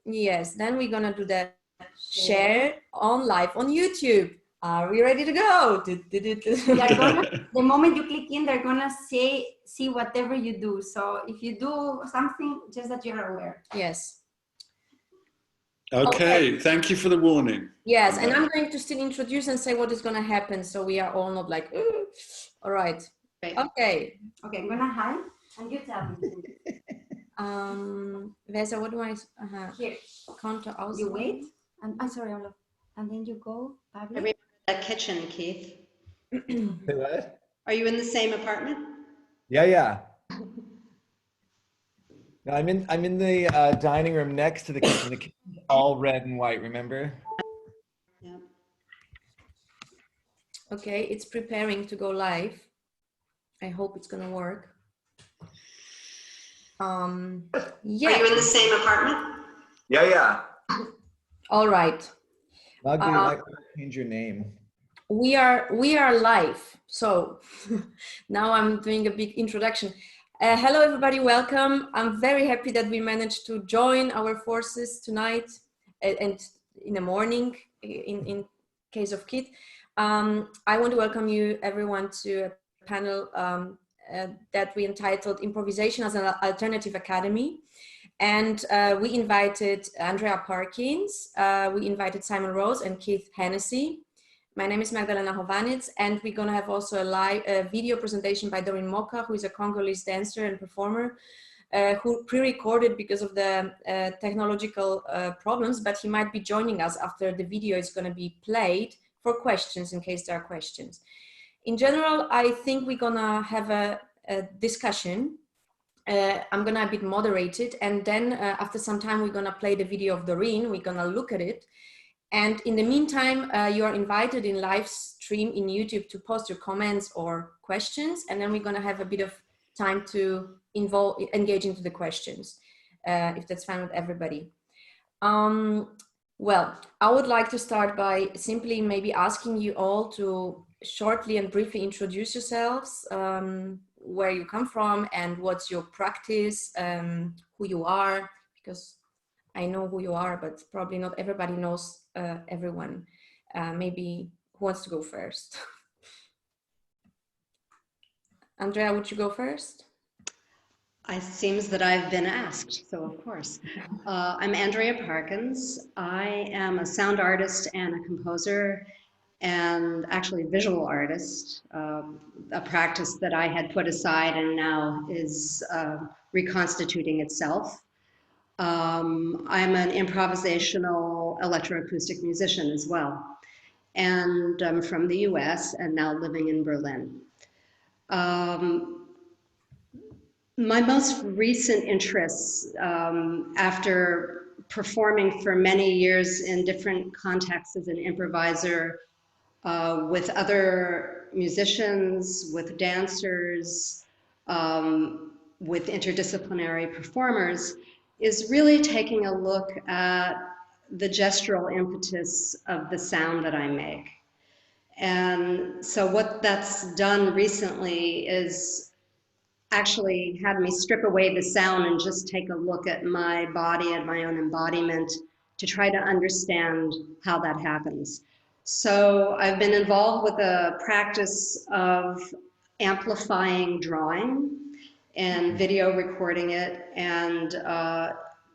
Yes, then we're gonna do the share on live on YouTube. Are we ready to go? The moment you click in, they're gonna see whatever you do. So if you do something, just that you're aware. Yes. Okay, thank you for the warning. Yes, and I'm going to still introduce and say what is going to happen, so we are all not like, ooh. All right. Okay. Okay, I'm gonna hide, and you tell me. Vesa, what do I? Here. Counter out. You wait, and I'm sorry, and then you go. I remember that kitchen, Keith. Say what? Are you in the same apartment? Yeah. No, I'm in the dining room next to the kitchen. The kitchen's all red and white. Remember? Yeah. Okay, it's preparing to go live. I hope it's gonna work. Yeah. Are you in the same apartment? Yeah. All right. Magda, you might change your name. We are live. So now I'm doing a big introduction. Hello, everybody. Welcome. I'm very happy that we managed to join our forces tonight and in the morning in case of Keith. I want to welcome you everyone to a panel that we entitled Improvisation as an Alternative Academy. And we invited Andrea Parkins, we invited Simon Rose and Keith Hennessy. My name is Magdalena Chowaniec, and we're going to have also a video presentation by Dorine Mokha, who is a Congolese dancer and performer, who pre-recorded because of the technological problems, but he might be joining us after the video is going to be played for questions, in case there are questions. In general, I think we're going to have a discussion. I'm going to a bit moderate it, and then after some time, we're going to play the video of Dorine. We're going to look at it. And in the meantime, you are invited in live stream in YouTube to post your comments or questions. And then we're going to have a bit of time to engage into the questions, if that's fine with everybody. Well, I would like to start by simply maybe asking you all to shortly and briefly introduce yourselves, where you come from and what's your practice, who you are, because I know who you are, but probably not everybody knows everyone. Maybe who wants to go first? Andrea, would you go first? It seems that I've been asked, so of course. I'm Andrea Parkins. I am a sound artist and a composer and actually a visual artist, a practice that I had put aside and now is reconstituting itself. I'm an improvisational electroacoustic musician as well. And I'm from the US and now living in Berlin. My most recent interests, after performing for many years in different contexts as an improviser, with other musicians, with dancers, with interdisciplinary performers, is really taking a look at the gestural impetus of the sound that I make. And so what that's done recently is actually had me strip away the sound and just take a look at my body and my own embodiment to try to understand how that happens. So I've been involved with a practice of amplifying drawing and video recording it and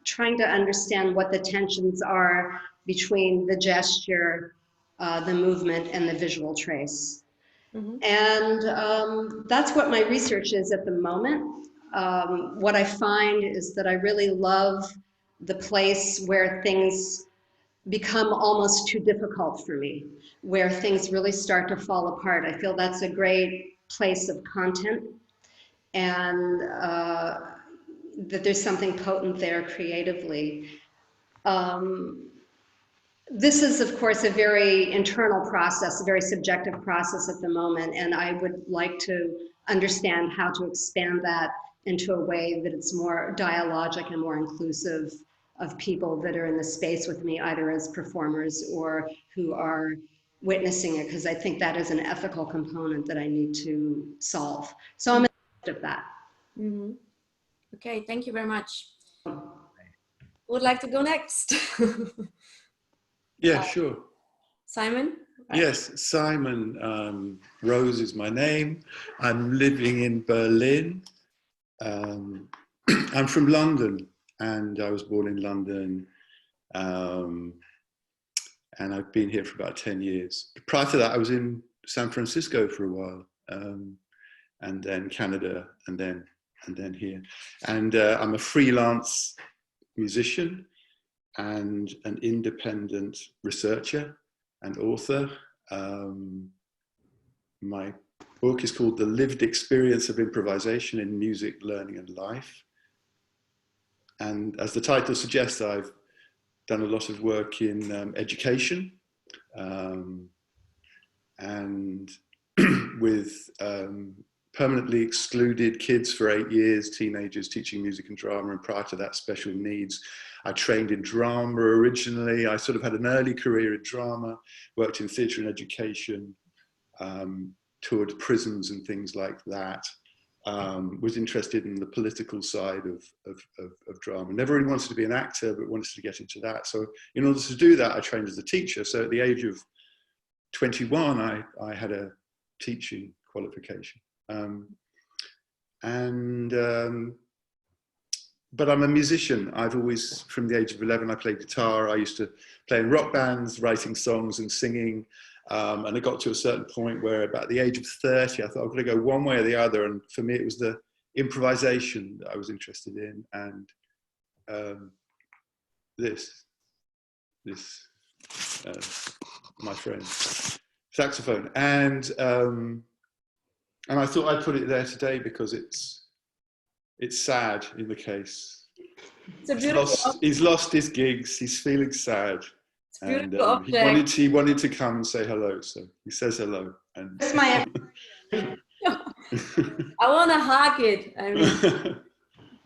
trying to understand what the tensions are between the gesture, the movement, and the visual trace. Mm-hmm. And that's what my research is at the moment. What I find is that I really love the place where things become almost too difficult for me, where things really start to fall apart. I feel that's a great place of content, and that there's something potent there creatively. This is, of course, a very internal process, a very subjective process at the moment, and I would like to understand how to expand that into a way that it's more dialogic and more inclusive of people that are in the space with me, either as performers or who are witnessing it, because I think that is an ethical component that I need to solve. So I'm in the midst of that. Mm-hmm. Okay, thank you very much. would like to go next? Yeah, sure. Simon? Yes, Simon. Rose is my name. I'm living in Berlin. I'm from London, and I was born in London. And I've been here for about 10 years. Prior to that, I was in San Francisco for a while, and then Canada, and then here. And I'm a freelance musician and an independent researcher and author. My book is called The Lived Experience of Improvisation in Music, Learning and Life. And as the title suggests, I've done a lot of work in education and with permanently excluded kids for 8 years, teenagers teaching music and drama, and prior to that, special needs. I trained in drama originally. I sort of had an early career in drama, worked in theatre and education, toured prisons and things like that. Was interested in the political side of drama. Never really wanted to be an actor, but wanted to get into that. So in order to do that, I trained as a teacher. So at the age of 21, I had a teaching qualification. But I'm a musician. I've always, from the age of 11, I played guitar. I used to play in rock bands, writing songs and singing. And I got to a certain point where about the age of 30, I thought I'm going to go one way or the other. And for me, it was the improvisation that I was interested in. And my friend, saxophone. And I thought I'd put it there today because it's sad in the case. He's lost his gigs. He's feeling sad. And he wanted to come and say hello, so he says hello. And That's my. I want to hug it. I mean,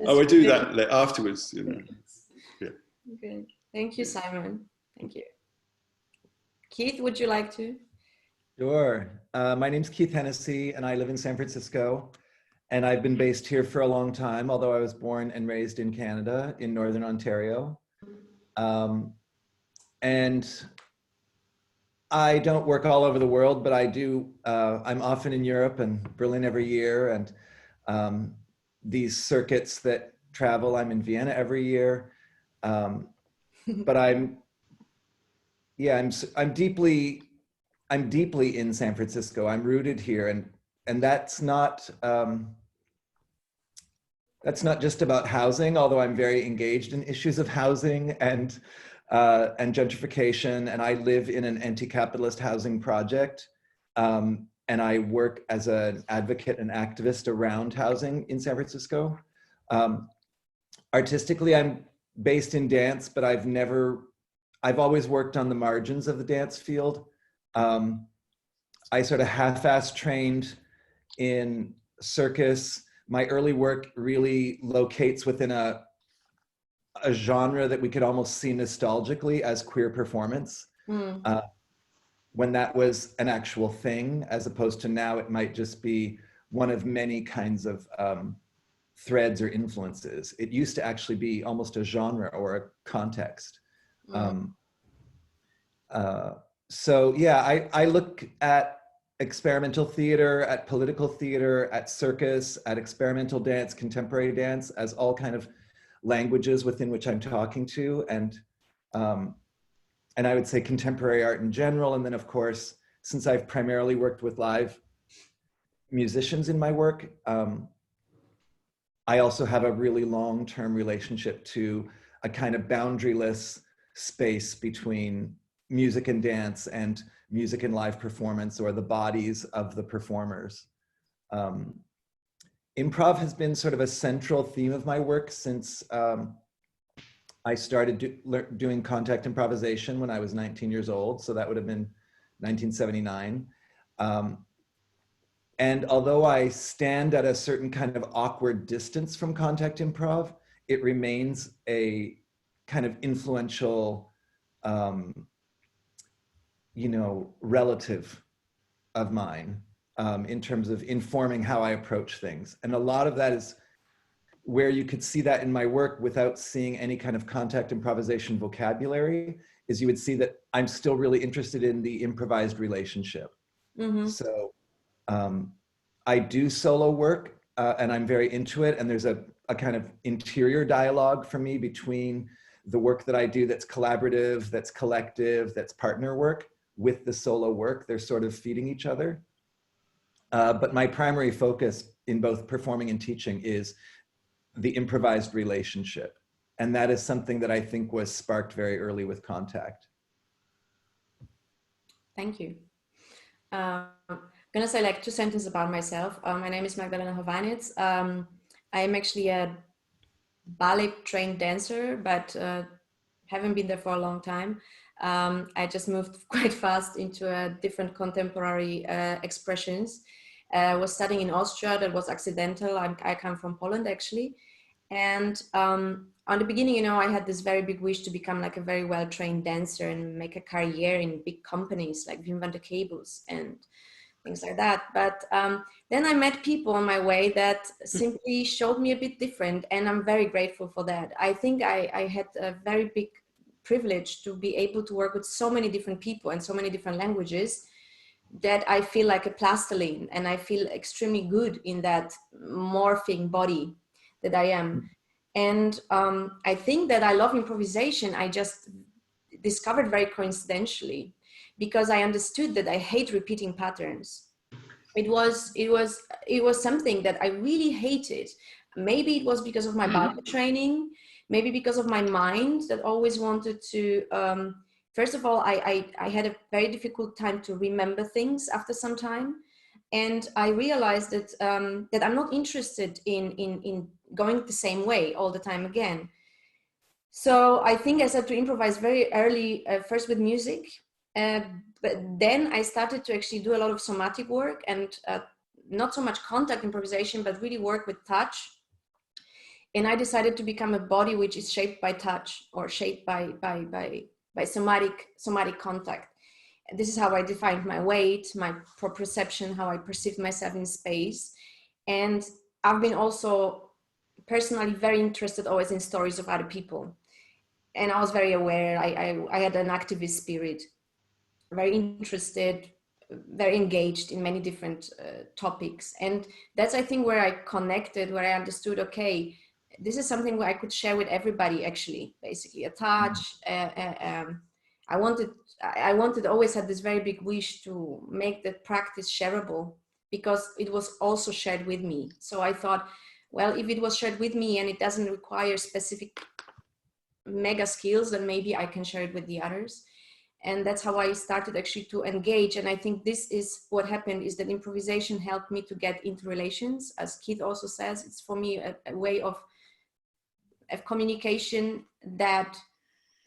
I do that afterwards, you know. Yeah. Okay. Thank you, Simon. Thank you. Keith, would you like to? Sure. My name's Keith Hennessy, and I live in San Francisco. And I've been based here for a long time, although I was born and raised in Canada, in Northern Ontario. And I don't work all over the world, but I do. I'm often in Europe and Berlin every year, and these circuits that travel, I'm in Vienna every year. But I'm deeply in San Francisco. I'm rooted here, and that's not just about housing, although I'm very engaged in issues of housing and gentrification, and I live in an anti-capitalist housing project, and I work as an advocate and activist around housing in San Francisco. Artistically, I'm based in dance, but I've always worked on the margins of the dance field. I sort of half-ass trained in circus. My early work really locates within a genre that we could almost see nostalgically as queer performance, when that was an actual thing, as opposed to now it might just be one of many kinds of threads or influences. It used to actually be almost a genre or a context. So yeah, I look at experimental theater, at political theater, at circus, at experimental dance, contemporary dance as all kind of languages within which I'm talking to, and I would say contemporary art in general. And then of course, since I've primarily worked with live musicians in my work, I also have a really long-term relationship to a kind of boundaryless space between music and dance and music and live performance, or the bodies of the performers. Improv has been sort of a central theme of my work since I started doing contact improvisation when I was 19 years old. So that would have been 1979. And although I stand at a certain kind of awkward distance from contact improv, it remains a kind of influential, relative of mine in terms of informing how I approach things. And a lot of that is where you could see that in my work without seeing any kind of contact improvisation vocabulary is you would see that I'm still really interested in the improvised relationship. Mm-hmm. So I do solo work and I'm very into it. And there's a kind of interior dialogue for me between the work that I do that's collaborative, that's collective, that's partner work with the solo work. They're sort of feeding each other. But my primary focus in both performing and teaching is the improvised relationship. And that is something that I think was sparked very early with contact. Thank you. I'm gonna say like 2 sentences about myself. My name is Magdalena Chowaniec. I am actually a ballet trained dancer, but haven't been there for a long time. I just moved quite fast into a different contemporary expressions. I was studying in Austria. That was accidental. I come from Poland actually. And on the beginning, you know, I had this very big wish to become like a very well-trained dancer and make a career in big companies like Wim van de Kabels and things like that. But then I met people on my way that simply showed me a bit different. And I'm very grateful for that. I think I had a very big privilege to be able to work with so many different people and so many different languages that I feel like a plastilene, and I feel extremely good in that morphing body that I am. And I think that I love improvisation. I just discovered very coincidentally, because I understood that I hate repeating patterns. It was something that I really hated. Maybe it was because of my ballet training, maybe because of my mind that always wanted to, first of all, I had a very difficult time to remember things after some time. And I realized that, that I'm not interested in going the same way all the time again. So I think I started to improvise very early, first with music, but then I started to actually do a lot of somatic work and not so much contact improvisation, but really work with touch. And I decided to become a body which is shaped by touch or shaped by somatic contact. And this is how I defined my weight, my perception, how I perceive myself in space. And I've been also personally very interested always in stories of other people. And I was very aware, I had an activist spirit, very interested, very engaged in many different topics. And that's, I think, where I connected, where I understood, okay, this is something where I could share with everybody, actually, basically a touch. I wanted, always had this very big wish to make that practice shareable, because it was also shared with me. So I thought, well, if it was shared with me and it doesn't require specific mega skills, then maybe I can share it with the others. And that's how I started actually to engage. And I think this is what happened, is that improvisation helped me to get into relations. As Keith also says, it's for me a way of communication that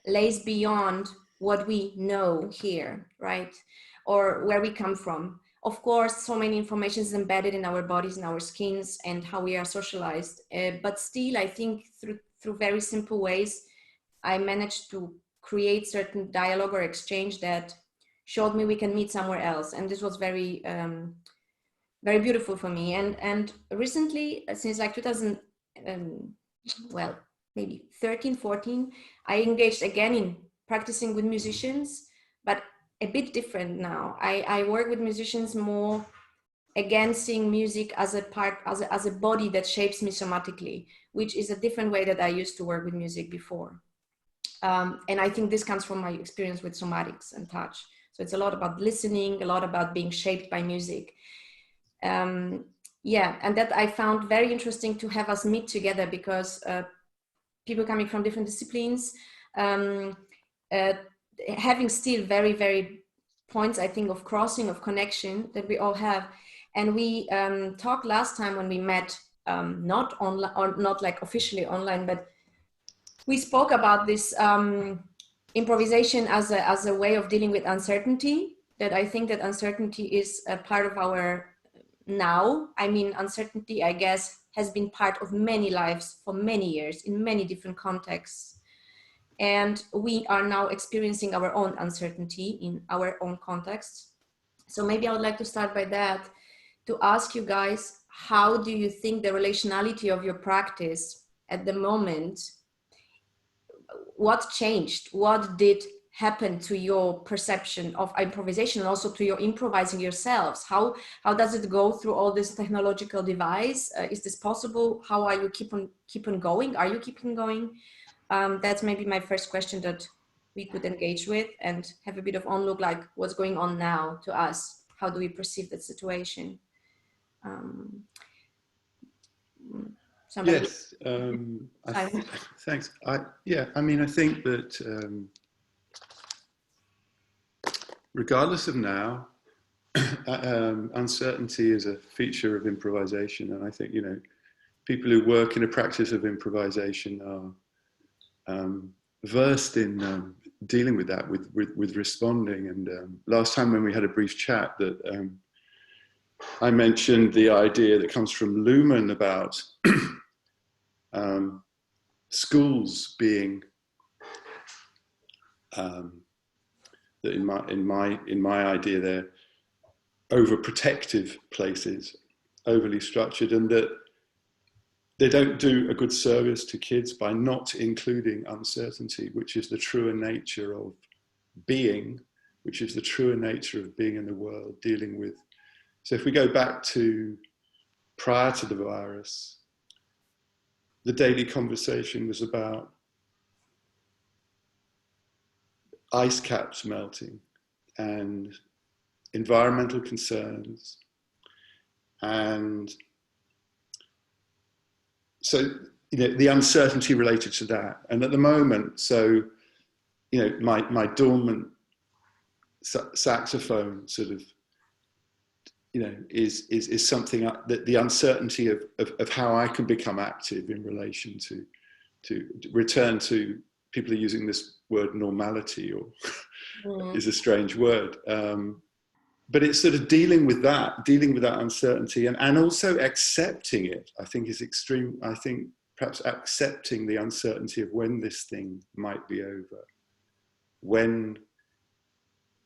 lays beyond what we know here, right? Or where we come from. Of course, so many information is embedded in our bodies, in our skins, and how we are socialized. But still, I think through very simple ways, I managed to create certain dialogue or exchange that showed me we can meet somewhere else. And this was very, very beautiful for me. And recently, since like 2000, well, maybe 13, 14, I engaged again in practicing with musicians, but a bit different now. I work with musicians more, again, seeing music as a part, as a body that shapes me somatically, which is a different way that I used to work with music before. And I think this comes from my experience with somatics and touch. So it's a lot about listening, a lot about being shaped by music. Yeah, and that I found very interesting to have us meet together, because people coming from different disciplines, having still very, very points, I think, of crossing, of connection that we all have. And we talked last time when we met, not online, or not like officially online, but we spoke about this improvisation as a way of dealing with uncertainty, that I think that uncertainty is a part of our now. I mean, uncertainty, I guess, has been part of many lives for many years in many different contexts. And we are now experiencing our own uncertainty in our own context. So maybe I would like to start by that, to ask you guys, how do you think the relationality of your practice at the moment, what changed? What did happen to your perception of improvisation and also to your improvising yourselves? How does it go through all this technological device? Is this possible? How are you keep on going? Are you keeping going? That's maybe my first question that we could engage with and have a bit of on look, like what's going on now to us. How do we perceive that situation? Somebody? Yes, thanks. I mean, I think that regardless of now, uncertainty is a feature of improvisation, and I think, you know, people who work in a practice of improvisation are versed in dealing with that, with responding. And last time when we had a brief chat, that I mentioned the idea that comes from Luhmann about schools being that in my idea they're overprotective places, overly structured, and that they don't do a good service to kids by not including uncertainty, which is the truer nature of being, which is the truer nature of being in the world, dealing with. So if we go back to prior to the virus, the daily conversation was about ice caps melting and environmental concerns. And so, you know, the uncertainty related to that. And at the moment, so, you know, my dormant saxophone sort of, you know, is something that the uncertainty of how I can become active in relation to return to, people are using this word normality, or is a strange word. But it's sort of dealing with that uncertainty and also accepting it, I think is extreme. I think perhaps accepting the uncertainty of when this thing might be over. When,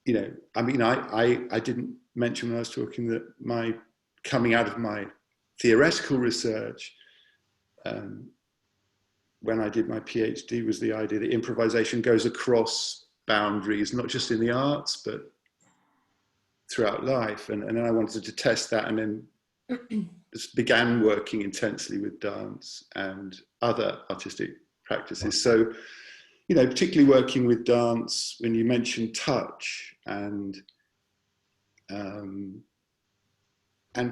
you know, I mean, I didn't mention when I was talking that my coming out of my theoretical research, when I did my PhD, was the idea that improvisation goes across boundaries, not just in the arts, but throughout life. And then I wanted to test that, and then just began working intensely with dance and other artistic practices. So, you know, particularly working with dance, when you mentioned touch and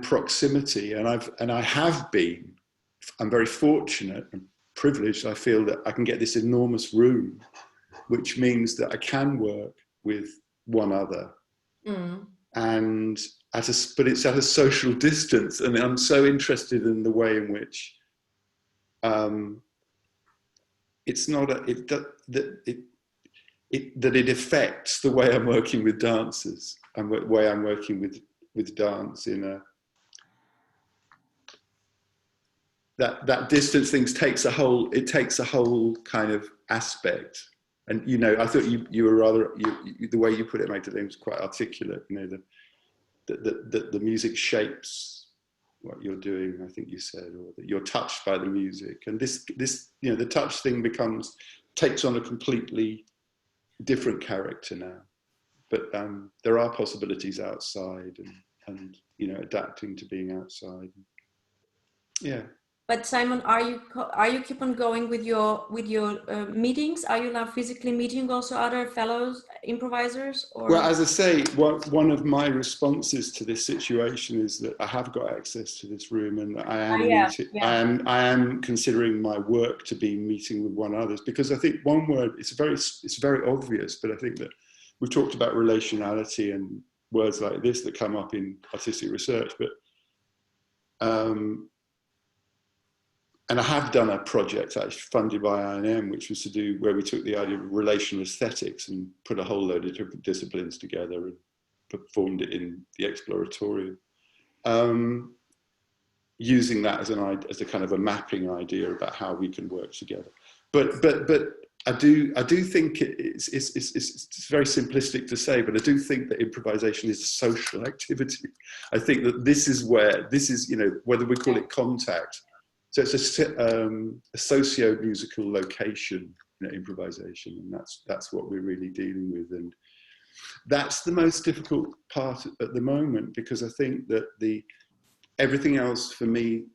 proximity, and I'm very fortunate and privileged. I feel that I can get this enormous room, which means that I can work with one other. And but it's at a social distance, and I'm so interested in the way in which it's not that it affects the way I'm working with dancers and the way I'm working with dance in a that distance things takes a whole kind of aspect. And, you know, I thought you were rather, the way you put it, Magdalena, was quite articulate. You know, the music shapes what you're doing, I think you said, or that you're touched by the music. And this, you know, the touch thing takes on a completely different character now. But there are possibilities outside, and you know, adapting to being outside. Yeah. But Simon, are you keep on going with your meetings? Are you now physically meeting also other fellows improvisers? Or? Well, as I say, one of my responses to this situation is that I have got access to this room, and I am I am considering my work to be meeting with one others, because I think one word, it's very obvious, but I think that we've talked about relationality and words like this that come up in artistic research, but and I have done a project actually funded by I&M, which was to do where we took the idea of relational aesthetics and put a whole load of different disciplines together and performed it in the exploratorium, using that as a kind of a mapping idea about how we can work together. But I do think it's very simplistic to say, but I do think that improvisation is a social activity. I think that this is, you know, whether we call it contact. So it's a socio-musical location, you know, improvisation, and that's what we're really dealing with. And that's the most difficult part at the moment, because I think that everything else for me,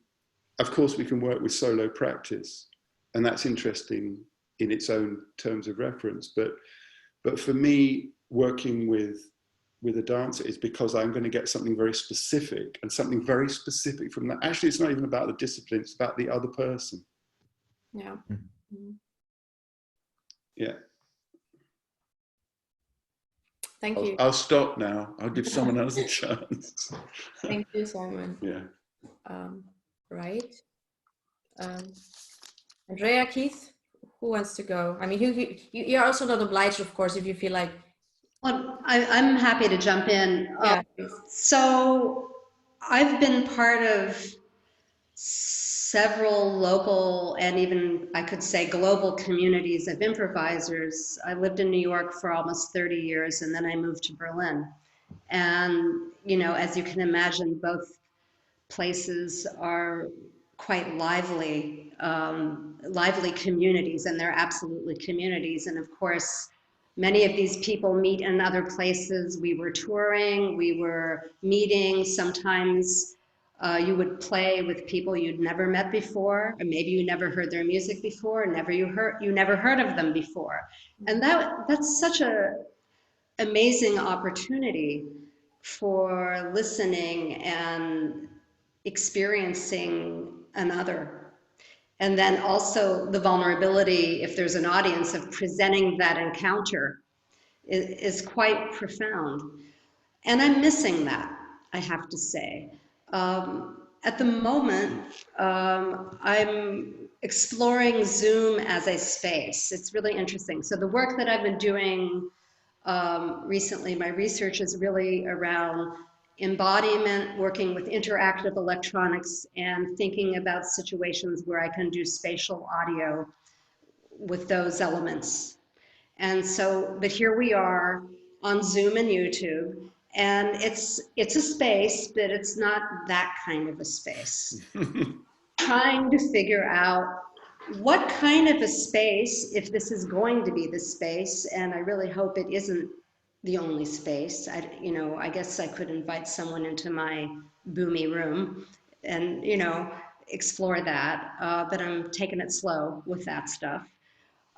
of course, we can work with solo practice, and that's interesting in its own terms of reference. But for me, working with a dancer is because I'm going to get something very specific, and something very specific from that. Actually, it's not even about the discipline, it's about the other person. Yeah. Mm-hmm. Yeah. Thank you. I'll stop now. I'll give someone else a chance. Thank you, Simon. Yeah. Right. Andrea, Keith, who wants to go? I mean, you're also not obliged, of course, if you feel like. Well, I'm happy to jump in. Yeah, so I've been part of several local and even, I could say, global communities of improvisers. I lived in New York for almost 30 years, and then I moved to Berlin. And, you know, as you can imagine, both places are quite lively communities, and they're absolutely communities. And of course, many of these people meet in other places. We were touring, we were meeting. Sometimes you would play with people you'd never met before, or maybe you never heard their music before, or you never heard of them before. And that's such a amazing opportunity for listening and experiencing another. And then also the vulnerability, if there's an audience, of presenting that encounter is quite profound. And I'm missing that, I have to say. At the moment, I'm exploring Zoom as a space. It's really interesting. So the work that I've been doing recently, my research is really around embodiment, working with interactive electronics, and thinking about situations where I can do spatial audio with those elements. And so, but here we are on Zoom and YouTube, and it's a space, but it's not that kind of a space. Trying to figure out what kind of a space, if this is going to be the space, and I really hope it isn't the only space. I guess I could invite someone into my boomy room and, you know, explore that, but I'm taking it slow with that stuff.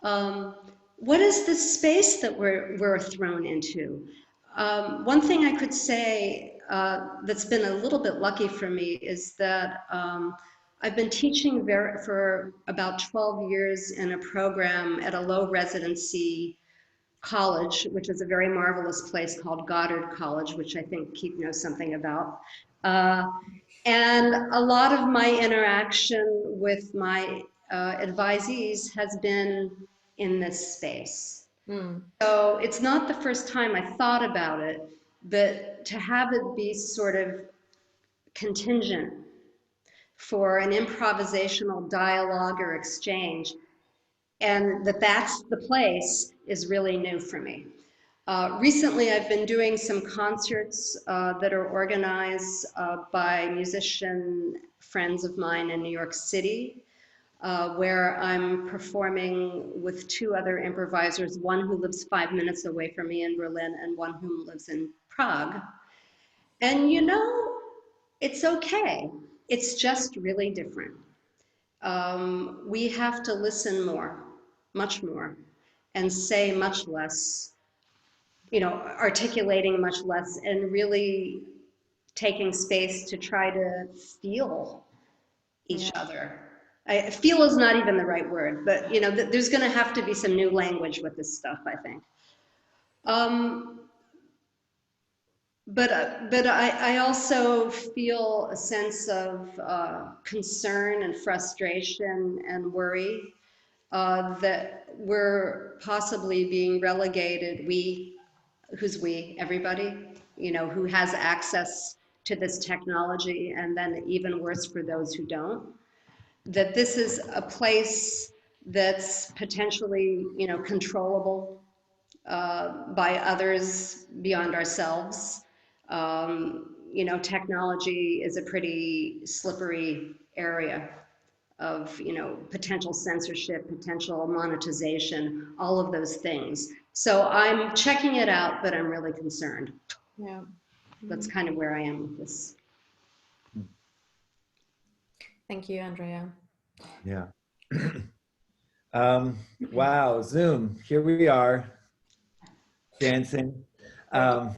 What is the space that we're thrown into? One thing I could say that's been a little bit lucky for me is that I've been teaching for about 12 years in a program at a low residency college, which is a very marvelous place called Goddard College, which I think Keith knows something about. And a lot of my interaction with my advisees has been in this space. So it's not the first time I thought about it, but to have it be sort of contingent for an improvisational dialogue or exchange, and that's the place, is really new for me. Recently, I've been doing some concerts that are organized by musician friends of mine in New York City, where I'm performing with two other improvisers, one who lives 5 minutes away from me in Berlin and one who lives in Prague. And you know, it's okay. It's just really different. We have to listen more, much more, and say much less, you know, articulating much less, and really taking space to try to feel each other. Feel is not even the right word, but you know, there's going to have to be some new language with this stuff, I think. But I also feel a sense of concern and frustration and worry that we're possibly being relegated, who's we, everybody, you know, who has access to this technology, and then even worse for those who don't, that this is a place that's potentially, controllable by others beyond ourselves. Technology is a pretty slippery area of, potential censorship, potential monetization, all of those things. So I'm checking it out, but I'm really concerned. Yeah. That's kind of where I am with this. Thank you, Andrea. Yeah. Wow, Zoom, here we are, dancing. I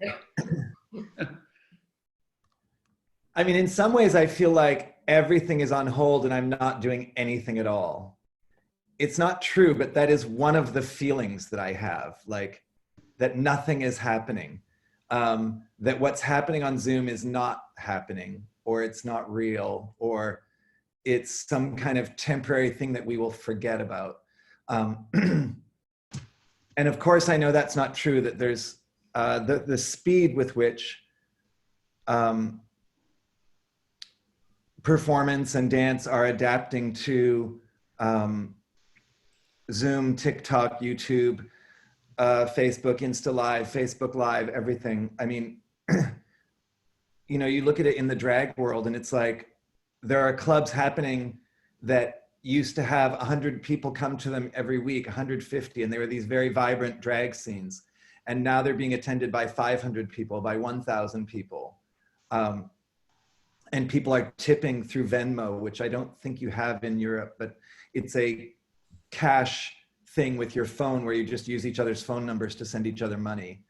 mean, in some ways, I feel like everything is on hold and I'm not doing anything at all. It's not true, but that is one of the feelings that I have, like that nothing is happening, that what's happening on Zoom is not happening, or it's not real, or it's some kind of temporary thing that we will forget about. And of course, I know that's not true, that there's the speed with which performance and dance are adapting to Zoom, TikTok, YouTube, Facebook, Insta Live, Facebook Live, everything. I mean, you look at it in the drag world and it's like, there are clubs happening that used to have 100 people come to them every week, 150, and they were these very vibrant drag scenes. And now they're being attended by 500 people, by 1,000 people. And people are tipping through Venmo, which I don't think you have in Europe, but it's a cash thing with your phone where you just use each other's phone numbers to send each other money.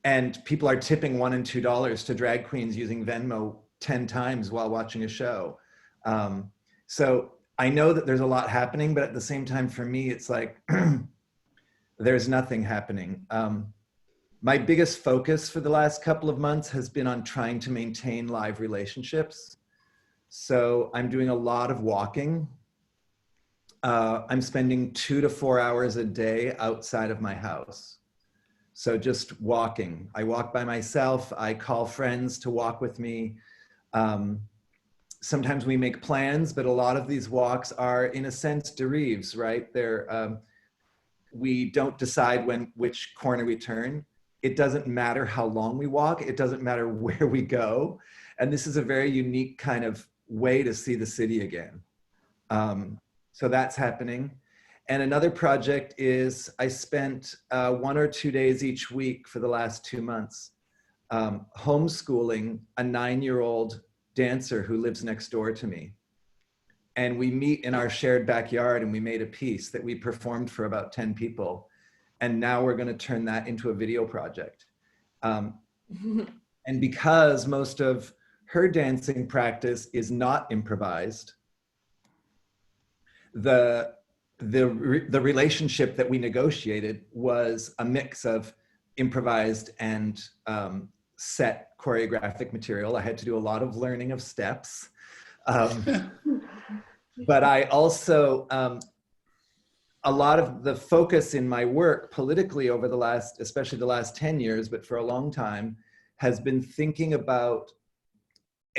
And people are tipping $1 and $2 to drag queens using Venmo 10 times while watching a show. So I know that there's a lot happening, but at the same time, for me, it's like, there's nothing happening. My biggest focus for the last couple of months has been on trying to maintain live relationships. So I'm doing a lot of walking. I'm spending 2 to 4 hours a day outside of my house. So just walking. I walk by myself. I call friends to walk with me. Sometimes we make plans, but a lot of these walks are, in a sense, derives, right? We don't decide which corner we turn. It doesn't matter how long we walk. It doesn't matter where we go. And this is a very unique kind of way to see the city again. So that's happening. And another project is I spent 1 or 2 days each week for the last 2 months homeschooling a 9-year-old dancer who lives next door to me. And we meet in our shared backyard and we made a piece that we performed for about 10 people. And now we're going to turn that into a video project. And because most of her dancing practice is not improvised, the relationship that we negotiated was a mix of improvised and set choreographic material. I had to do a lot of learning of steps. But I also, a lot of the focus in my work politically over the last, especially the last 10 years, but for a long time, has been thinking about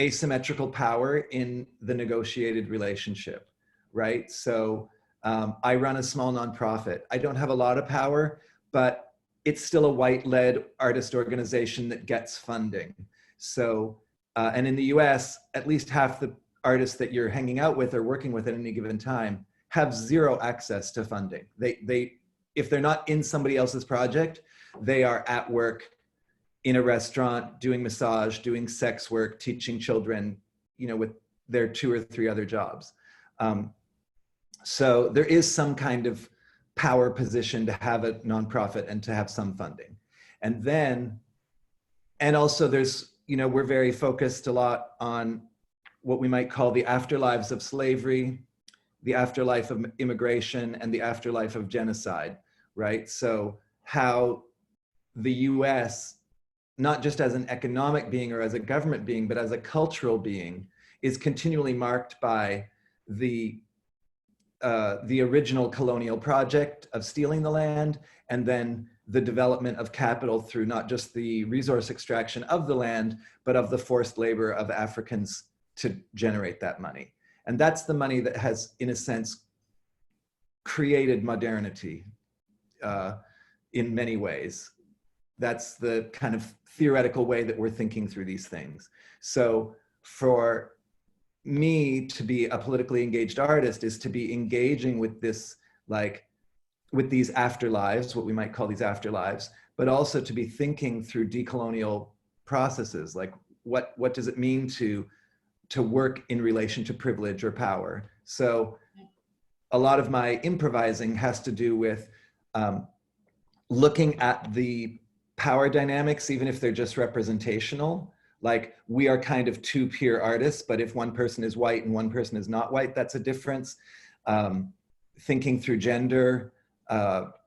asymmetrical power in the negotiated relationship, right? So I run a small nonprofit. I don't have a lot of power, but it's still a white-led artist organization that gets funding. So, and in the US, at least half the artists that you're hanging out with or working with at any given time have zero access to funding. If they're not in somebody else's project, they are at work in a restaurant, doing massage, doing sex work, teaching children, with their 2 or 3 other jobs. So there is some kind of power position to have a nonprofit and to have some funding. And also there's, we're very focused a lot on what we might call the afterlives of slavery, the afterlife of immigration, and the afterlife of genocide, right? So how the US, not just as an economic being or as a government being, but as a cultural being, is continually marked by the original colonial project of stealing the land, and then the development of capital through not just the resource extraction of the land, but of the forced labor of Africans to generate that money. And that's the money that has, in a sense, created modernity in many ways. That's the kind of theoretical way that we're thinking through these things. So for me to be a politically engaged artist is to be engaging with this, like, with these afterlives, what we might call these afterlives, but also to be thinking through decolonial processes, like what does it mean to work in relation to privilege or power. So a lot of my improvising has to do with looking at the power dynamics, even if they're just representational. Like, we are kind of two peer artists, but if one person is white and one person is not white, that's a difference. Thinking through gender,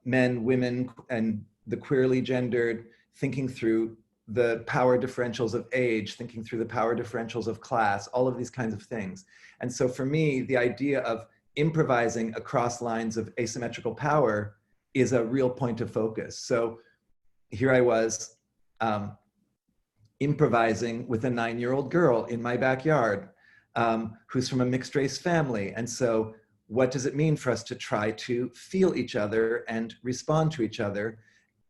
men, women, and the queerly gendered, thinking through the power differentials of age, thinking through the power differentials of class, all of these kinds of things. And so for me, the idea of improvising across lines of asymmetrical power is a real point of focus. So here I was improvising with a 9-year-old girl in my backyard who's from a mixed race family. And so what does it mean for us to try to feel each other and respond to each other,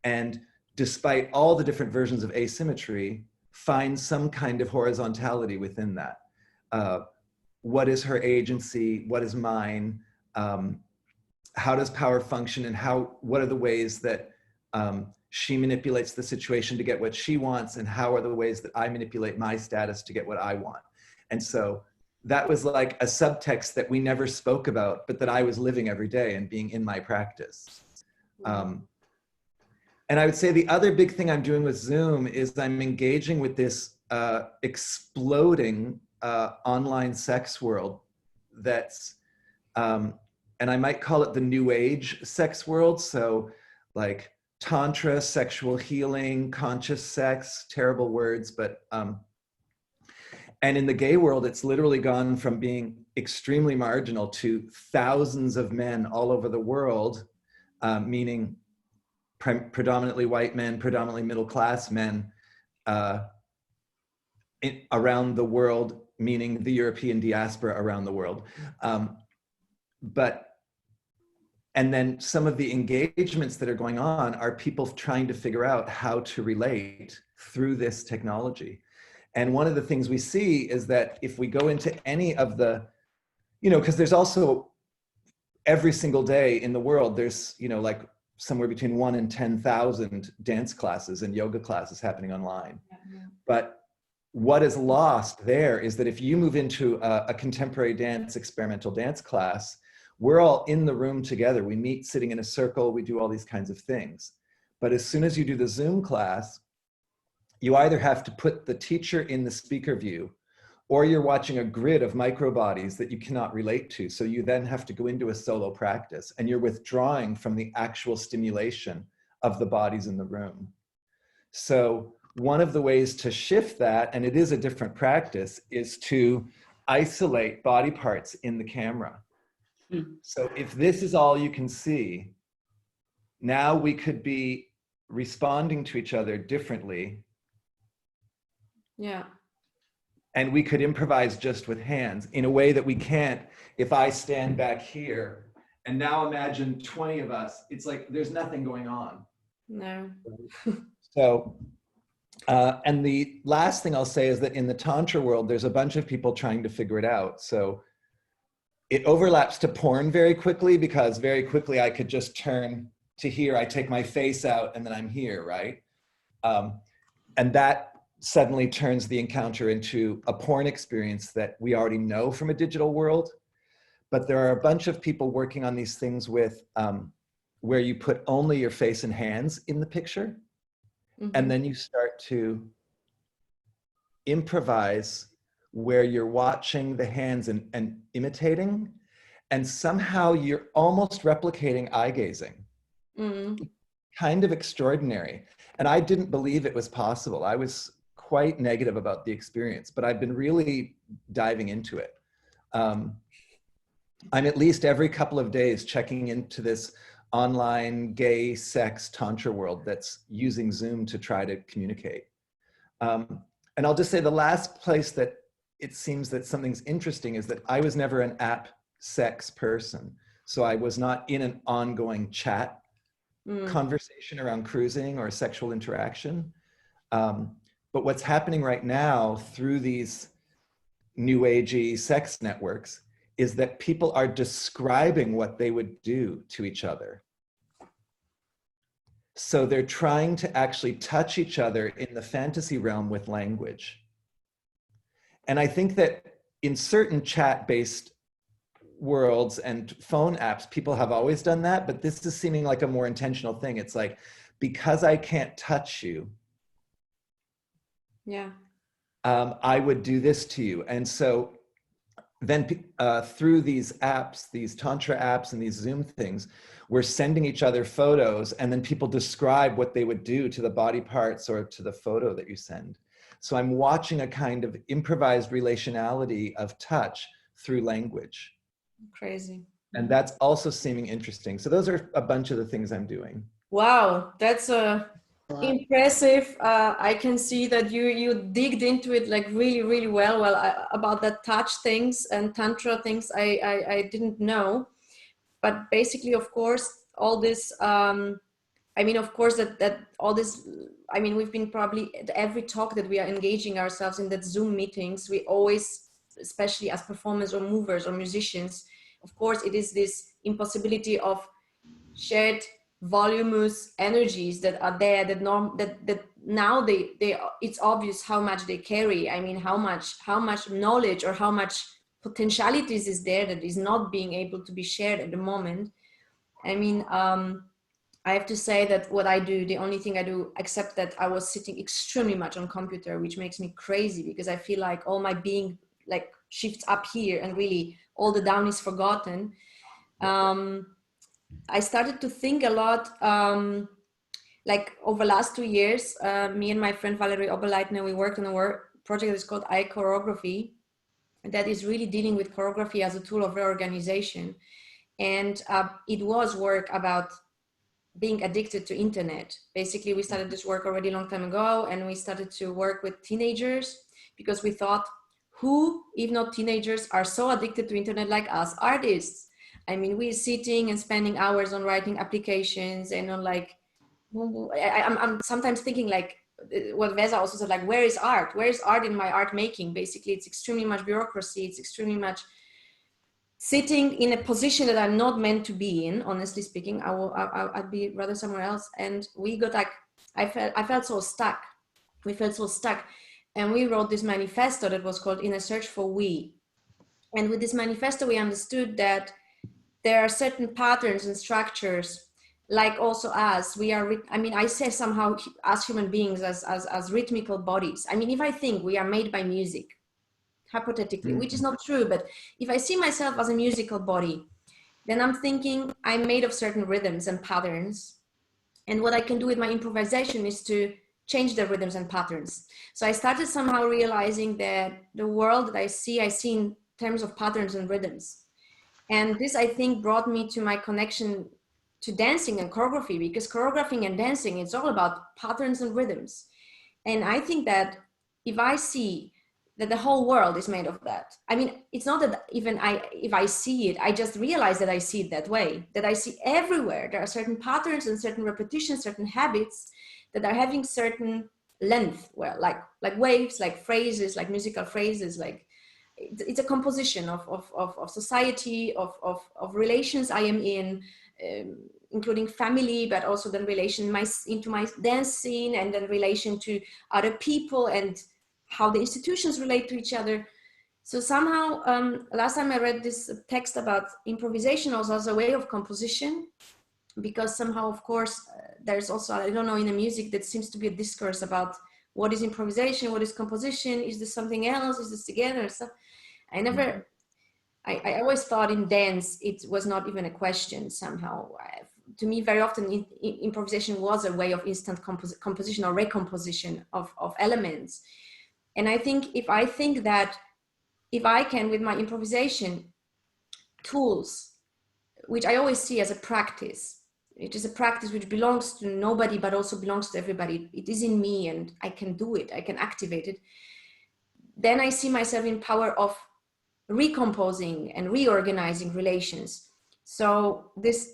and despite all the different versions of asymmetry, find some kind of horizontality within that? What is her agency? What is mine? How does power function, and what are the ways that she manipulates the situation to get what she wants, and how are the ways that I manipulate my status to get what I want? And so that was like a subtext that we never spoke about, but that I was living every day and being in my practice. And I would say the other big thing I'm doing with Zoom is I'm engaging with this exploding online sex world that's, and I might call it the new age sex world. So like tantra, sexual healing, conscious sex, terrible words, but, and in the gay world, it's literally gone from being extremely marginal to thousands of men all over the world, meaning predominantly white men, predominantly middle-class men around the world, meaning the European diaspora around the world. And then some of the engagements that are going on are people trying to figure out how to relate through this technology. And one of the things we see is that if we go into any of the, because there's also every single day in the world, there's, like somewhere between 1 and 10,000 dance classes and yoga classes happening online. But what is lost there is that if you move into a contemporary dance, experimental dance class, we're all in the room together. We meet sitting in a circle, we do all these kinds of things. But as soon as you do the Zoom class, you either have to put the teacher in the speaker view, or you're watching a grid of micro bodies that you cannot relate to. So you then have to go into a solo practice, and you're withdrawing from the actual stimulation of the bodies in the room. So one of the ways to shift that, and it is a different practice, is to isolate body parts in the camera. So if this is all you can see, now we could be responding to each other differently. Yeah. And we could improvise just with hands in a way that we can't if I stand back here. And now imagine 20 of us. It's like there's nothing going on. No. So, and the last thing I'll say is that in the Tantra world, there's a bunch of people trying to figure it out. So it overlaps to porn very quickly, because very quickly I could just turn to here. I take my face out and then I'm here, right? And that suddenly turns the encounter into a porn experience that we already know from a digital world. But there are a bunch of people working on these things with where you put only your face and hands in the picture. And then you start to improvise where you're watching the hands and imitating, and somehow you're almost replicating eye gazing. Kind of extraordinary. And I didn't believe it was possible. I was quite negative about the experience, but I've been really diving into it. I'm at least every couple of days checking into this online gay sex tantra world that's using Zoom to try to communicate. And I'll just say the last place that it seems that something's interesting is that I was never an app sex person. So I was not in an ongoing chat conversation around cruising or sexual interaction. But what's happening right now through these new agey sex networks is that people are describing what they would do to each other. So they're trying to actually touch each other in the fantasy realm with language. And I think that in certain chat-based worlds and phone apps, people have always done that, but this is seeming like a more intentional thing. It's like, because I can't touch you, yeah, I would do this to you. And so then through these apps, these Tantra apps and these Zoom things, we're sending each other photos, and then people describe what they would do to the body parts or to the photo that you send. So I'm watching a kind of improvised relationality of touch through language. crazy. And that's also seeming interesting. So those are a bunch of the things I'm doing. Wow, that's impressive. I can see that you digged into it like really well. About that touch things and tantra things, I didn't know. But basically, of course, all this. I mean, of course, that all this. I mean, we've been probably at every talk that we are engaging ourselves in, that Zoom meetings, we always, especially as performers or movers or musicians, of course, it is this impossibility of shared voluminous energies that are there, that now they it's obvious how much they carry. I mean, how much knowledge or how much potentialities is there that is not being able to be shared at the moment. I mean, I have to say that what I do, the only thing I do, except that I was sitting extremely much on computer, which makes me crazy because I feel like all my being like shifts up here and really all the down is forgotten. I started to think a lot, like over the last 2 years, me and my friend Valerie Oberleitner, we worked on a project that is called iChoreography, that is really dealing with choreography as a tool of reorganization. And it was work about being addicted to internet. Basically, we started this work already a long time ago, and we started to work with teenagers because we thought, who, if not teenagers, are so addicted to internet like us, artists? I mean, we're sitting and spending hours on writing applications and on like, I'm sometimes thinking like what Vesa also said, like, where is art? Where is art in my art making? Basically, it's extremely much bureaucracy. It's extremely much sitting in a position that I'm not meant to be in, honestly speaking. I'd be rather somewhere else. And we got like, I felt so stuck. We felt so stuck. And we wrote this manifesto that was called In a Search for We. And with this manifesto, we understood that there are certain patterns and structures, like also us, we are, I mean, I say somehow as human beings, as rhythmical bodies. I mean, if I think we are made by music, hypothetically, which is not true, but if I see myself as a musical body, then I'm thinking I'm made of certain rhythms and patterns. And what I can do with my improvisation is to change the rhythms and patterns. So I started somehow realizing that the world that I see in terms of patterns and rhythms. And this, I think, brought me to my connection to dancing and choreography, because choreographing and dancing, it's all about patterns and rhythms. And I think that if I see that the whole world is made of that, I mean, it's not that even if I see it, I just realize that I see it that way, that I see everywhere. There are certain patterns and certain repetitions, certain habits that are having certain length, well, like waves, like phrases, like musical phrases, like it's a composition of society, of relations I am in, including family, but also then relation into my dance scene, and then relation to other people and how the institutions relate to each other. So somehow, last time I read this text about improvisation also as a way of composition, because somehow, of course, there's also, I don't know, in the music that seems to be a discourse about what is improvisation, what is composition, is this something else, is this together? So I always thought in dance, it was not even a question somehow. To me, very often improvisation was a way of instant composition or recomposition of elements. And I think if I can, with my improvisation tools, which I always see as a practice, it is a practice which belongs to nobody, but also belongs to everybody. It is in me and I can do it, I can activate it. then I see myself in power of recomposing and reorganizing relations. So this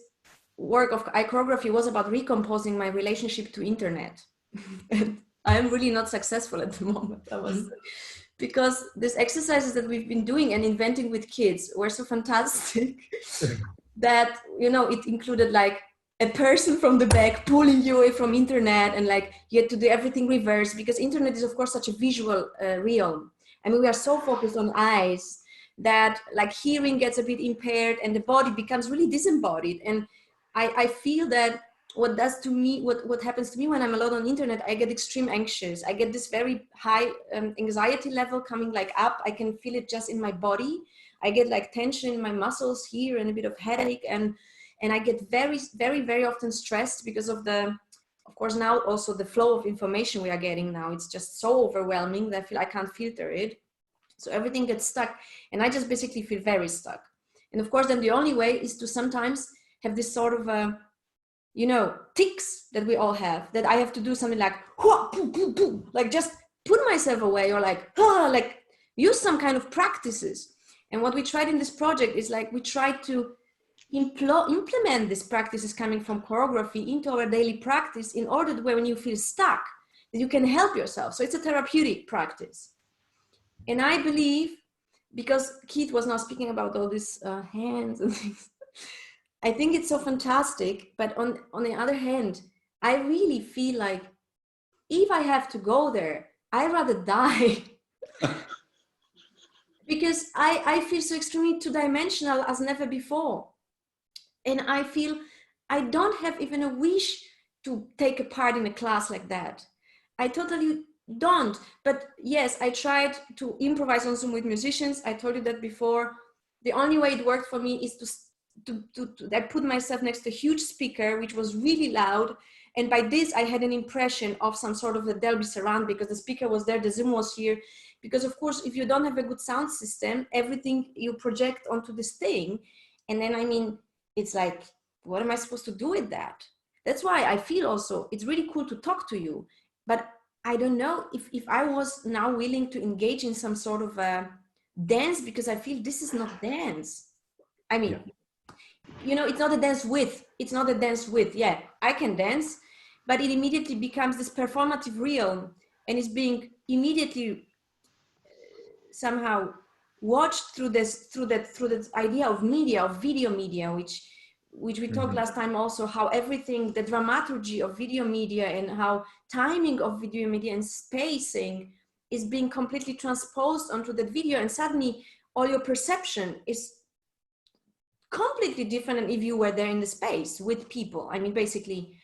work of iconography was about recomposing my relationship to internet. I am really not successful at the moment, I must say, because these exercises that we've been doing and inventing with kids were so fantastic that, you know, it included like a person from the back pulling you away from internet, and like you had to do everything reverse, because internet is of course such a visual realm. I mean, we are so focused on eyes that like hearing gets a bit impaired and the body becomes really disembodied. And I feel that what happens to me when I'm alone on the internet, I get extreme anxious. I get this very high anxiety level coming like up. I can feel it just in my body. I get like tension in my muscles here and a bit of headache, and I get very, very, very often stressed because of course now also the flow of information we are getting now. It's just so overwhelming that I feel I can't filter it. So everything gets stuck, and I just basically feel very stuck. And of course, then the only way is to sometimes have this sort of you know, tics that we all have, that I have to do something like, like just put myself away, or like use some kind of practices. And what we tried in this project is like, we tried to implement these practices coming from choreography into our daily practice, in order that when you feel stuck, that you can help yourself. So it's a therapeutic practice. And I believe, because Keith was now speaking about all these hands and things, I think it's so fantastic. But on the other hand, I really feel like if I have to go there, I'd rather die. Because I feel so extremely two-dimensional as never before. And I feel I don't have even a wish to take a part in a class like that. I totally don't. But yes, I tried to improvise on Zoom with musicians. I told you that before. The only way it worked for me is I put myself next to a huge speaker, which was really loud. And by this, I had an impression of some sort of a Dolby surround, because the speaker was there, the Zoom was here. Because of course, if you don't have a good sound system, everything you project onto this thing. And then, I mean, it's like, what am I supposed to do with that? That's why I feel also, it's really cool to talk to you. But I don't know if I was now willing to engage in some sort of a dance, because I feel this is not dance. I mean, you know, it's not a dance with, yeah, I can dance, but it immediately becomes this performative realm, and it's being immediately somehow watched through this idea of media, of video media, which we talked last time also, how everything, the dramaturgy of video media and how timing of video media and spacing is being completely transposed onto that video, and suddenly all your perception is completely different than if you were there in the space with people. I mean, basically,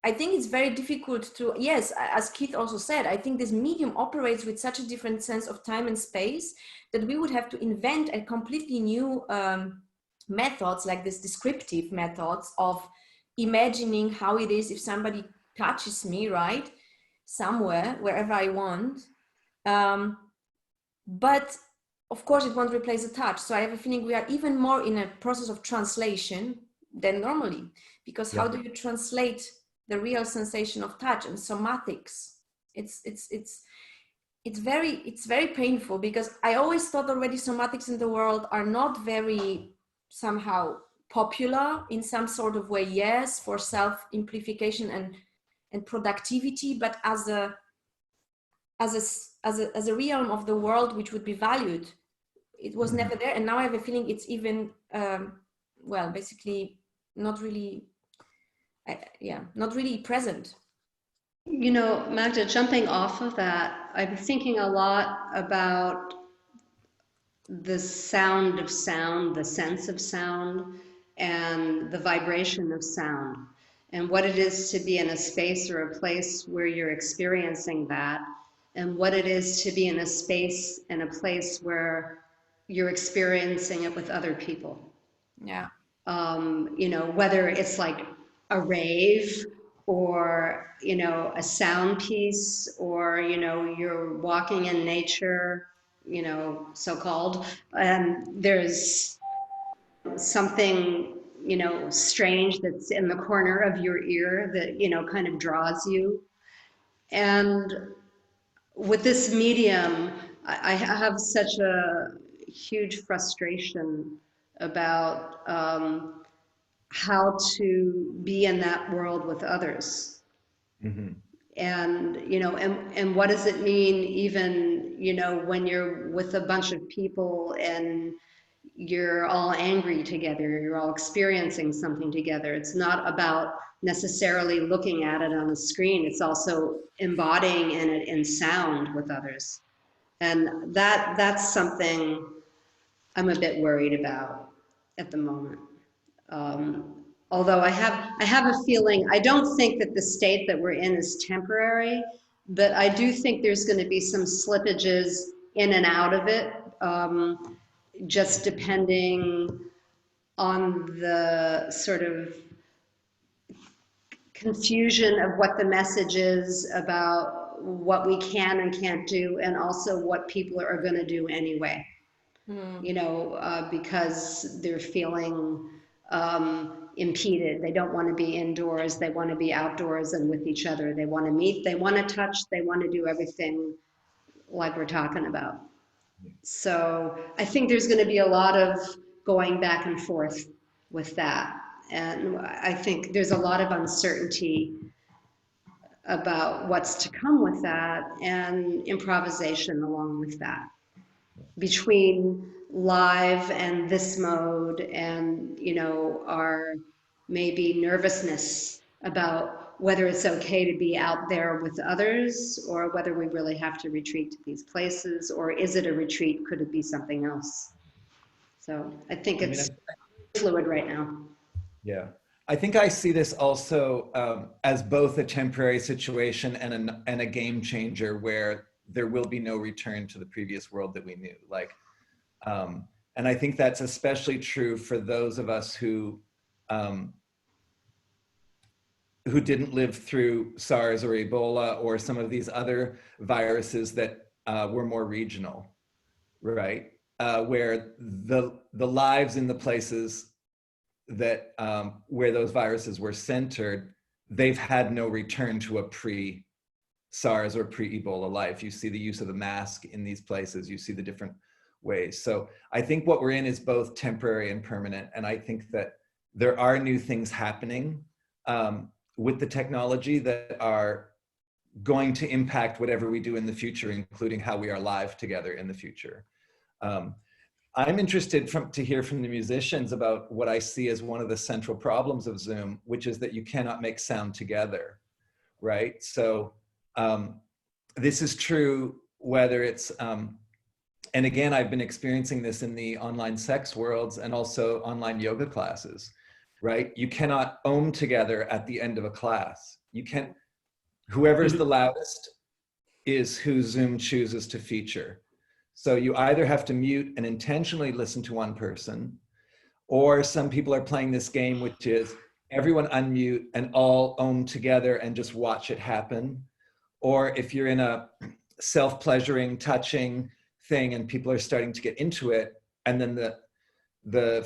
I think it's very difficult to, yes, as Keith also said, I think this medium operates with such a different sense of time and space that we would have to invent a completely new methods, like this descriptive methods of imagining how it is if somebody touches me, right? Somewhere, wherever I want. But of course it won't replace the touch. So I have a feeling we are even more in a process of translation than normally, because how do you translate the real sensation of touch and somatics? It's very painful, because I always thought already somatics in the world are not very somehow popular in some sort of way, yes, for self-amplification and productivity, but as a realm of the world which would be valued, it was never there. And now I have a feeling it's even well, basically not really not really present. You know, Magda, jumping off of that, I'm thinking a lot about the sound of sound, the sense of sound, and the vibration of sound, and what it is to be in a space or a place where you're experiencing that, and what it is to be in a space and a place where you're experiencing it with other people. Yeah. You know, whether it's like a rave, or, you know, a sound piece, or, you know, you're walking in nature, you know, so-called, and there's something, you know, strange that's in the corner of your ear that, you know, kind of draws you. And with this medium, I have such a huge frustration about how to be in that world with others. Mm-hmm. And, you know, and what does it mean even, you know, when you're with a bunch of people and you're all angry together, you're all experiencing something together. It's not about necessarily looking at it on the screen. It's also embodying in it in sound with others. And that's something I'm a bit worried about at the moment. Although I have a feeling, I don't think that the state that we're in is temporary, but I do think there's going to be some slippages in and out of it, just depending on the sort of confusion of what the message is about what we can and can't do, and also what people are going to do anyway. You know, because they're feeling impeded. They don't want to be indoors. They want to be outdoors and with each other. They want to meet. They want to touch. They want to do everything like we're talking about. So I think there's going to be a lot of going back and forth with that. And I think there's a lot of uncertainty about what's to come with that, and improvisation along with that, between live and this mode, and, you know, our maybe nervousness about whether it's okay to be out there with others, or whether we really have to retreat to these places, or is it a retreat? Could it be something else? So I think it's fluid right now. Yeah. I think I see this also as both a temporary situation and a game changer, where there will be no return to the previous world that we knew. Like, and I think that's especially true for those of us who didn't live through SARS or Ebola or some of these other viruses that were more regional, right? Where the lives in the places that where those viruses were centered, they've had no return to a pre-SARS or pre-Ebola life. You see the use of the mask in these places, you see the different ways. So I think what we're in is both temporary and permanent. And I think that there are new things happening with the technology that are going to impact whatever we do in the future, including how we are live together in the future. I'm interested to hear from the musicians about what I see as one of the central problems of Zoom, which is that you cannot make sound together, right? So this is true whether it's, and again, I've been experiencing this in the online sex worlds and also online yoga classes, right? You cannot ohm together at the end of a class. You can't, whoever's the loudest is who Zoom chooses to feature. So you either have to mute and intentionally listen to one person, or some people are playing this game, which is everyone unmute and all ohm together and just watch it happen. Or if you're in a self-pleasuring, touching thing and people are starting to get into it, and then the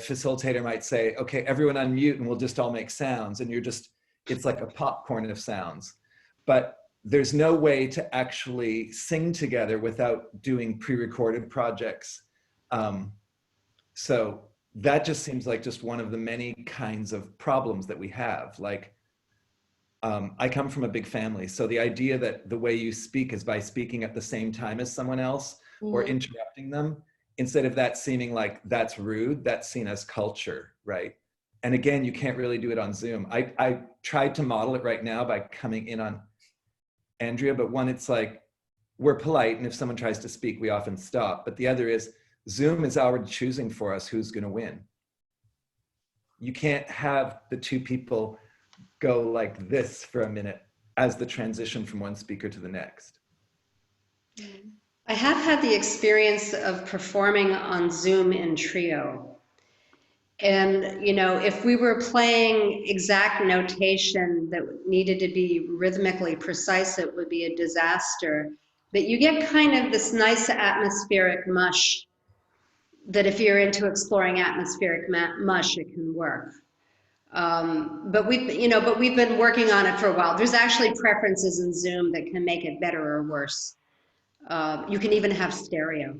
facilitator might say, okay, everyone unmute and we'll just all make sounds. And you're just, it's like a popcorn of sounds. But there's no way to actually sing together without doing pre-recorded projects. So that just seems like just one of the many kinds of problems that we have. Like, I come from a big family. So the idea that the way you speak is by speaking at the same time as someone else or interrupting them, instead of that seeming like that's rude, that's seen as culture, right? And again, you can't really do it on Zoom. I tried to model it right now by coming in on Andrea, but one, it's like, we're polite, and if someone tries to speak, we often stop. But the other is, Zoom is already choosing for us who's gonna win. You can't have the two people go like this for a minute as the transition from one speaker to the next. I have had the experience of performing on Zoom in trio. And, you know, if we were playing exact notation that needed to be rhythmically precise, it would be a disaster. But you get kind of this nice atmospheric mush that if you're into exploring atmospheric mush, it can work. But we've been working on it for a while. There's actually preferences in Zoom that can make it better or worse. You can even have stereo.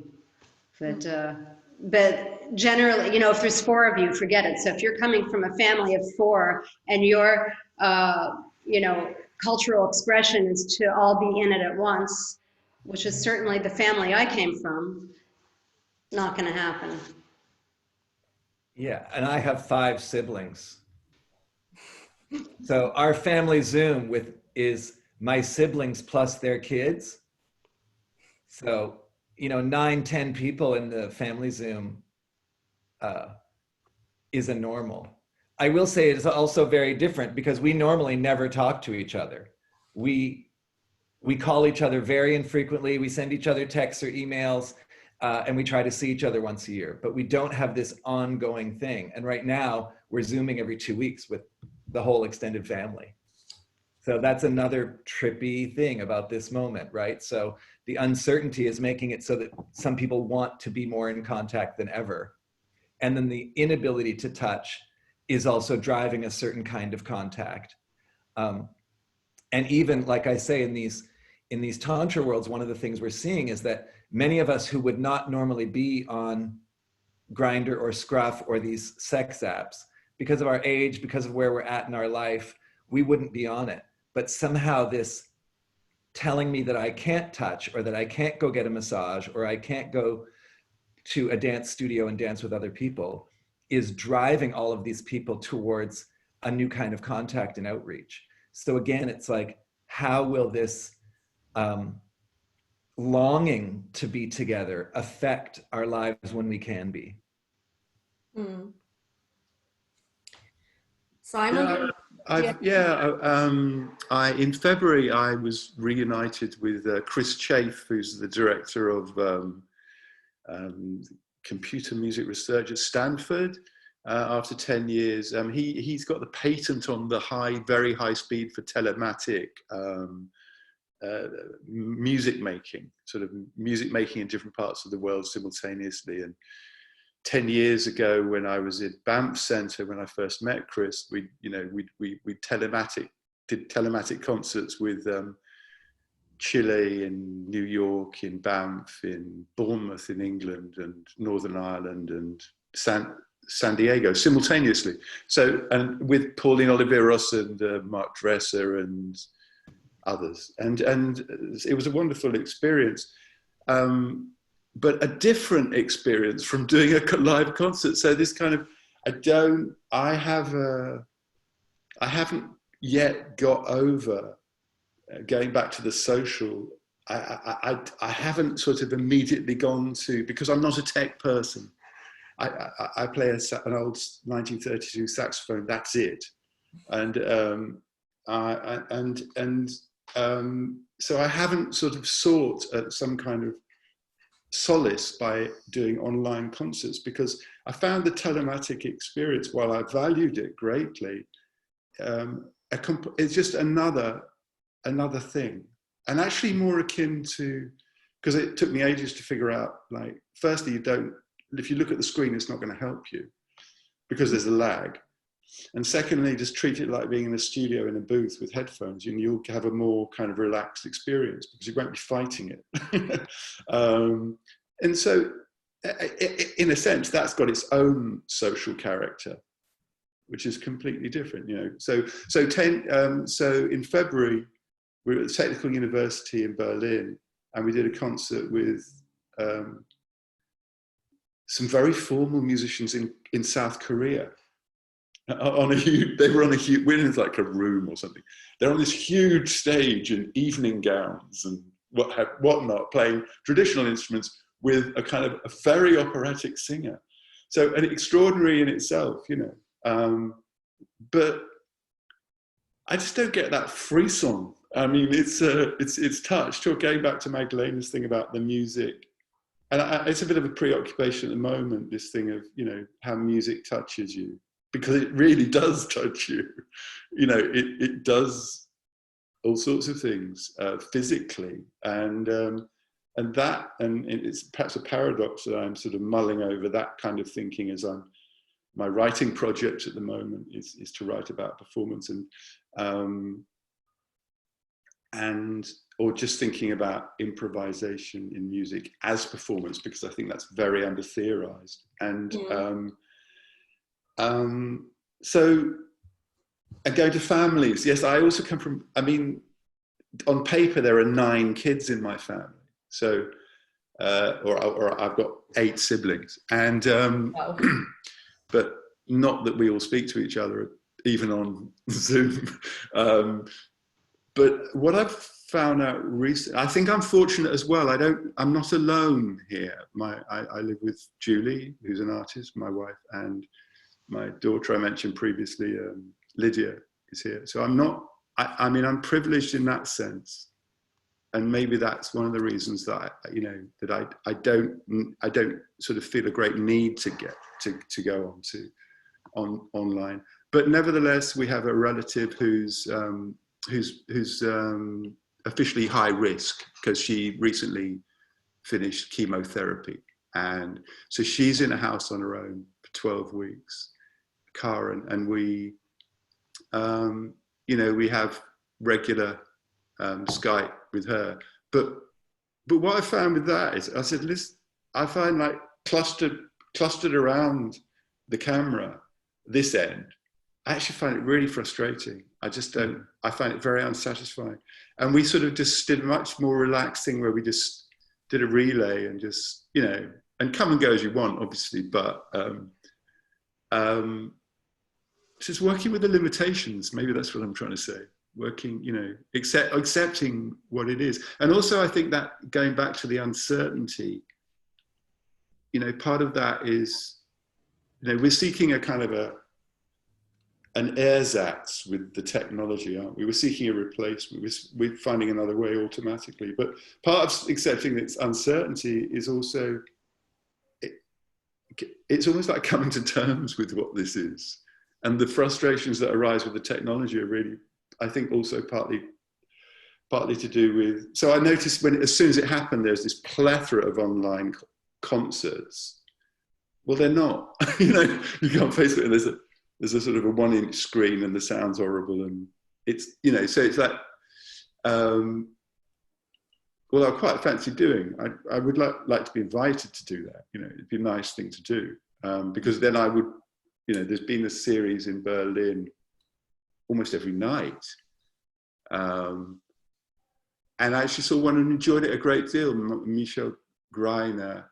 But generally, you know, if there's 4 of you, forget it. So if you're coming from a family of 4 and your, you know, cultural expression is to all be in it at once, which is certainly the family I came from, not going to happen. Yeah, and I have 5 siblings. So our family Zoom is my siblings plus their kids. So, you know, 9, 10 people in the family Zoom is a normal. I will say it's also very different because we normally never talk to each other. We call each other very infrequently. We send each other texts or emails, and we try to see each other once a year. But we don't have this ongoing thing. And right now, we're Zooming every 2 weeks with the whole extended family. So that's another trippy thing about this moment, right? So the uncertainty is making it so that some people want to be more in contact than ever. And then the inability to touch is also driving a certain kind of contact. And even, like I say, in these tantra worlds, one of the things we're seeing is that many of us who would not normally be on Grindr or Scruff or these sex apps, because of our age, because of where we're at in our life, we wouldn't be on it. But somehow this telling me that I can't touch, or that I can't go get a massage, or I can't go to a dance studio and dance with other people is driving all of these people towards a new kind of contact and outreach. So again, it's like, how will this longing to be together affect our lives when we can be? Simon? In February, I was reunited with Chris Chafe, who's the director of computer music research at Stanford. After 10 years, he's got the patent on the very high speed for telematic music making, sort of music making in different parts of the world simultaneously. And 10 years ago, when I was at Banff Center, when I first met Chris, we did telematic concerts with Chile, in New York, in Banff, in Bournemouth in England, and Northern Ireland, and San Diego simultaneously. So, and with Pauline Oliveros and Mark Dresser and others, and it was a wonderful experience, but a different experience from doing a live concert. So this kind of, I haven't yet got over going back to the social. I haven't sort of immediately gone to, because I'm not a tech person. I play an old 1932 saxophone. That's it, and so I haven't sort of sought some kind of solace by doing online concerts, because I found the telematic experience, while I valued it greatly, it's just another thing, and actually more akin to, because it took me ages to figure out, like, firstly, if you look at the screen, it's not going to help you because there's a lag. And secondly, just treat it like being in a studio in a booth with headphones, and you'll have a more kind of relaxed experience because you won't be fighting it. And so, in a sense, that's got its own social character, which is completely different, you know. So in February, we were at the Technical University in Berlin, and we did a concert with some very formal musicians in South Korea. They were on a huge, we're in like a room or something. They're on this huge stage in evening gowns and whatnot, playing traditional instruments with a kind of a very operatic singer. So, an extraordinary in itself, you know. But I just don't get that frisson. I mean, it's touch. Going back to Magdalena's thing about the music, and it's a bit of a preoccupation at the moment, this thing of, you know, how music touches you, because it really does touch you. You know, it does all sorts of things physically, and it's perhaps a paradox that I'm sort of mulling over that kind of thinking as my writing project at the moment is to write about performance, and or just thinking about improvisation in music as performance, because I think that's very under theorized. And so I go to families. Yes, I also come from, I mean, on paper, there are 9 kids in my family. So, or I've got 8 siblings. And, but not that we all speak to each other, even on Zoom. But what I've found out recently, I think I'm fortunate as well. I'm not alone here. I live with Julie, who's an artist, my wife, and my daughter I mentioned previously, Lydia, is here. So I mean, I'm privileged in that sense. And maybe that's one of the reasons that I don't sort of feel a great need to get to go online. But nevertheless, we have a relative who's officially high risk because she recently finished chemotherapy, and so she's in a house on her own for 12 weeks, Karen, and we we have regular Skype with her. But what I found with that is, I said, listen, I find like clustered around the camera, this end, I actually find it really frustrating. I just don't, I find it very unsatisfying. And we sort of just did a much more relaxed thing where we just did a relay and just, and come and go as you want, obviously, but just working with the limitations, maybe that's what I'm trying to say. Working, accepting what it is. And also I think that going back to the uncertainty, part of that is, we're seeking a kind of an ersatz with the technology, aren't we? We're seeking a replacement. We're finding another way automatically. But part of accepting its uncertainty is also, it's almost like coming to terms with what this is. And the frustrations that arise with the technology are really, I think, also partly to do with, so I noticed as soon as it happened, there's this plethora of online concerts. Well, they're not. You go on Facebook and there's a sort of a 1-inch screen and the sound's horrible, and it's, so it's like, well, I quite fancy doing. I would like to be invited to do that. It'd be a nice thing to do, because then I would, there's been a series in Berlin almost every night, and I actually saw one and enjoyed it a great deal. Michel Greiner,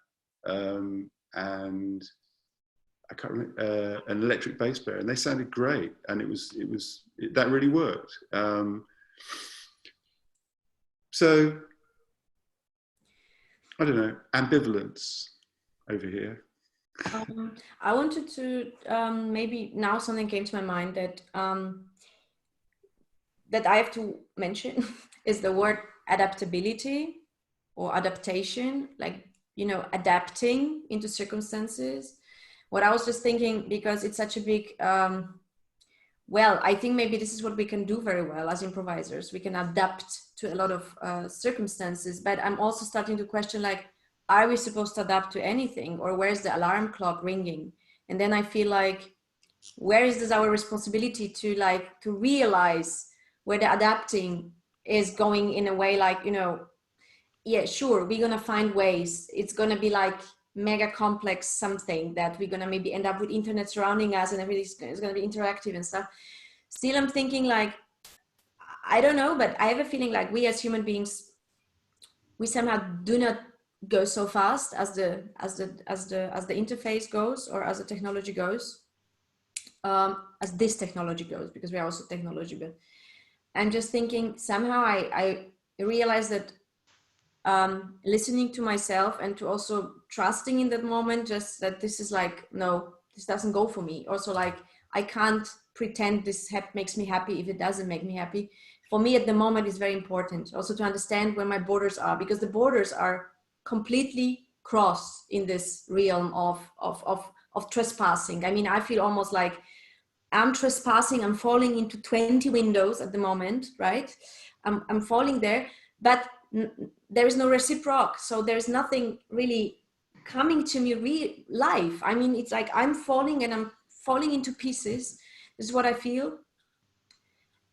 and I can't remember, an electric bass player, and they sounded great, and that really worked. So I don't know, ambivalence over here. I wanted to maybe now something came to my mind that that I have to mention is the word adaptability or adaptation, like adapting into circumstances. What I was just thinking, because it's such a big, well, I think maybe this is what we can do very well as improvisers. We can adapt to a lot of circumstances, but I'm also starting to question, like, are we supposed to adapt to anything, or where's the alarm clock ringing? And then I feel like, where is this our responsibility to realize where the adapting is going in a way, like, yeah, sure, we're gonna find ways. It's gonna be like mega complex something that we're gonna maybe end up with internet surrounding us and everything's gonna be interactive and stuff. Still, I'm thinking, like, I don't know, but I have a feeling like we as human beings, we somehow do not go so fast as the interface goes, or as the technology goes, as this technology goes, because we are also technology. But I'm just thinking, somehow I realize that listening to myself and to also trusting in that moment, just that this is like, no, this doesn't go for me. Also, like, I can't pretend this makes me happy if it doesn't make me happy. For me at the moment is very important also to understand where my borders are, because the borders are completely crossed in this realm of trespassing. I mean, I feel almost like I'm trespassing, I'm falling into 20 windows at the moment, right? I'm falling there, but there is no reciproc, so there's nothing really coming to me live. I mean, it's like I'm falling and I'm falling into pieces. This is what I feel.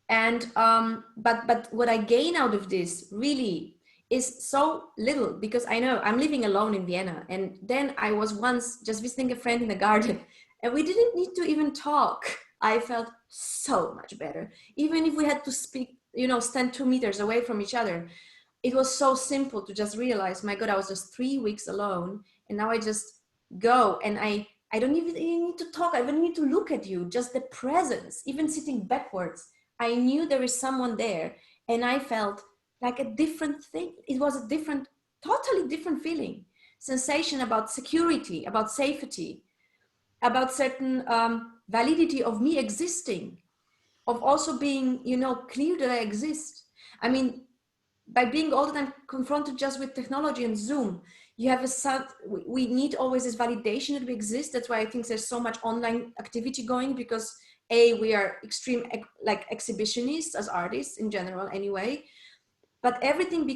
And but what I gain out of this really is so little, because I know I'm living alone in Vienna, and then I was once just visiting a friend in the garden, and we didn't need to even talk. I felt so much better, even if we had to speak, you know, stand 2 meters away from each other. It was so simple to just realize, my God, I was just 3 weeks alone, and now I just go, and I don't even need to talk. I don't need to look at you. Just the presence, even sitting backwards, I knew there is someone there, and I felt like a different thing. It was a different, totally different feeling, sensation about security, about safety, about certain validity of me existing, of also being, you know, clear that I exist. I mean, by being all the time confronted just with technology and Zoom, you have we need always this validation that we exist. That's why I think there's so much online activity going, because we are extreme, like exhibitionists as artists in general anyway, but everything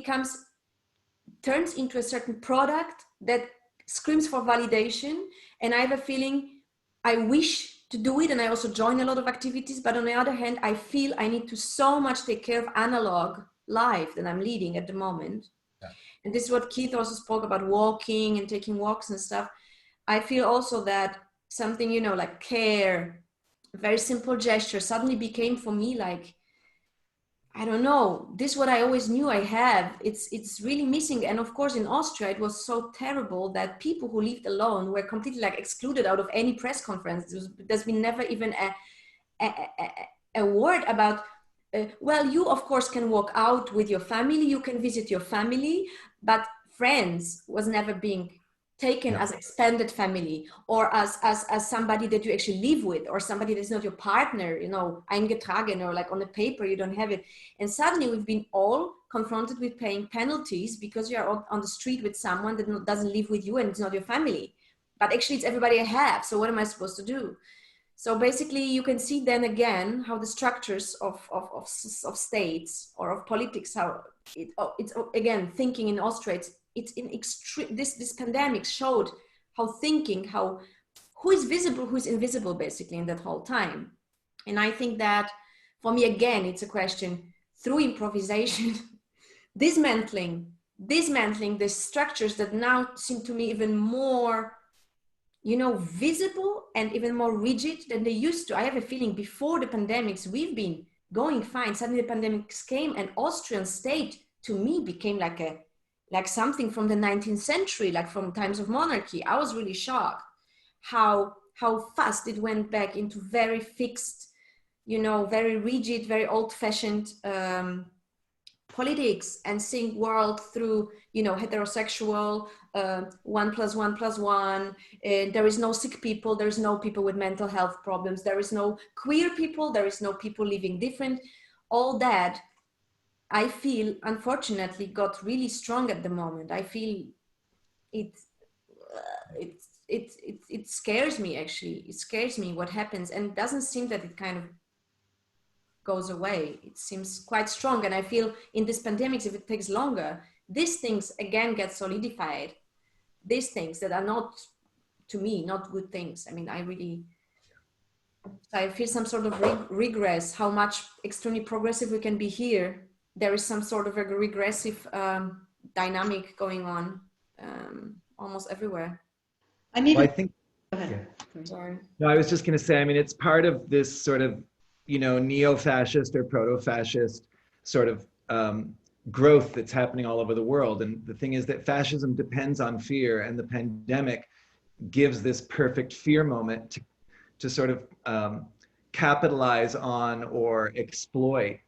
turns into a certain product that screams for validation. And I have a feeling I wish to do it, and I also join a lot of activities, but on the other hand, I feel I need to so much take care of analog life that I'm leading at the moment. Yeah. And this is what Keith also spoke about, walking and taking walks and stuff. I feel also that something, you know, like care, very simple gesture suddenly became for me like, I don't know, this is what I always knew I have. It's really missing. And of course, in Austria, it was so terrible that people who lived alone were completely like excluded out of any press conference. There's been never even a word about, well, you of course can walk out with your family, you can visit your family, but friends was never being taken as expanded family, or as somebody that you actually live with, or somebody that's not your partner, you know, eingetragen, or like on the paper you don't have it. And suddenly we've been all confronted with paying penalties because you are on the street with someone that doesn't live with you and it's not your family, but actually it's everybody I have. So what am I supposed to do? So basically you can see then again how the structures of states or of politics, how it's again thinking in Austria, it's in extreme, this pandemic showed how thinking, who is visible, who is invisible basically in that whole time. And I think that for me, again, it's a question through improvisation, dismantling the structures that now seem to me even more, you know, visible and even more rigid than they used to. I have a feeling before the pandemics, we've been going fine. Suddenly the pandemics came, and Austrian state to me became like something from the 19th century, like from times of monarchy. I was really shocked how fast it went back into very fixed, you know, very rigid, very old-fashioned politics, and seeing world through, you know, heterosexual, 1 + 1 + 1. There is no sick people. There is no people with mental health problems. There is no queer people. There is no people living different. All that, I feel, unfortunately, got really strong at the moment. I feel it scares me, actually. It scares me what happens, and it doesn't seem that it kind of goes away. It seems quite strong, and I feel in this pandemics, if it takes longer, these things again get solidified. These things that are not, to me, not good things. I mean, I feel some sort of regress, how much extremely progressive we can be here. There is some sort of a regressive dynamic going on almost everywhere. I mean, well, I think, go ahead. yeah. Sorry. No, I was just going to say, I mean, it's part of this sort of, you know, neo-fascist or proto-fascist sort of growth that's happening all over the world. And the thing is that fascism depends on fear, and the pandemic gives this perfect fear moment to sort of capitalize on or exploit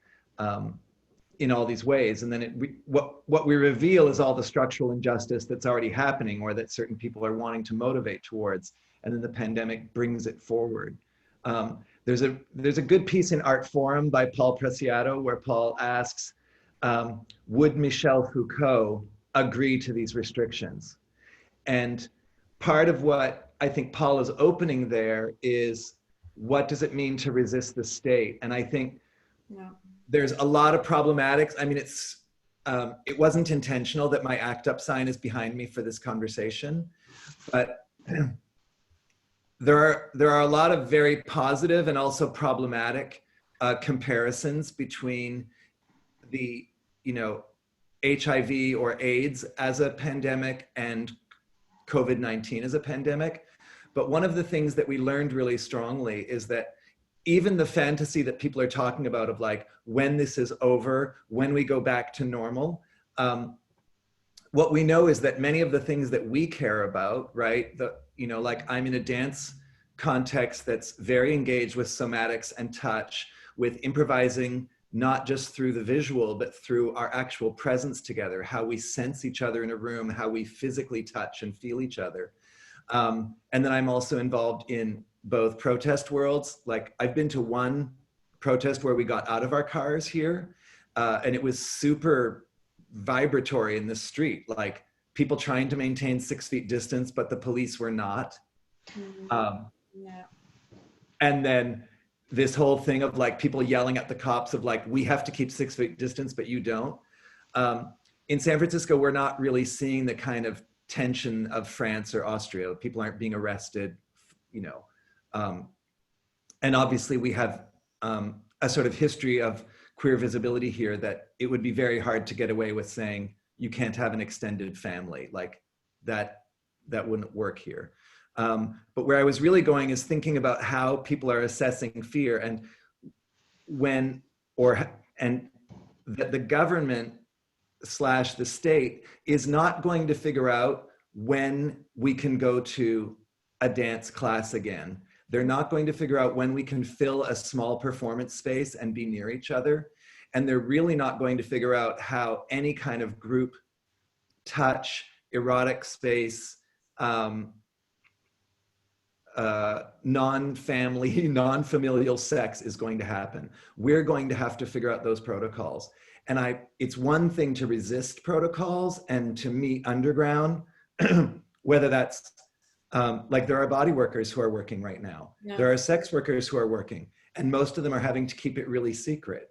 in all these ways. And then what we reveal is all the structural injustice that's already happening, or that certain people are wanting to motivate towards. And then the pandemic brings it forward. There's a good piece in Art Forum by Paul Preciado where Paul asks, would Michel Foucault agree to these restrictions? And part of what I think Paul is opening there is, what does it mean to resist the state? And I think there's a lot of problematics. I mean, it wasn't intentional that my ACT UP sign is behind me for this conversation, but there are a lot of very positive and also problematic comparisons between the, you know, HIV or AIDS as a pandemic and COVID-19 as a pandemic. But one of the things that we learned really strongly is that even the fantasy that people are talking about of like, when this is over, when we go back to normal, what we know is that many of the things that we care about, right? You know, like I'm in a dance context that's very engaged with somatics and touch, with improvising, not just through the visual, but through our actual presence together, how we sense each other in a room, how we physically touch and feel each other. And then I'm also involved in both protest worlds. Like I've been to one protest where we got out of our cars here, and it was super vibratory in the street, like people trying to maintain 6 feet distance, but the police were not. Yeah. And then this whole thing of like people yelling at the cops of like, we have to keep 6 feet distance, but you don't. In San Francisco, we're not really seeing the kind of tension of France or Austria. People aren't being arrested, you know. And obviously we have a sort of history of queer visibility here that it would be very hard to get away with saying you can't have an extended family, like that wouldn't work here. But where I was really going is thinking about how people are assessing fear, and that the government / the state is not going to figure out when we can go to a dance class again. They're not going to figure out when we can fill a small performance space and be near each other. And they're really not going to figure out how any kind of group touch, erotic space, non-family, non-familial sex is going to happen. We're going to have to figure out those protocols. And it's one thing to resist protocols and to meet underground, whether that's like there are body workers who are working right now. Yeah. There are sex workers who are working, and most of them are having to keep it really secret.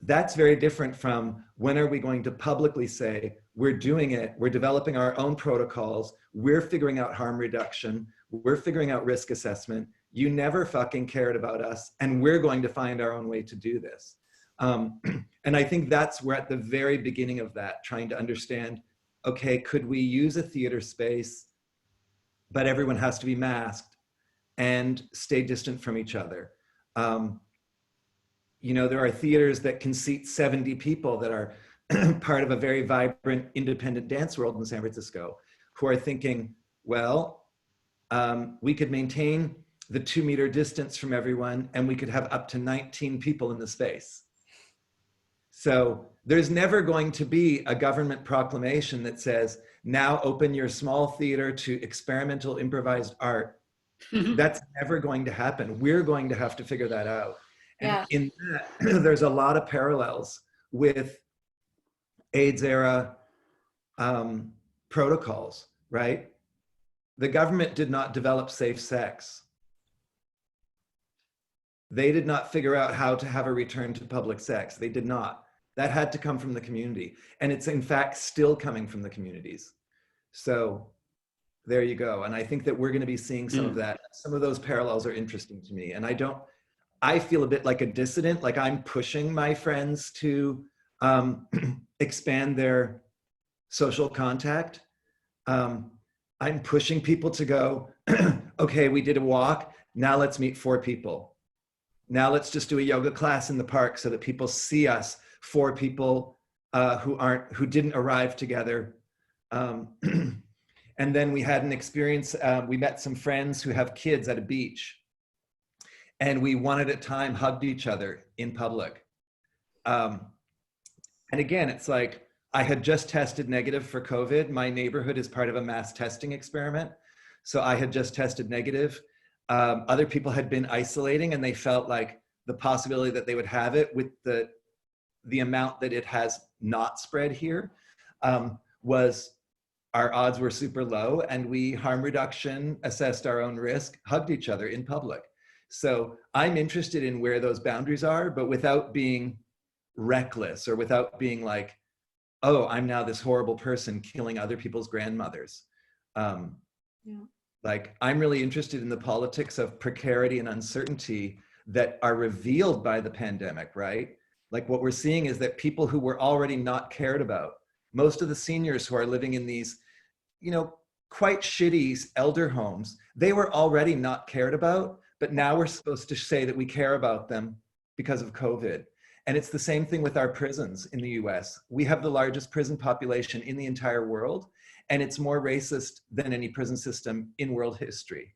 That's very different from when are we going to publicly say, we're doing it, we're developing our own protocols, we're figuring out harm reduction, we're figuring out risk assessment, you never fucking cared about us, and we're going to find our own way to do this. And I think we're at the very beginning of that, trying to understand, okay, could we use a theater space, but everyone has to be masked and stay distant from each other. You know, there are theaters that can seat 70 people that are part of a very vibrant independent dance world in San Francisco, who are thinking, well, we could maintain the 2-meter distance from everyone and we could have up to 19 people in the space. So there's never going to be a government proclamation that says, now open your small theater to experimental improvised art. That's never going to happen. We're going to have to figure that out. And in that, there's a lot of parallels with AIDS era protocols, right? The government did not develop safe sex. They did not figure out how to have a return to public sex. They did not. That had to come from the community. And it's in fact still coming from the communities. So there you go. And I think that we're going to be seeing some of that. Some of those parallels are interesting to me. And I feel a bit like a dissident, like I'm pushing my friends to expand their social contact. I'm pushing people to go, okay, we did a walk. Now let's meet 4 people. Now let's just do a yoga class in the park so that people see us, 4 people who didn't arrive together. And then we had an experience, we met some friends who have kids at a beach, and we one at a time hugged each other in public. And again, it's like, I had just tested negative for COVID. My neighborhood is part of a mass testing experiment. So I had just tested negative. Other people had been isolating, and they felt like the possibility that they would have it with the amount that it has not spread here was, our odds were super low, and we harm reduction, assessed our own risk, hugged each other in public. So I'm interested in where those boundaries are, but without being reckless or without being like, oh, I'm now this horrible person killing other people's grandmothers. Like, I'm really interested in the politics of precarity and uncertainty that are revealed by the pandemic, right? Like what we're seeing is that people who were already not cared about, most of the seniors who are living in these, you know, quite shitty elder homes, they were already not cared about, but now we're supposed to say that we care about them because of COVID. And it's the same thing with our prisons in the US. We have the largest prison population in the entire world, and it's more racist than any prison system in world history.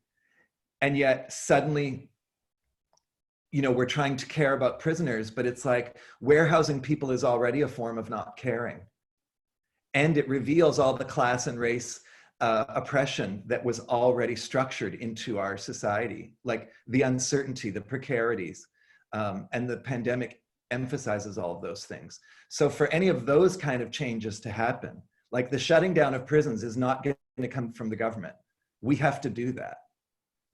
And yet suddenly, you know, we're trying to care about prisoners, but it's like warehousing people is already a form of not caring. And it reveals all the class and race oppression that was already structured into our society, like the uncertainty, the precarities, and the pandemic emphasizes all of those things. So for any of those kind of changes to happen, like the shutting down of prisons is not going to come from the government. We have to do that.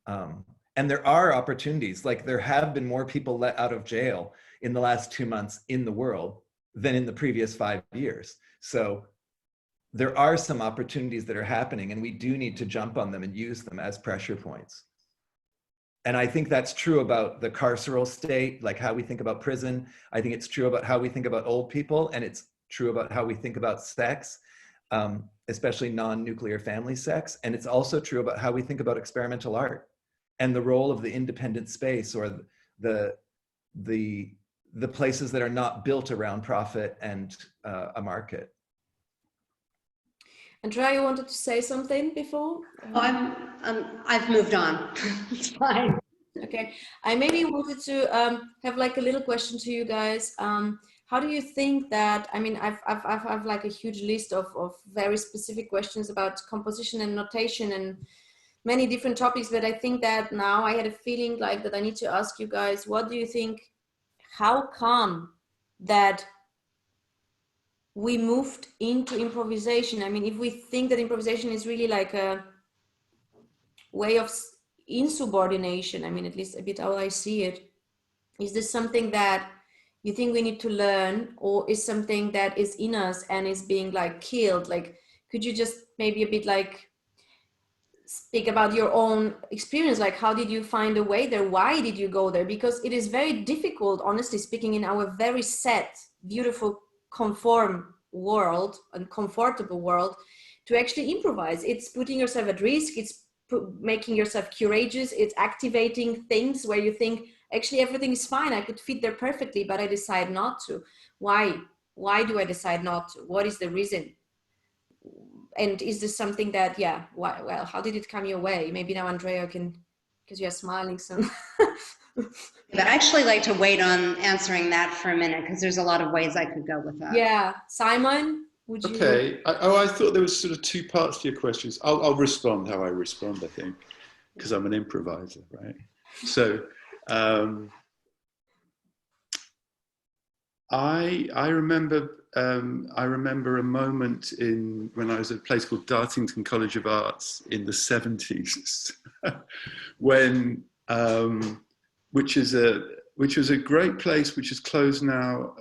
And there are opportunities, like there have been more people let out of jail in the last 2 months in the world than in the previous 5 years. So there are some opportunities that are happening, and we do need to jump on them and use them as pressure points. And I think that's true about the carceral state, like how we think about prison. I think it's true about how we think about old people, and it's true about how we think about sex, especially non-nuclear family sex. And it's also true about how we think about experimental art and the role of the independent space, or the places that are not built around profit and a market. Andrea, you wanted to say something before? Oh, I've moved on. It's fine. Okay, I maybe wanted to have like a little question to you guys. How do you think that, I mean, I've like a huge list of very specific questions about composition and notation and many different topics, but I think that now I had a feeling like that I need to ask you guys, what do you think, how come that we moved into improvisation? I mean, if we think that improvisation is really like a way of insubordination, I mean, at least a bit how I see it, is this something that you think we need to learn, or is something that is in us and is being like killed? Like, could you just maybe a bit like speak about your own experience? Like, how did you find a way there? Why did you go there? Because it is very difficult, honestly speaking, in our very set, beautiful, conform world and comfortable world to actually improvise. It's putting yourself at risk. It's making yourself courageous. It's activating things where you think, actually everything is fine, I could fit there perfectly, but I decide not to. Why do I decide not to? What is the reason? And is this something that, yeah, why, well, how did it come your way? Maybe now Andrea can, because you're smiling so. But I'd actually like to wait on answering that for a minute, because there's a lot of ways I could go with that. Yeah, Simon, would you? Okay, I thought there was sort of two parts to your questions. I'll respond how I respond, I think, because I'm an improviser, right? So I remember a moment when I was at a place called Dartington College of Arts in the 70s, when which was a great place, which is closed now.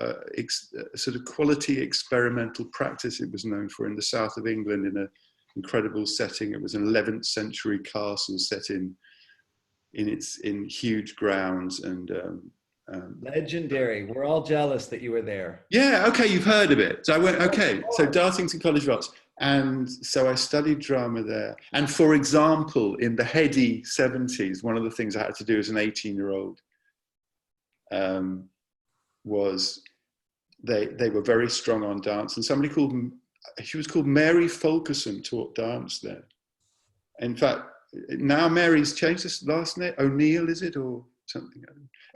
Sort of quality experimental practice it was known for in the south of England, in an incredible setting. It was an 11th century castle set in huge grounds and. Legendary. We're all jealous that you were there. Yeah, okay, you've heard of it. So I went, okay, so Dartington College of Arts. And so I studied drama there. And for example, in the heady 70s, one of the things I had to do as an 18-year-old was they were very strong on dance. And somebody she was called Mary Fulkerson, taught dance there. In fact, now Mary's changed this last name. O'Neill, is it, or something?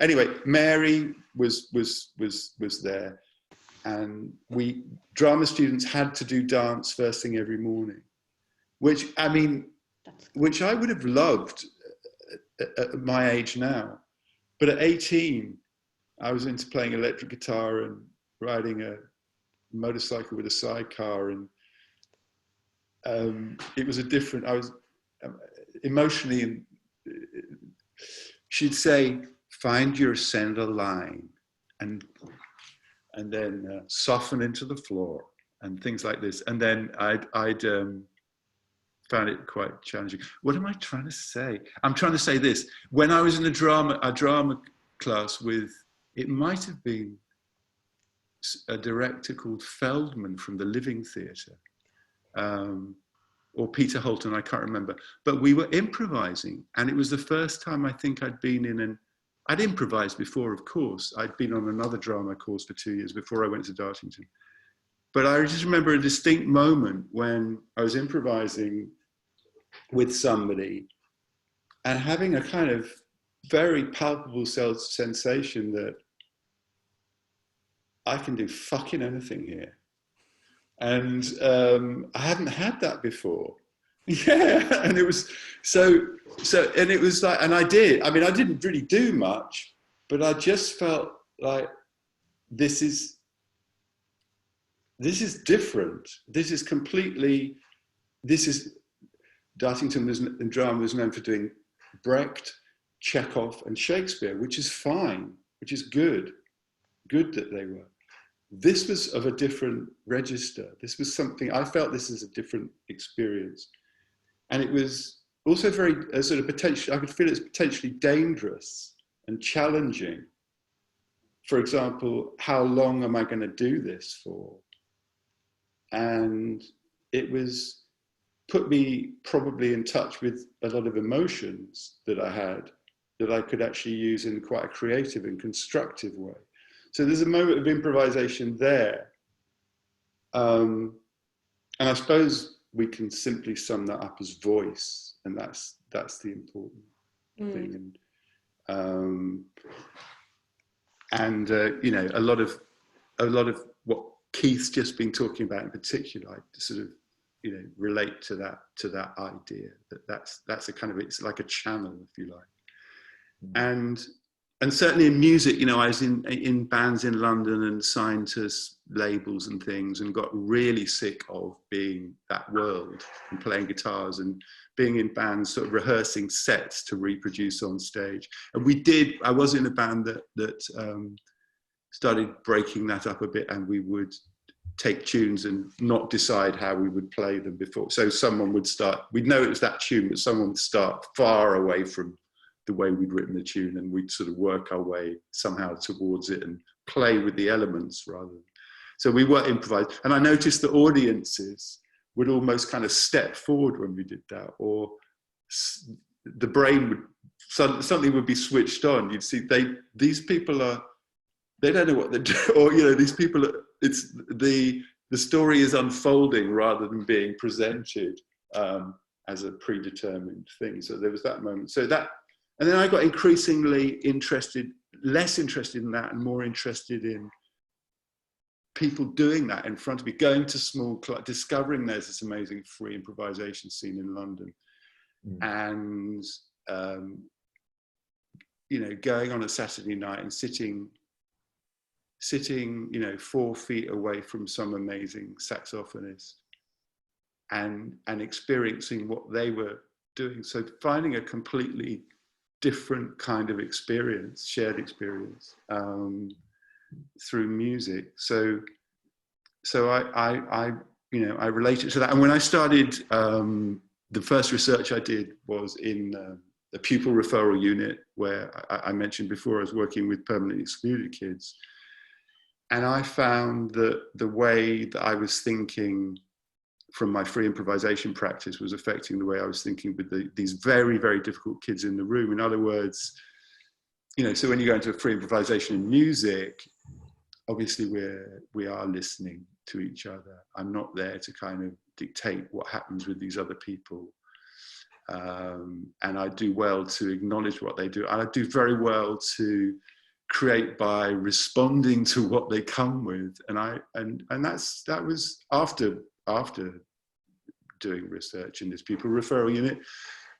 Anyway, Mary was there, and drama students had to do dance first thing every morning, which I would have loved at my age now, but at 18, I was into playing electric guitar and riding a motorcycle with a sidecar, and it was a different. I was emotionally. She'd say, find your center line and then soften into the floor and things like this. And then I'd found it quite challenging. What am I trying to say? I'm trying to say this. When I was in a drama class with, it might have been a director called Feldman from the Living Theatre, or Peter Holton, I can't remember. But we were improvising, and it was the first time I think I'd been in I'd improvised before, of course. I'd been on another drama course for 2 years before I went to Dartington. But I just remember a distinct moment when I was improvising with somebody and having a kind of very palpable sensation that I can do fucking anything here. And I hadn't had that before. Yeah, and it was and it was like, and I didn't really do much, but I just felt like this is different. Dartington in drama was known for doing Brecht, Chekhov, and Shakespeare, which is fine, which is good that they were. This was of a different register. This was something, I felt this is a different experience. And it was also very sort of potentially, I could feel it's potentially dangerous and challenging. For example, how long am I going to do this for? And it put me probably in touch with a lot of emotions that I had that I could actually use in quite a creative and constructive way. So there's a moment of improvisation there. And I suppose we can simply sum that up as voice, and that's the important thing. You know, a lot of what Keith's just been talking about in particular, I sort of, you know, relate to that idea that's a kind of, it's like a channel, if you like. And certainly in music, you know, I was in bands in London and signed to labels and things, and got really sick of being that world and playing guitars and being in bands, sort of rehearsing sets to reproduce on stage. And I was in a band that started breaking that up a bit, and we would take tunes and not decide how we would play them before. So someone would start, we'd know it was that tune, but someone would start far away from the way we'd written the tune, and we'd sort of work our way somehow towards it and play with the elements rather than. So we were improvised. And I noticed the audiences would almost kind of step forward when we did that, or the brain would, something would be switched on. You'd see these people they don't know what they're doing, or, you know, these people it's the story is unfolding rather than being presented as a predetermined thing. So there was that moment. So that, and then I got increasingly less interested in that and more interested in people doing that in front of me, going to small clubs, discovering there's this amazing free improvisation scene in London. And, you know, going on a Saturday night and sitting, you know, 4 feet away from some amazing saxophonist and experiencing what they were doing. So finding a completely different kind of experience, shared experience, through music. So I you know, I related to that. And when I started, the first research I did was in the pupil referral unit, where I mentioned before I was working with permanently excluded kids. And I found that the way that I was thinking from my free improvisation practice was affecting the way I was thinking with these very, very difficult kids in the room. In other words, you know, so when you go into a free improvisation in music, obviously we are listening to each other. I'm not there to kind of dictate what happens with these other people. And I do well to acknowledge what they do. And I do very well to create by responding to what they come with. And that was after doing research in this pupil referral unit.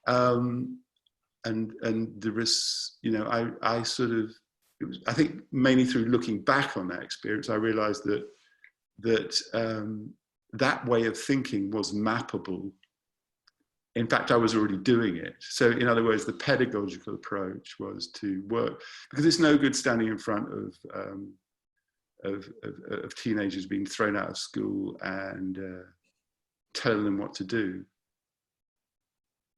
And there was, you know, I sort of, I think mainly through looking back on that experience, I realized that way of thinking was mappable. In fact, I was already doing it. So in other words, the pedagogical approach was to work, because it's no good standing in front of teenagers being thrown out of school and telling them what to do.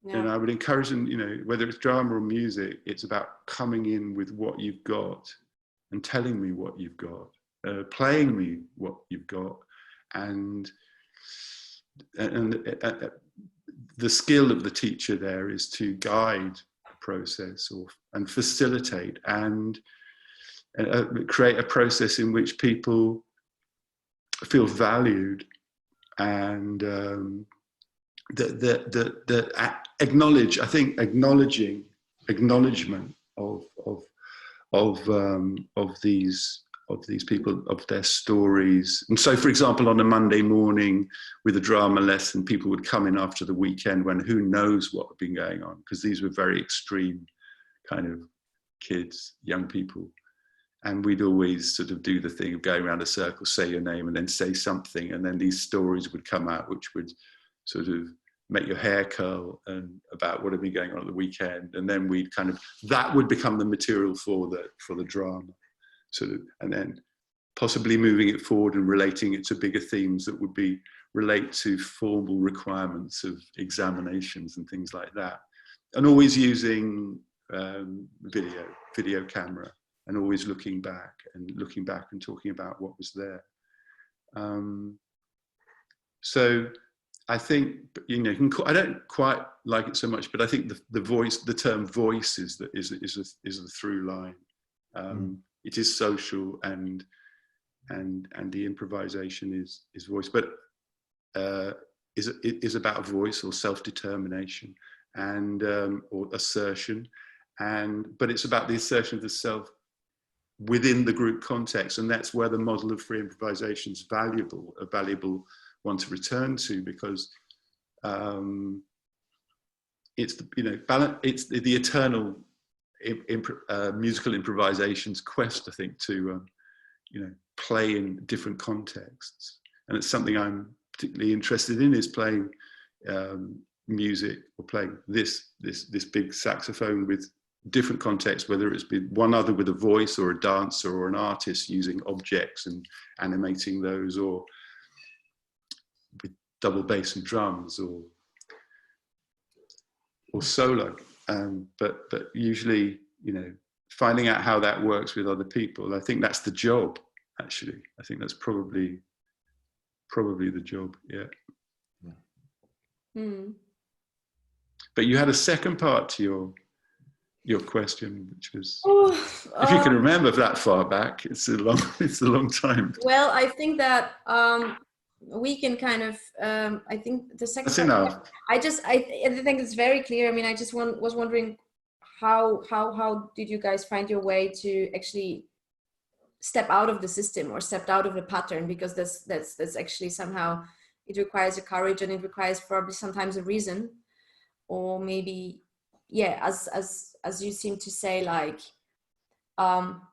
Yeah. And I would encourage them, you know, whether it's drama or music, it's about coming in with what you've got and telling me what you've got, playing me what you've got, and the skill of the teacher there is to guide the process and facilitate and create a process in which people feel valued and acknowledge. I think acknowledgement of these people, of their stories. And so, for example, on a Monday morning with a drama lesson, people would come in after the weekend when who knows what had been going on, because these were very extreme kind of kids, young people. And we'd always sort of do the thing of going around a circle, say your name, and then say something. And then these stories would come out, which would sort of make your hair curl, and about what had been going on at the weekend. And then we'd kind of, that would become the material for the drama. Sort of, and then possibly moving it forward and relating it to bigger themes that would relate to formal requirements of examinations and things like that. And always using video camera, and always looking back and talking about what was there. So I think, you know, I don't quite like it so much, but I think the term voice is the through line. It is social, and the improvisation is voice, but is about voice or self-determination and or assertion, but it's about the assertion of the self within the group context, and that's where the model of free improvisation is a valuable one to return to, because it's the eternal musical improvisation's quest, I think, to play in different contexts. And it's something I'm particularly interested in, is playing music, or playing this big saxophone with different contexts, whether it's been one other with a voice, or a dancer, or an artist using objects and animating those, or with double bass and drums, or solo. But usually, you know, finding out how that works with other people, I think that's the job, actually. I think that's probably the job, yeah. Mm. But you had a second part to your question, which was, if you can remember that far back, it's a long time. Well, I think that we can kind of, I think the second. That's enough. I think it's very clear. I mean, I just was wondering how did you guys find your way to actually step out of the system, or stepped out of the pattern, because that's actually somehow, it requires a courage, and it requires probably sometimes a reason, or maybe, yeah, as you seem to say, like,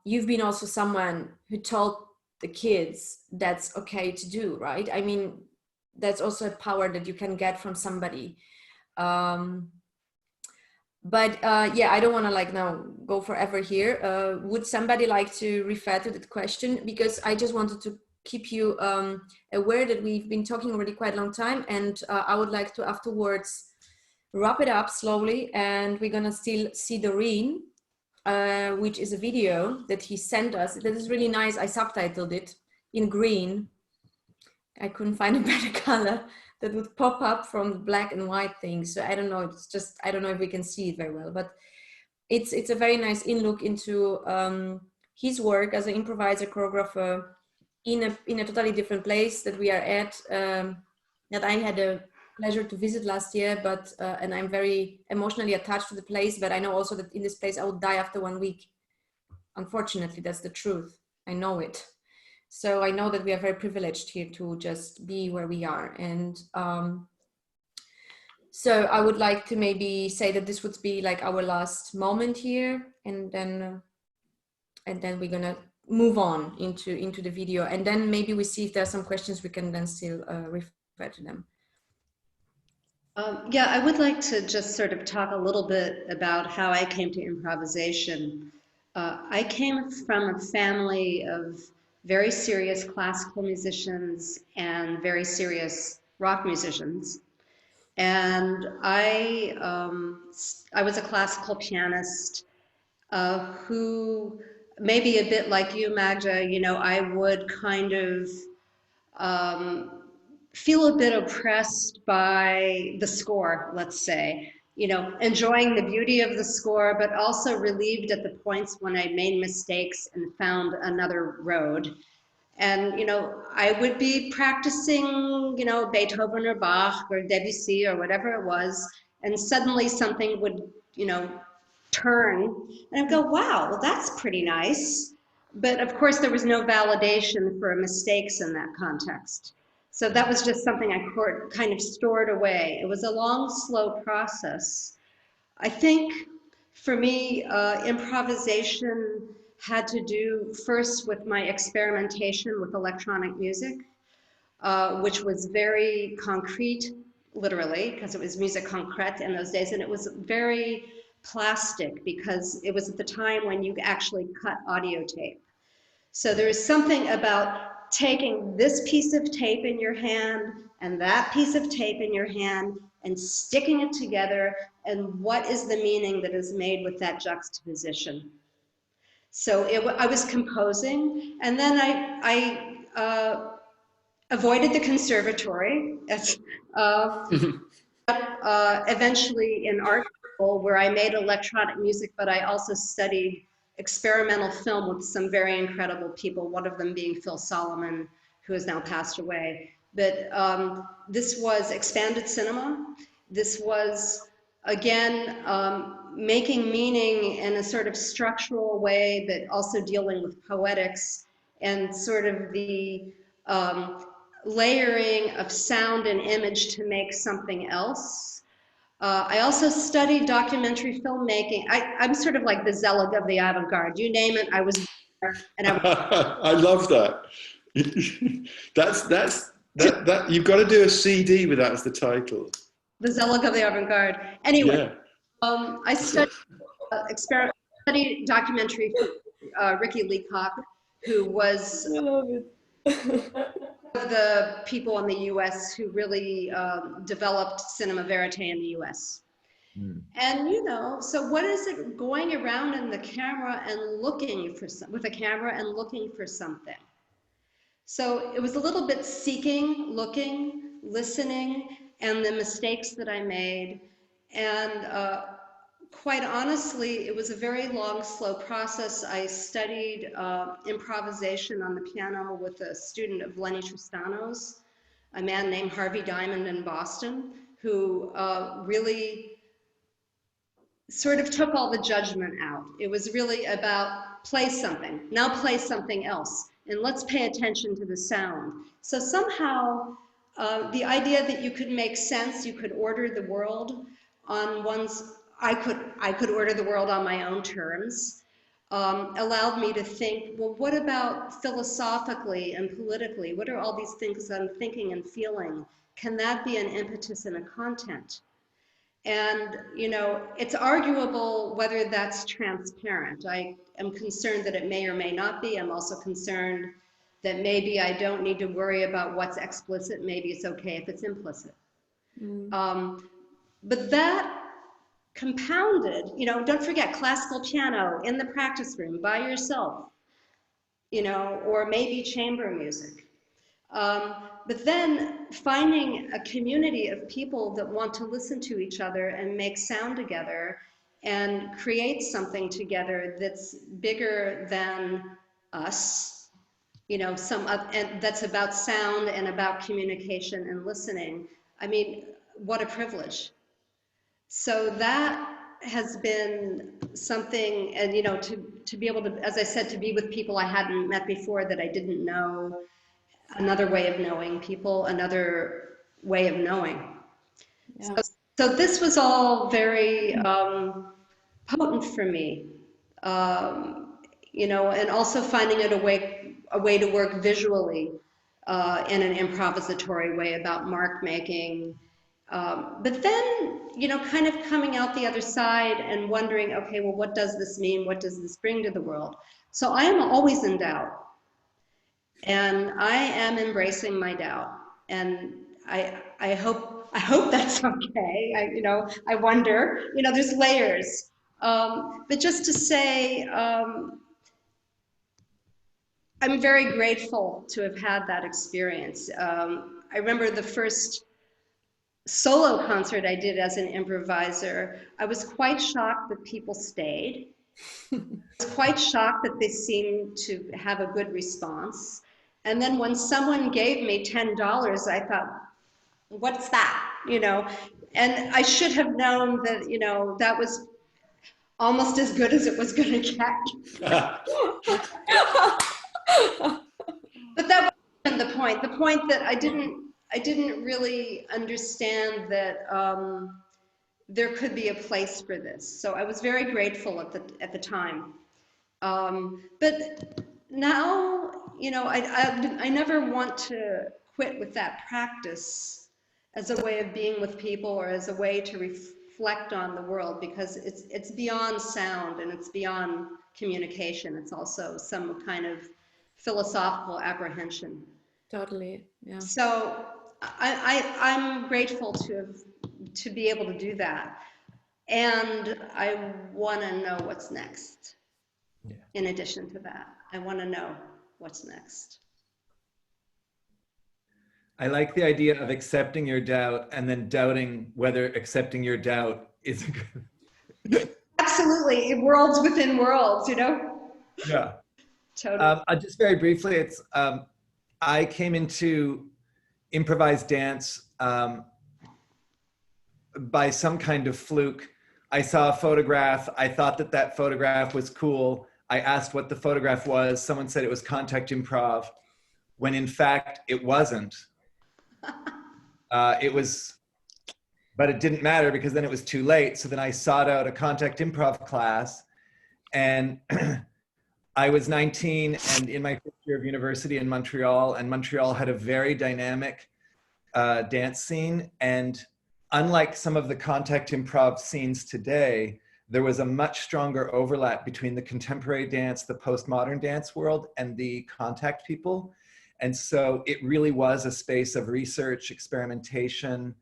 you've been also someone who told the kids that's okay to do, right? I mean, that's also a power that you can get from somebody. But yeah, I don't want to like now go forever here. Would somebody like to refer to that question? Because I just wanted to keep you aware that we've been talking already quite a long time, and I would like to afterwards wrap it up slowly, and we're gonna still see Dorine, which is a video that he sent us. That is really nice. I subtitled it in green. I couldn't find a better color that would pop up from the black and white thing. So I don't know, it's just, I don't know if we can see it very well, but it's a very nice in-look into his work as an improviser, choreographer in a totally different place that we are at, that I had a pleasure to visit last year, but and I'm very emotionally attached to the place, but I know also that in this place I would die after 1 week. Unfortunately, that's the truth. I know it. So I know that we are very privileged here to just be where we are. And so I would like to maybe say that this would be like our last moment here, and then we're gonna move on into the video, and then maybe we see if there are some questions we can then still refer to them. Yeah, I would like to just sort of talk a little bit about how I came to improvisation. I came from a family of very serious classical musicians and very serious rock musicians. And I was a classical pianist who, maybe a bit like you, Magda, you know, I would kind of feel a bit oppressed by the score, let's say, you know, enjoying the beauty of the score, but also relieved at the points when I made mistakes and found another road. And, you know, I would be practicing, you know, Beethoven or Bach or Debussy or whatever it was, and suddenly something would, you know, turn, and I'd go, wow, well, that's pretty nice. But of course, there was no validation for mistakes in that context. So that was just something I kind of stored away. It was a long, slow process. I think for me, improvisation had to do first with my experimentation with electronic music, which was very concrete, literally, because it was musique concrète in those days, and it was very plastic because it was at the time when you actually cut audio tape. So there is something about taking this piece of tape in your hand and that piece of tape in your hand and sticking it together, and what is the meaning that is made with that juxtaposition. So I was composing, and then I avoided the conservatory, eventually in art school where I made electronic music, but I also studied experimental film with some very incredible people, one of them being Phil Solomon, who has now passed away. But this was expanded cinema. This was, again, making meaning in a sort of structural way, but also dealing with poetics and sort of the layering of sound and image to make something else. I also studied documentary filmmaking. I'm sort of like the zealot of the avant-garde. You name it, I was there, and I love that. That you've got to do a CD with that as the title. The zealot of the avant-garde. Anyway, yeah. I studied documentary film, Ricky Leacock, who was I love it. of the people in the US who really developed cinema verite in the US. And you know, so what is it going around in the camera and looking for, with a camera and looking for something? So it was a little bit seeking, looking, listening, and the mistakes that I made. And quite honestly, it was a very long, slow process. I studied improvisation on the piano with a student of Lenny Tristano's, a man named Harvey Diamond in Boston, who really sort of took all the judgment out. It was really about play something, now play something else, and let's pay attention to the sound. So somehow, the idea that you could make sense, you could order the world on one's, I could order the world on my own terms, allowed me to think, well, what about philosophically and politically? What are all these things that I'm thinking and feeling? Can that be an impetus in a content? And, you know, it's arguable whether that's transparent. I am concerned that it may or may not be. I'm also concerned that maybe I don't need to worry about what's explicit. Maybe it's okay if it's implicit. But that compounded, you know, don't forget classical piano in the practice room by yourself, you know, or maybe chamber music. But then finding a community of people that want to listen to each other and make sound together and create something together that's bigger than us, you know, and that's about sound and about communication and listening. I mean, what a privilege. So that has been something, and you know, to be able to, as I said, to be with people I hadn't met before that I didn't know, another way of knowing people, another way of knowing. Yeah. So this was all very potent for me, you know, and also finding it a way to work visually in an improvisatory way about mark making. But then, you know, kind of coming out the other side and wondering, okay, well, what does this mean? What does this bring to the world? So I am always in doubt. And I am embracing my doubt. And I hope that's okay. I wonder, there's layers. But just to say, I'm very grateful to have had that experience. I remember the first solo concert I did as an improviser. I was quite shocked that people stayed. I was quite shocked that they seemed to have a good response. And then when someone gave me $10, I thought, what's that? And I should have known that, that was almost as good as it was going to get. But that wasn't the point. The point that I didn't really understand that there could be a place for this. So I was very grateful at the time. But now, I never want to quit with that practice as a way of being with people or as a way to reflect on the world, because it's beyond sound and it's beyond communication. It's also some kind of philosophical apprehension. Totally, yeah. So I'm grateful to be able to do that. And I want to know what's next. Yeah. In addition to that, I want to know what's next. I like the idea of accepting your doubt and then doubting whether accepting your doubt is good. Absolutely, worlds within worlds, Yeah. Totally. Just very briefly, I came into improvised dance by some kind of fluke. I saw a photograph. I thought that photograph was cool. I asked what the photograph was. Someone said it was contact improv, when in fact it wasn't. It was, but it didn't matter because then it was too late. So then I sought out a contact improv class, and I was 19 and in my first year of university in Montreal, and Montreal had a very dynamic dance scene. And unlike some of the contact improv scenes today, there was a much stronger overlap between the contemporary dance, the postmodern dance world, and the contact people. And so it really was a space of research, experimentation,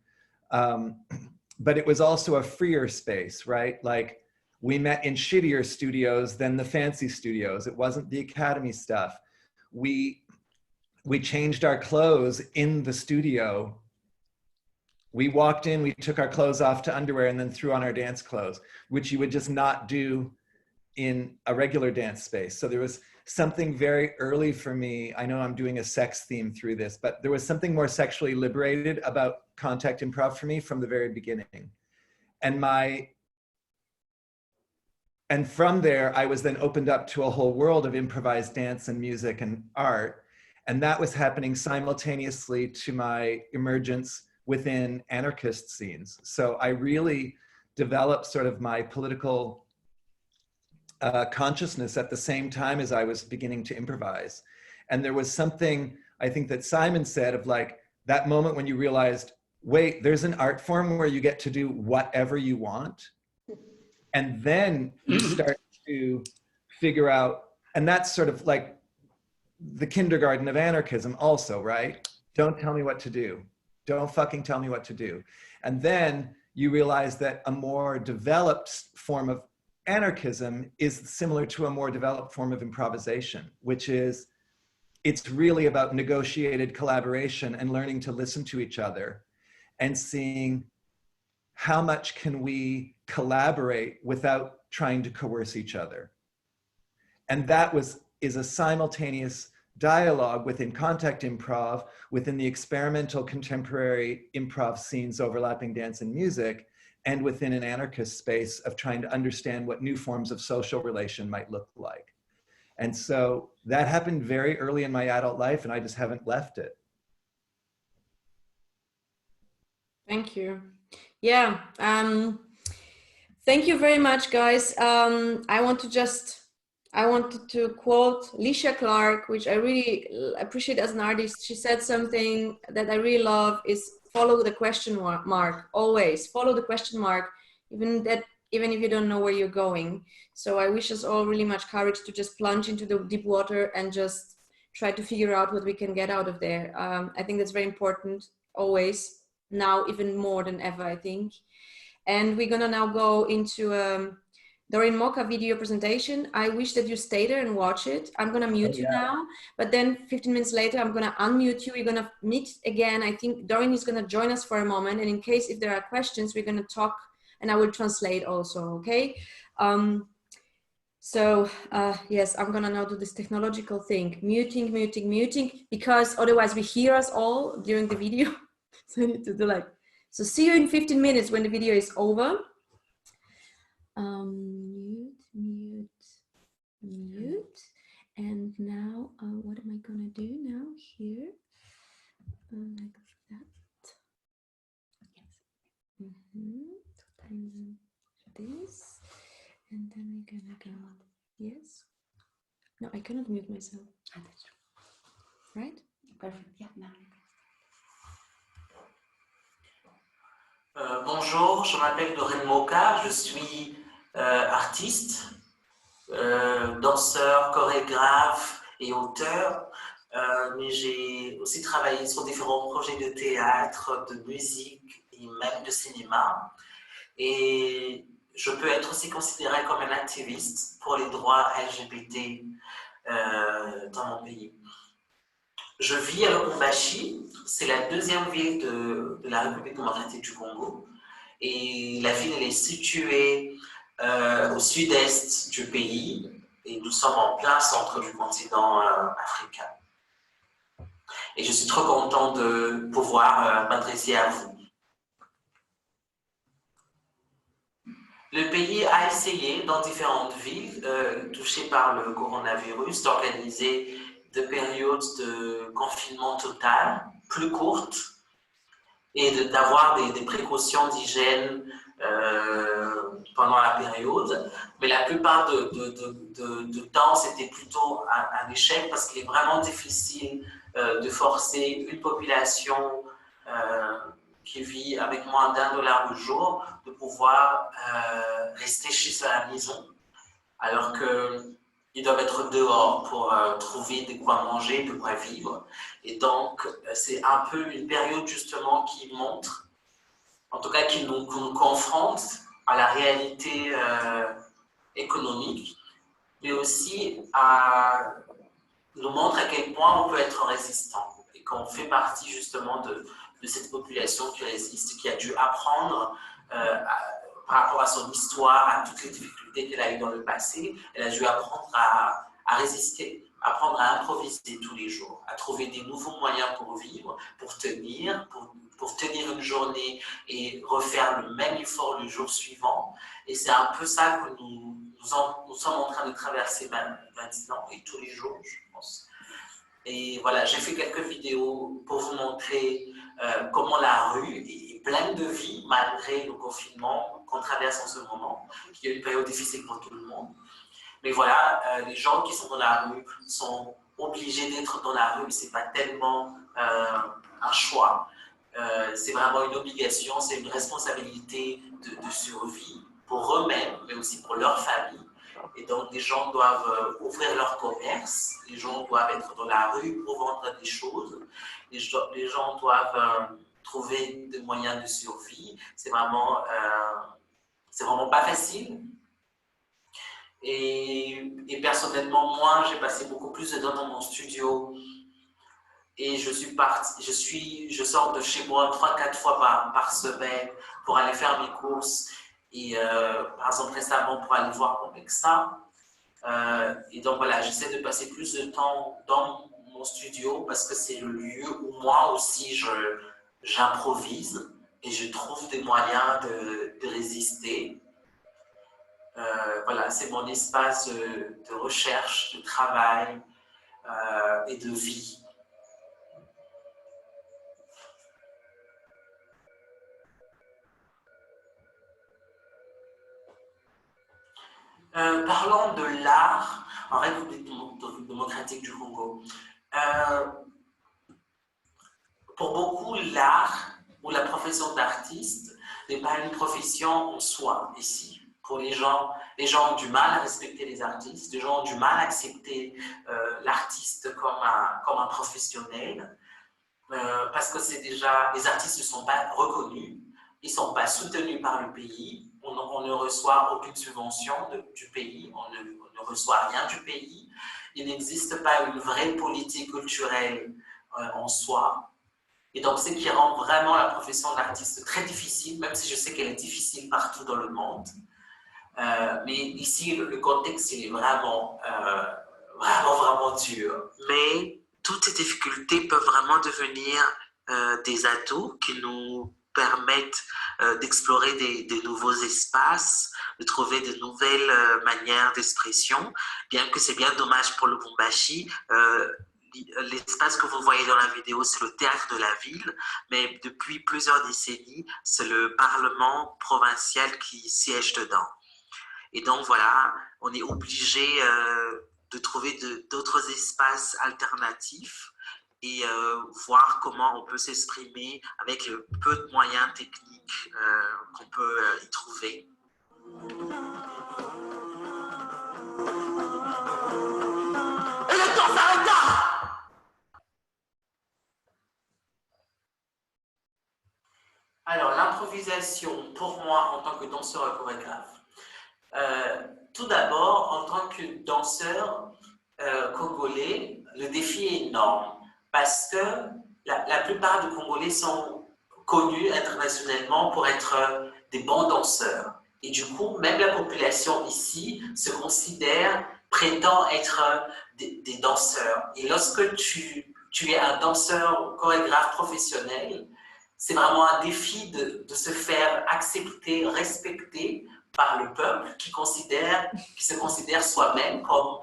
but it was also a freer space, right? Like, we met in shittier studios than the fancy studios. It wasn't the academy stuff. We changed our clothes in the studio. We walked in, we took our clothes off to underwear and then threw on our dance clothes, which you would just not do in a regular dance space. So there was something very early for me. I know I'm doing a sex theme through this, but there was something more sexually liberated about contact improv for me from the very beginning. And from there, I was then opened up to a whole world of improvised dance and music and art. And that was happening simultaneously to my emergence within anarchist scenes. So I really developed sort of my political consciousness at the same time as I was beginning to improvise. And there was something, I think, that Simon said of like that moment when you realized, wait, there's an art form where you get to do whatever you want. And then you start to figure out, and that's sort of like the kindergarten of anarchism also, right? Don't tell me what to do. Don't fucking tell me what to do. And then you realize that a more developed form of anarchism is similar to a more developed form of improvisation, which is, it's really about negotiated collaboration and learning to listen to each other and seeing how much can we collaborate without trying to coerce each other. And that is a simultaneous dialogue within contact improv, within the experimental contemporary improv scenes overlapping dance and music, and within an anarchist space of trying to understand what new forms of social relation might look like. And so that happened very early in my adult life, and I just haven't left it. Thank you. Yeah. Thank you very much, guys. I wanted to quote Alicia Clark, which I really appreciate as an artist. She said something that I really love, is follow the question mark, always follow the question mark, even if you don't know where you're going. So I wish us all really much courage to just plunge into the deep water and just try to figure out what we can get out of there. I think that's very important. always, now even more than ever, I think. And we're gonna now go into Dorine Mokha video presentation. I wish that you stay there and watch it. I'm gonna mute you now, but then 15 minutes later, I'm gonna unmute you. We're gonna meet again. I think Dorine is gonna join us for a moment. And in case if there are questions, we're gonna talk and I will translate also, okay? Yes, I'm gonna now do this technological thing, muting, because otherwise we hear us all during the video. So I need to do like, so see you in 15 minutes when the video is over. Mute. And now, what am I gonna do now here? Like that. Yes. And this. And then we're gonna go, yes. No, I cannot mute myself. Ah, that's true. Right? Perfect. Yeah, now. Bonjour, je m'appelle Dorine Mokha, je suis artiste, danseur, chorégraphe et auteur, mais j'ai aussi travaillé sur différents projets de théâtre, de musique et même de cinéma. Et je peux être aussi considérée comme un activiste pour les droits LGBT dans mon pays. Je vis à Lubumbashi, c'est la deuxième ville de la République démocratique du Congo. Et la ville elle est située au sud-est du pays. Et nous sommes en plein centre du continent africain. Et je suis trop content de pouvoir m'adresser à vous. Le pays a essayé, dans différentes villes touchées par le coronavirus, d'organiser des périodes de confinement total, plus courtes, et d'avoir des précautions d'hygiène pendant la période. Mais la plupart de temps, c'était plutôt un échec parce qu'il est vraiment difficile de forcer une population qui vit avec moins d'1 $ le jour de pouvoir rester chez eux à la maison, alors qu'ils doivent être dehors pour trouver de quoi manger, de quoi vivre. Et donc, c'est un peu une période justement qui montre, en tout cas qui nous confronte à la réalité économique, mais aussi nous montre à quel point on peut être résistant et qu'on fait partie justement de cette population qui résiste, qui a dû apprendre par rapport à son histoire, à toutes les difficultés qu'elle a eues dans le passé. Elle a dû apprendre à résister, apprendre à improviser tous les jours, à trouver des nouveaux moyens pour vivre, pour tenir une journée et refaire le même effort le jour suivant. Et c'est un peu ça que nous sommes en train de traverser maintenant et tous les jours, je pense. Et voilà, j'ai fait quelques vidéos pour vous montrer comment la rue est pleine de vie malgré le confinement qu'on traverse en ce moment, qui est une période difficile pour tout le monde. Mais voilà, les gens qui sont dans la rue sont obligés d'être dans la rue, c'est pas tellement un choix, c'est vraiment une obligation, c'est une responsabilité de survie pour eux-mêmes, mais aussi pour leur famille. Et donc, les gens doivent ouvrir leur commerce, les gens doivent être dans la rue pour vendre des choses, les gens doivent trouver des moyens de survie. C'est vraiment pas facile. Et personnellement, moi, j'ai passé beaucoup plus de temps dans mon studio et je sors de chez moi 3-4 fois par semaine pour aller faire mes courses. Et par exemple récemment pour aller voir mon médecin. Et donc voilà, j'essaie de passer plus de temps dans mon studio parce que c'est le lieu où moi aussi j'improvise et je trouve des moyens de résister. Voilà, c'est mon espace de recherche, de travail et de vie. Parlons de l'art en République démocratique du Congo. Pour beaucoup, l'art ou la profession d'artiste n'est pas une profession en soi ici. Pour les gens ont du mal à respecter les artistes, les gens ont du mal à accepter l'artiste comme un professionnel. parce que c'est déjà, les artistes ne sont pas reconnus, ils ne sont pas soutenus par le pays, on ne reçoit aucune subvention du pays, on ne reçoit rien du pays, il n'existe pas une vraie politique culturelle en soi. Et donc, ce qui rend vraiment la profession d'artiste très difficile, même si je sais qu'elle est difficile partout dans le monde. Mais ici, le contexte, il est vraiment, vraiment dur. Mais toutes ces difficultés peuvent vraiment devenir des atouts qui nous permettent d'explorer des nouveaux espaces, de trouver de nouvelles manières d'expression, bien que c'est bien dommage pour le Bumbashi. L'espace que vous voyez dans la vidéo, c'est le théâtre de la ville, mais depuis plusieurs décennies, c'est le Parlement provincial qui siège dedans. Et donc voilà, on est obligé de trouver d'autres espaces alternatifs et voir comment on peut s'exprimer avec le peu de moyens techniques qu'on peut y trouver. Et le temps s'arrêta! Alors, l'improvisation, pour moi, en tant que danseur et chorégraphe, tout d'abord, en tant que danseur congolais, le défi est énorme parce que la plupart des Congolais sont connus internationalement pour être des bons danseurs. Et du coup, même la population ici se considère, prétend être des danseurs. Et lorsque tu es un danseur chorégraphe professionnel, c'est vraiment un défi de se faire accepter, respecter par le peuple qui se considère soi-même comme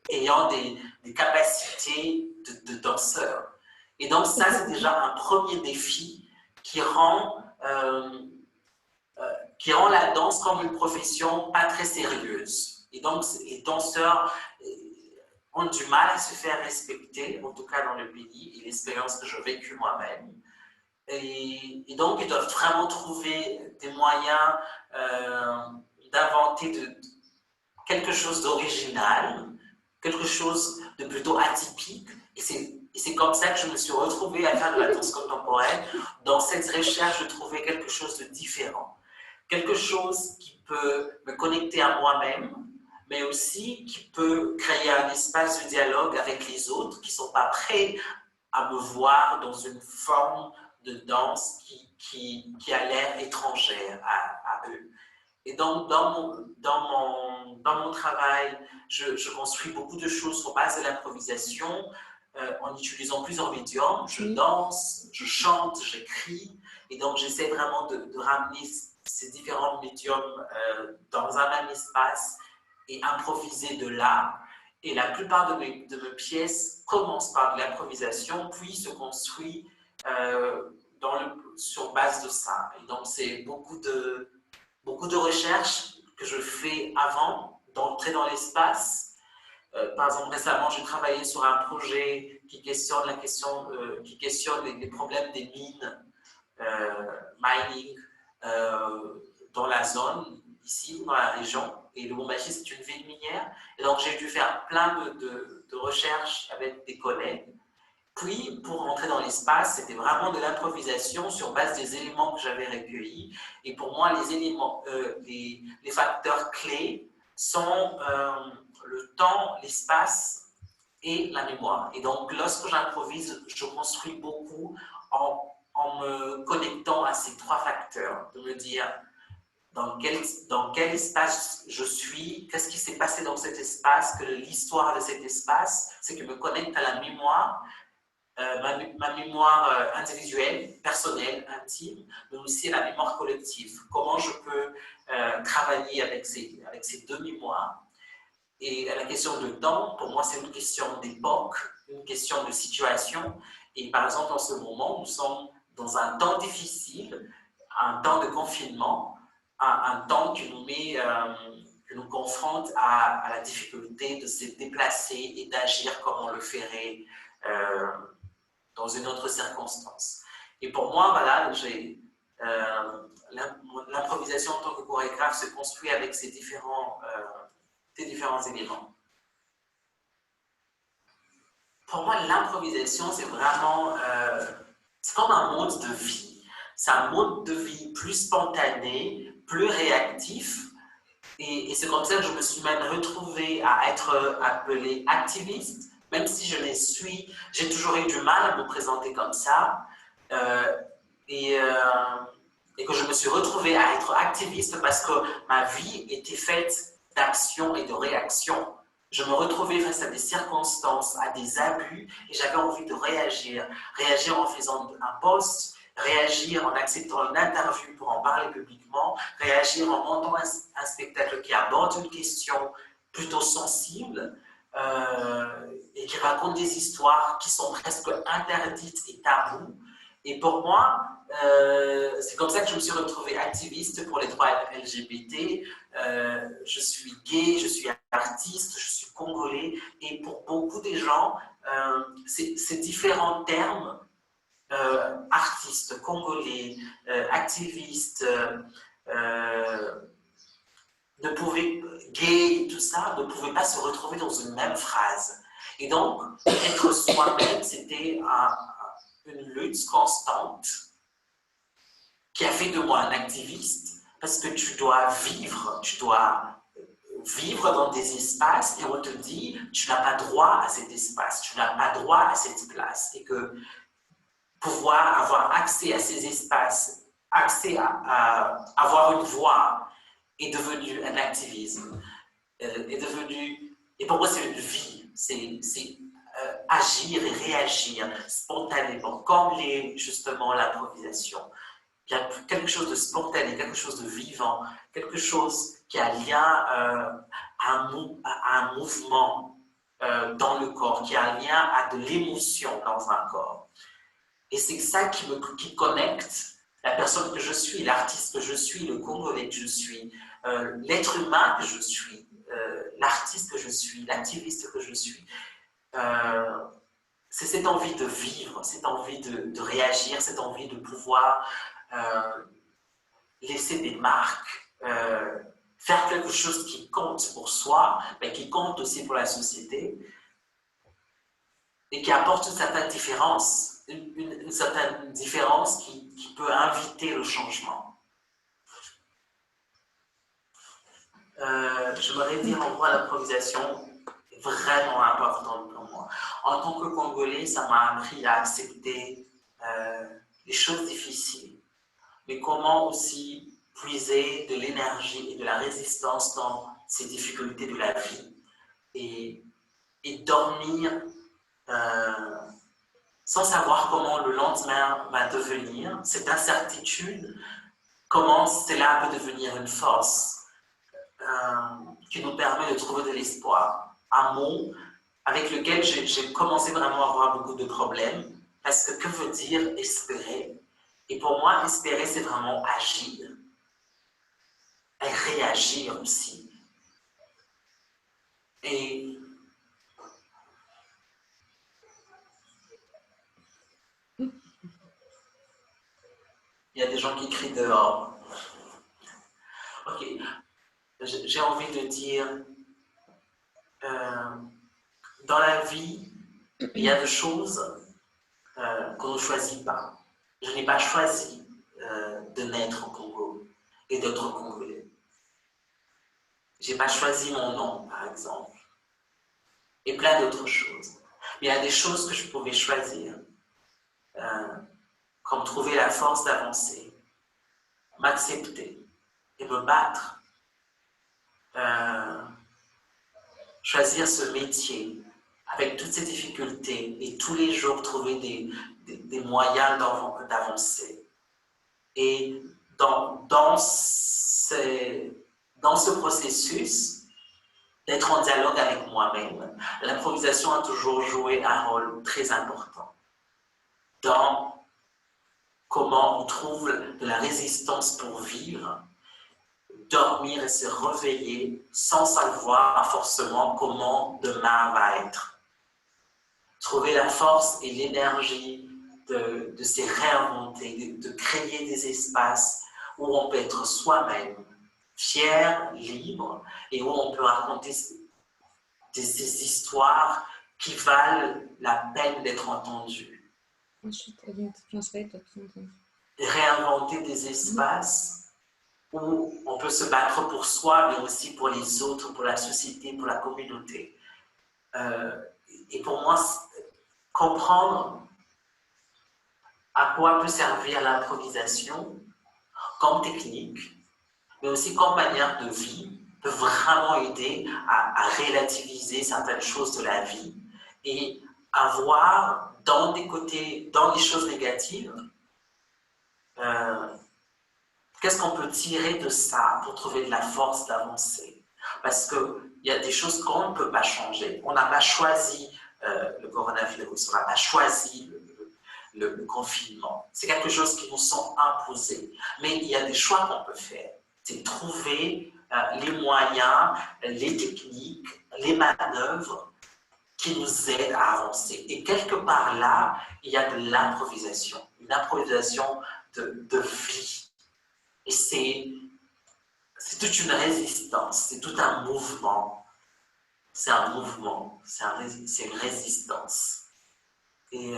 ayant des capacités de danseur. Et donc ça, c'est déjà un premier défi qui rend la danse comme une profession pas très sérieuse. Et donc les danseurs ont du mal à se faire respecter, en tout cas dans le pays, et l'expérience que j'ai vécue moi-même. Et donc, ils doivent vraiment trouver des moyens d'inventer quelque chose d'original, quelque chose de plutôt atypique. Et c'est comme ça que je me suis retrouvée à faire de la danse contemporaine, dans cette recherche de trouver quelque chose de différent. Quelque chose qui peut me connecter à moi-même, mais aussi qui peut créer un espace de dialogue avec les autres qui ne sont pas prêts à me voir dans une forme de danse qui a l'air étrangère à eux. Et donc, dans mon travail, je construis beaucoup de choses sur base de l'improvisation, en utilisant plusieurs médiums. Je danse, je chante, j'écris. Et donc, j'essaie vraiment de ramener ces différents médiums dans un même espace et improviser de là. Et la plupart de mes pièces commencent par de l'improvisation, puis se construit sur base de ça. Et donc, c'est beaucoup de recherches que je fais avant d'entrer dans l'espace. Par exemple, récemment, j'ai travaillé sur un projet qui questionne les problèmes des mines, mining, dans la zone, ici, dans la région. Et le Bumbashi, c'est une ville minière. Et donc, j'ai dû faire plein de recherches avec des collègues. Puis, pour rentrer dans l'espace, c'était vraiment de l'improvisation sur base des éléments que j'avais recueillis. Et pour moi, les éléments, les facteurs clés sont le temps, l'espace et la mémoire. Et donc, lorsque j'improvise, je construis beaucoup en me connectant à ces trois facteurs. De me dire dans quel espace je suis, qu'est-ce qui s'est passé dans cet espace, que l'histoire de cet espace, c'est qui me connecte à la mémoire. Ma mémoire individuelle, personnelle, intime, mais aussi la mémoire collective. Comment je peux travailler avec ces deux mémoires. Et la question de temps, pour moi, c'est une question d'époque, une question de situation. Et par exemple, en ce moment, nous sommes dans un temps difficile, un temps de confinement, un temps qui nous confronte à la difficulté de se déplacer et d'agir comme on le ferait dans une autre circonstance. Et pour moi, voilà, l'improvisation en tant que chorégraphe se construit avec ces différents éléments. Pour moi, l'improvisation, c'est vraiment C'est comme un mode de vie. C'est un mode de vie plus spontané, plus réactif. Et c'est comme ça que je me suis même retrouvée à être appelée activiste, même si j'ai toujours eu du mal à me présenter comme ça. Et que je me suis retrouvée à être activiste parce que ma vie était faite d'action et de réaction. Je me retrouvais face à des circonstances, à des abus, et j'avais envie de réagir. Réagir en faisant un post, réagir en acceptant une interview pour en parler publiquement, réagir en montant un spectacle qui aborde une question plutôt sensible et qui raconte des histoires qui sont presque interdites et tabous. Et pour moi, c'est comme ça que je me suis retrouvée activiste pour les droits LGBT. Je suis gay, je suis artiste, je suis congolais. Et pour beaucoup de gens, ces différents termes, artiste, congolais, activiste, gay, tout ça, ne pouvaient pas se retrouver dans une même phrase. Et donc, être soi-même, c'était une lutte constante qui a fait de moi un activiste, parce que tu dois vivre dans des espaces et on te dit tu n'as pas droit à cet espace, tu n'as pas droit à cette place, et que pouvoir avoir accès à ces espaces, accès à avoir une voix est devenu un activisme, et pour moi c'est une vie, c'est agir et réagir spontanément, comme justement l'improvisation. Il y a quelque chose de spontané, quelque chose de vivant, quelque chose qui a lien à un mouvement dans le corps, qui a un lien à de l'émotion dans un corps. Et c'est ça qui connecte la personne que je suis, l'artiste que je suis, le Congolais que je suis, l'être humain que je suis, l'artiste que je suis, l'activiste que je suis. C'est cette envie de vivre, cette envie de réagir, cette envie de pouvoir laisser des marques, faire quelque chose qui compte pour soi, mais qui compte aussi pour la société, et qui apporte une certaine différence, une certaine différence qui peut inviter le changement. J'aimerais dire en quoi l'improvisation est vraiment importante pour moi. En tant que Congolais, ça m'a appris à accepter les choses difficiles, mais comment aussi puiser de l'énergie et de la résistance dans ces difficultés de la vie et dormir sans savoir comment le lendemain va devenir, cette incertitude, comment cela peut devenir une force qui nous permet de trouver de l'espoir. Un mot avec lequel j'ai commencé vraiment à avoir beaucoup de problèmes, parce que veut dire espérer? Et pour moi, espérer, c'est vraiment agir et réagir aussi. Et il y a des gens qui crient dehors. Ok, j'ai envie de dire, dans la vie, il y a des choses qu'on ne choisit pas. Je n'ai pas choisi de naître au Congo et d'être congolais. Je n'ai pas choisi mon nom, par exemple, et plein d'autres choses. Mais il y a des choses que je pouvais choisir, comme trouver la force d'avancer, m'accepter et me battre, choisir ce métier avec toutes ces difficultés et tous les jours trouver des moyens d'avancer. Et dans ce processus, d'être en dialogue avec moi-même, l'improvisation a toujours joué un rôle très important dans comment on trouve de la résistance pour vivre, dormir et se réveiller sans savoir forcément comment demain va être. Trouver la force et l'énergie de se réinventer, de créer des espaces où on peut être soi-même, fier, libre, et où on peut raconter des histoires qui valent la peine d'être entendues. I didn't translate it. Réinventer des espaces où on peut se battre pour soi, mais aussi pour les autres, pour la société, pour la communauté. Et pour moi, comprendre à quoi peut servir l'improvisation comme technique, mais aussi comme manière de vie, peut vraiment aider à relativiser certaines choses de la vie et à voir dans des côtés, dans les choses négatives, qu'est-ce qu'on peut tirer de ça pour trouver de la force d'avancer. Parce qu'il y a des choses qu'on ne peut pas changer. On n'a pas choisi le coronavirus, on n'a pas choisi le confinement. C'est quelque chose qui nous sont imposés. Mais il y a des choix qu'on peut faire. C'est trouver les moyens, les techniques, les manœuvres qui nous aident à avancer. Et quelque part là, il y a de l'improvisation, une improvisation de vie. Et c'est toute une résistance, c'est tout un mouvement. C'est un mouvement, c'est une résistance. Et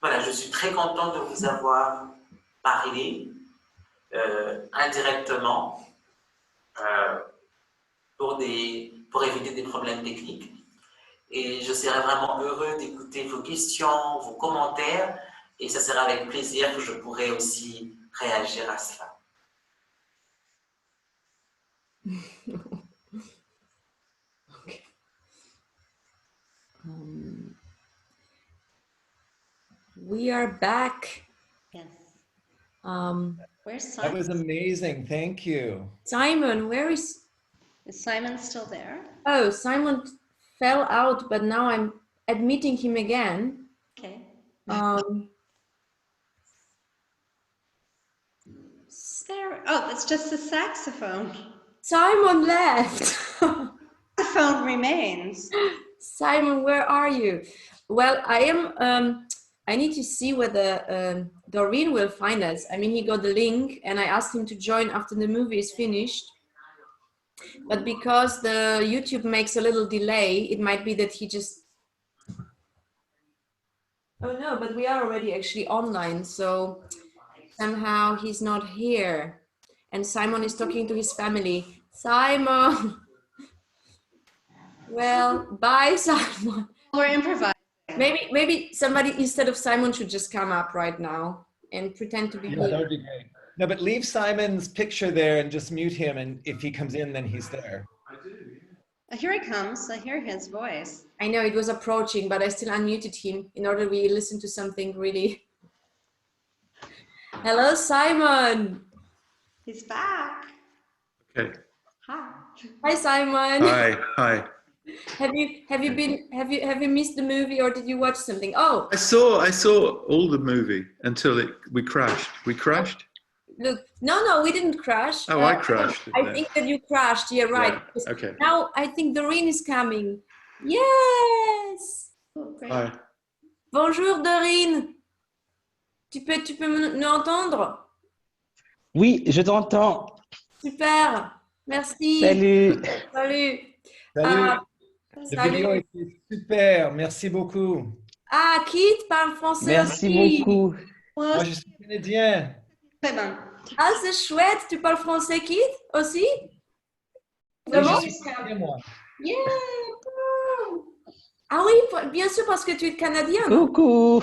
voilà, je suis très contente de vous avoir parlé indirectement pour éviter des problèmes techniques. Et je serai vraiment heureux d'écouter vos questions, vos commentaires, et ça sera avec plaisir que je pourrai aussi réagir à cela. Okay. We are back. Yes. Where's That Simon? was amazing. Thank you. Simon, where is... Is Simon still there? Oh, Simon fell out, but now I'm admitting him again. Okay. There. Oh, it's just the saxophone. Simon left. The phone remains. Simon, where are you? Well, I am... I need to see whether Dorine will find us. I mean, he got the link and I asked him to join after the movie is finished. But because the YouTube makes a little delay, it might be that he just... Oh no, but we are already actually online. So somehow he's not here. And Simon is talking to his family. Simon! Well, bye, Simon. We're improvising. Maybe somebody instead of Simon should just come up right now and pretend to be Yeah, here. that would be great. No, but leave Simon's picture there and just mute him. And if he comes in, then he's there. Here he comes. I hear his voice. I know it was approaching, but I still unmuted him in order we listen to something really. Hello, Simon. He's back. Okay. Hi. Hi, Simon. Hi. Have you missed the movie or did you watch something? Oh, I saw all the movie until we crashed. We crashed? look, no, we didn't crash. Oh, I crashed. I think that you crashed. Yeah, right. Yeah, okay. Now I think Dorine is coming. Yes. Oh, great. Hi. Bonjour Dorine. Tu peux nous entendre? Oui, je t'entends. Super. Merci. Salut. Salut. Salut. La Salut. vidéo était super. Merci beaucoup. Ah, Kit parle français Merci aussi. beaucoup. Moi, je suis canadien. Très bien. Ah, c'est chouette. Tu parles français, Kit, aussi? Oui, Vraiment? je suis canadien, moi. Yeah. Ah oui, bien sûr, parce que tu es canadien. Coucou.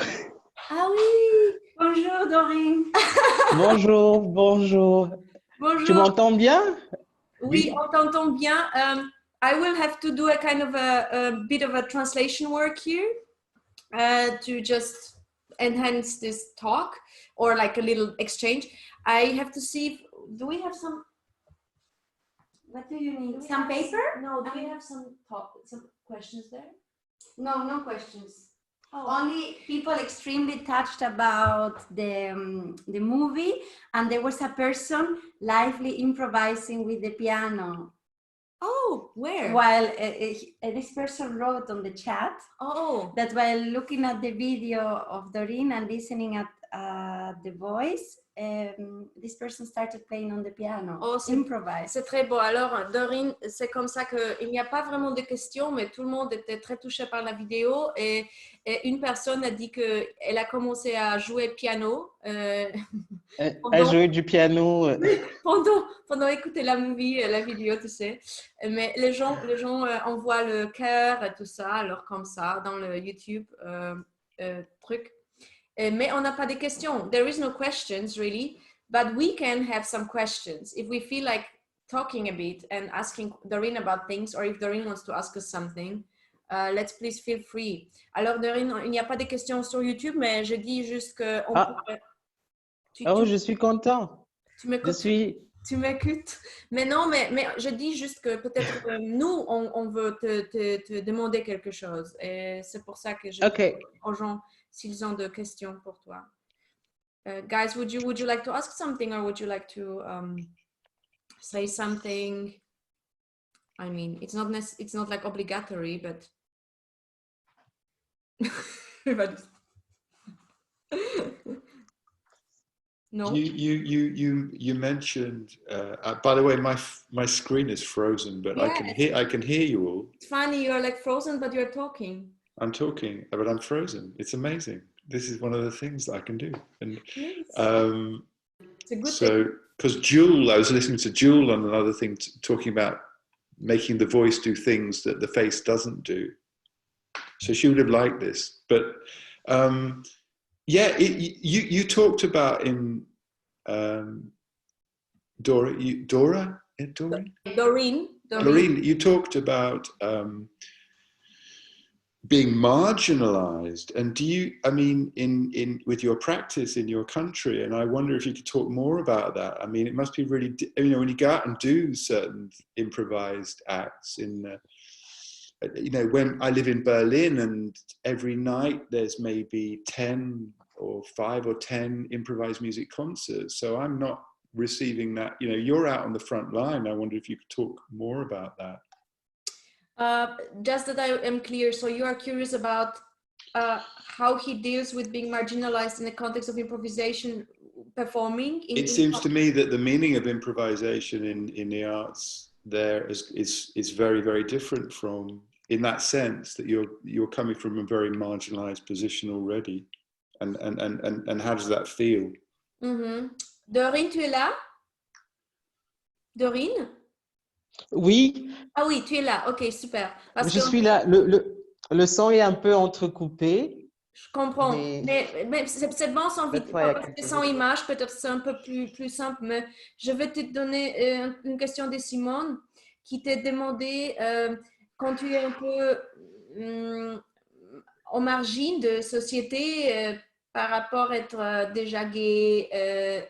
Ah oui. Bonjour Dorine. Bonjour, bonjour. Bonjour. Tu m'entends bien? Oui, on t'entend bien. I will have to do a kind of a bit of a translation work here to just enhance this talk or like a little exchange. I have to see if, do we have some, what do you need? Some paper? No, do we have some questions there? No questions. Oh. Only people extremely touched about the movie, and there was a person lively improvising with the piano. Oh, where? While this person wrote on the chat Oh, that while looking at the video of Dorine and listening the voice, this person started playing on the piano. Oh, improvise. C'est très beau. Alors, Dorine, c'est comme ça qu'il n'y a pas vraiment de questions, mais tout le monde était très touché par la vidéo. Et une personne a dit qu'elle a commencé à jouer piano. Elle jouait du piano. Pendant écouter la vidéo, tu sais. Mais les gens envoient le cœur et tout ça, alors comme ça, dans le YouTube truc. Mais on n'a pas de questions. There is no questions really, but we can have some questions if we feel like talking a bit and asking Dorine about things, or if Dorine wants to ask us something. Let's please feel free. Alors Dorine, il n'y a pas de questions sur YouTube, mais je dis juste que je suis content. Tu m'écoutes. Mais non, mais je dis juste que peut-être nous, on veut te demander quelque chose. Et c'est pour ça que je dis aux gens s'ils ont des questions pour toi. Guys, would you like to ask something, or would you like to say something? I mean, it's not like obligatory, but no. You mentioned. By the way, my screen is frozen, but yeah, I can hear you all. It's funny, you're like frozen, but you're talking. I'm talking, but I'm frozen. It's amazing. This is one of the things that I can do. And yes. It's a good thing. Because Jewel, I was listening to Jewel on another thing, talking about making the voice do things that the face doesn't do. So she would have liked this. But yeah, you talked about in Dorine, you talked about being marginalized, and in with your practice in your country, and I wonder if you could talk more about that. I mean, it must be really, when you go out and do certain improvised acts when I live in Berlin, and every night there's maybe 5 or 10 improvised music concerts, so I'm not receiving that. You're out on the front line. I wonder if you could talk more about that. Just that I am clear, so you are curious about how he deals with being marginalized in the context of improvisation performing? It seems to me that the meaning of improvisation in the arts there is very, very different from, in that sense, that you're coming from a very marginalized position already. And how does that feel? Mm-hmm. Dorine, tu es là? Dorine? Oui. Ah oui, tu es là. Ok, super. Je suis là. Le son est un peu entrecoupé. Je comprends. Mais c'est bon sans vidéo. Sans image, peut-être c'est un peu plus simple. Mais je vais te donner une question de Simone qui t'a demandé quand tu es un peu en margine de société par rapport à être déjà gay,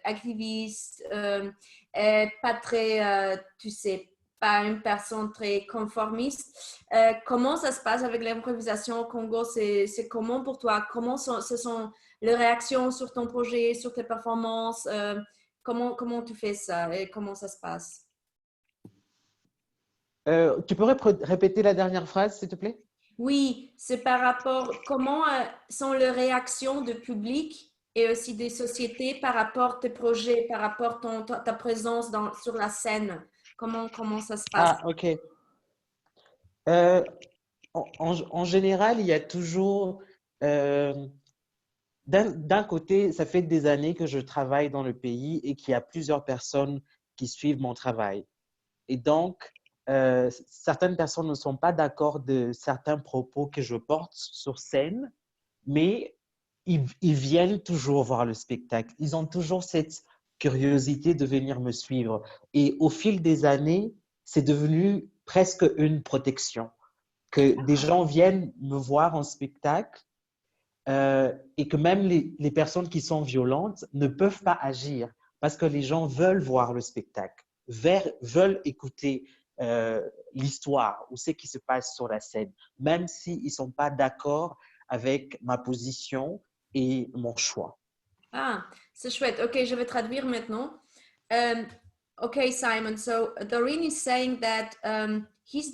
activiste, pas très, tu sais, pas une personne très conformiste. Comment ça se passe avec l'improvisation au Congo? C'est comment pour toi? Comment ce sont les réactions sur ton projet, sur tes performances? Comment tu fais ça et comment ça se passe? Tu pourrais répéter la dernière phrase, s'il te plaît? Oui, c'est par rapport, comment sont les réactions du public et aussi des sociétés par rapport à tes projets, par rapport à ta présence sur la scène? Comment ça se passe? Ah, ok. En général, il y a toujours... d'un côté, ça fait des années que je travaille dans le pays et qu'il y a plusieurs personnes qui suivent mon travail. Et donc, certaines personnes ne sont pas d'accord de certains propos que je porte sur scène, mais ils viennent toujours voir le spectacle. Ils ont toujours cette curiosité de venir me suivre. Et au fil des années, c'est devenu presque une protection. Que des gens viennent me voir en spectacle et que même les personnes qui sont violentes ne peuvent pas agir parce que les gens veulent voir le spectacle, veulent écouter l'histoire ou ce qui se passe sur la scène, même s'ils ne sont pas d'accord avec ma position et mon choix. Ah, c'est chouette. Ok, je vais traduire maintenant. Okay, Simon. So Dorine is saying that he's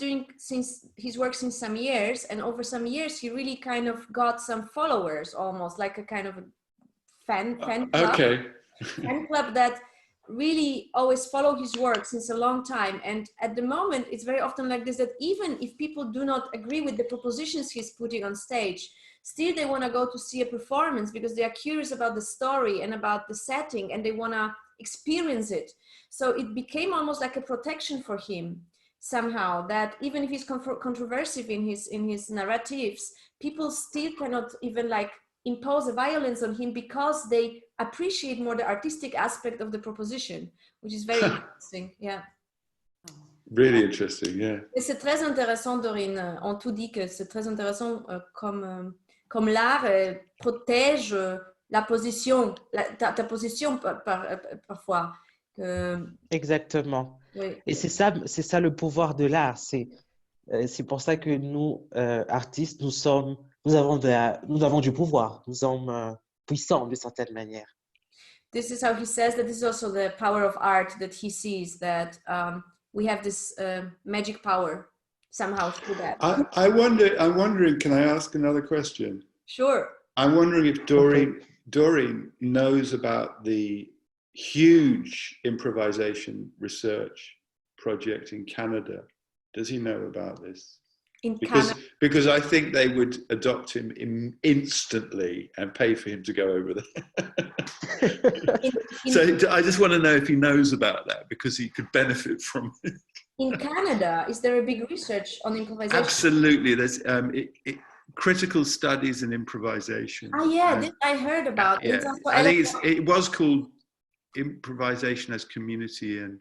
worked since some years, and over some years he really kind of got some followers, almost like a kind of fan club. Okay. Fan club that really always follow his work since a long time. And at the moment, it's very often like this, that even if people do not agree with the propositions he's putting on stage, still they want to go to see a performance because they are curious about the story and about the setting, and they want to experience it. So it became almost like a protection for him somehow, that even if he's controversial in his narratives, people still cannot even like impose a violence on him because they appreciate more the artistic aspect of the proposition, which is very interesting. Yeah. Really interesting, yeah. Et c'est très intéressant, Dorine. On tout dit que c'est très intéressant comme l'art protège la position, ta position parfois. Exactement. Oui. Et c'est ça le pouvoir de l'art. C'est pour ça que nous, artistes, nous avons du pouvoir. Nous sommes puissants d'une certaine manière. This is how he says that this is also the power of art, that he sees that we have this magic power somehow through that. I'm wondering, can I ask another question? Sure. I'm wondering if Dorine knows about the huge improvisation research project in Canada. Does he know about this? Because I think they would adopt him instantly and pay for him to go over there. So I just want to know if he knows about that, because he could benefit from it. In Canada, is there a big research on improvisation? Absolutely. There's critical studies in improvisation. This I heard about. Yeah. I think it was called Improvisation as Community, and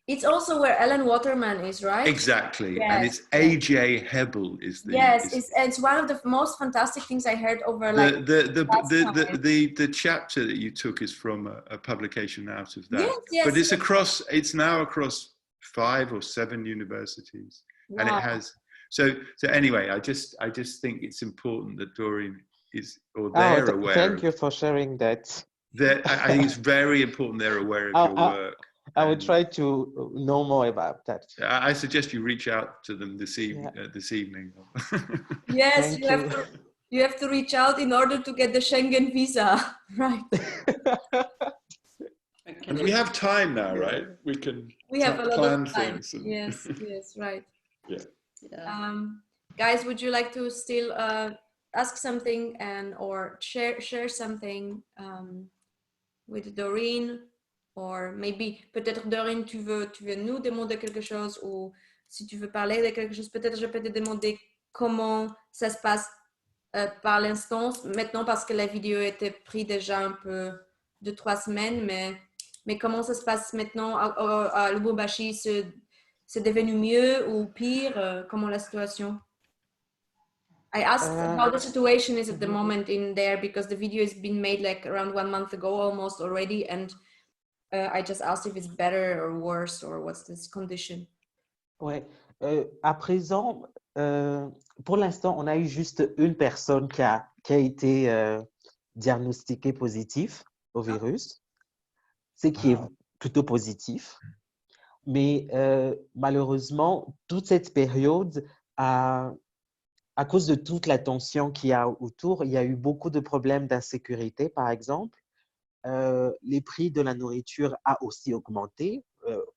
it's also where Ellen Waterman is, right? Exactly. Yes. And it's A.J. Hebel is the... Yes, it's one of the most fantastic things I heard over the chapter that you took is from a publication out of that. Yes, but it's now across 5 or 7 universities. Wow. And it has... So anyway, I just think it's important that Dorine is, or they're aware. Thank you for sharing that. I think it's very important they're aware of your work. I would try to know more about that. I suggest you reach out to them this evening. Yes, you have to reach out in order to get the Schengen visa, right? And we have time now, right? We have a lot of time. Yes, right. Yeah. Guys, would you like to still ask something or share something with Dorine? Or maybe, peut-être Dorine, tu veux nous demander quelque chose, ou si tu veux parler de quelque chose, peut-être je peux te demander comment ça se passe par l'instant, maintenant, parce que la vidéo était prise déjà un peu 2-3 semaines, mais comment ça se passe maintenant à Lubumbashi? C'est devenu mieux ou pire? Comment la situation? I asked how the situation is at the moment in there, because the video has been made like around 1 month ago almost already, and I just asked if it's better or worse, or what's this condition. Ouais. À présent, pour l'instant, on a eu juste une personne qui a été diagnostiquée positive au virus, ce qui est plutôt positif. Mais malheureusement, toute cette période, à cause de toute la tension qu'il y a autour, il y a eu beaucoup de problèmes d'insécurité, par exemple. Les prix de la nourriture a aussi augmenté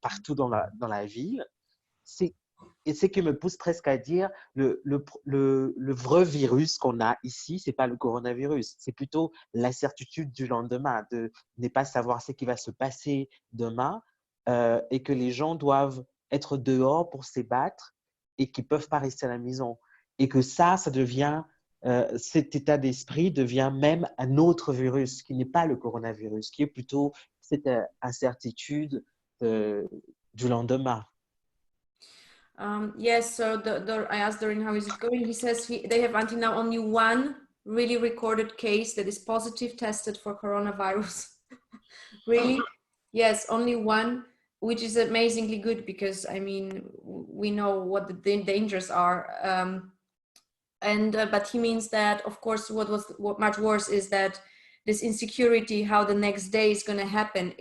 partout dans la ville. Et ce qui me pousse presque à dire, le vrai virus qu'on a ici, ce n'est pas le coronavirus, c'est plutôt l'incertitude du lendemain, de ne pas savoir ce qui va se passer demain, et que les gens doivent être dehors pour se battre et qu'ils ne peuvent pas rester à la maison. Et que ça devient... cet état d'esprit devient même un autre virus qui n'est pas le coronavirus, qui est plutôt cette incertitude du lendemain. Yes, so I asked Dorine how is it going. He says they have until now only one really recorded case that is positive tested for coronavirus. Really? Yes, only one, which is amazingly good, because I mean, we know what the dangers are. But he means that, of course, what much worse is that this insecurity, how the next day is going to happen,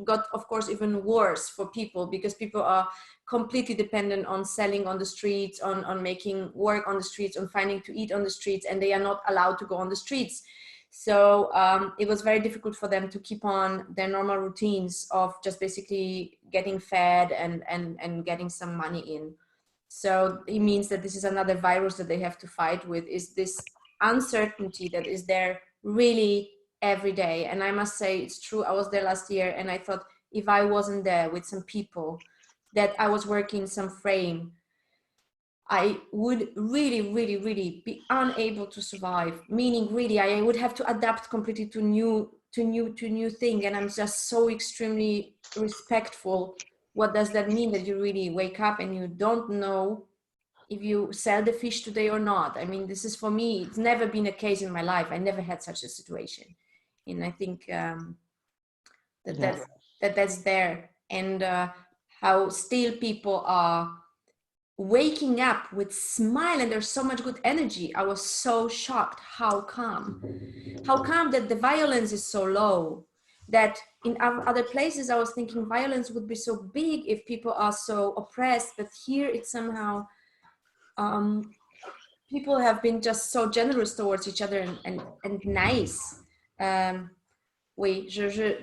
got, of course, even worse for people, because people are completely dependent on selling on the streets, on making work on the streets, on finding to eat on the streets, and they are not allowed to go on the streets. So it was very difficult for them to keep on their normal routines of just basically getting fed and getting some money in. So it means that this is another virus that they have to fight with, is this uncertainty that is there really every day. And I must say it's true. I was there last year and I thought if I wasn't there with some people that I was working some frame, I would really, really, really be unable to survive. Meaning, really, I would have to adapt completely to new thing. And I'm just so extremely respectful. What does that mean? That you really wake up and you don't know if you sell the fish today or not. I mean, this is for me. It's never been a case in my life. I never had such a situation, and I think that's there, and how still people are waking up with smile and there's so much good energy. I was so shocked how calm that the violence is so low, that in other places I was thinking violence would be so big if people are so oppressed, but here it's somehow people have been just so generous towards each other and nice. Oui,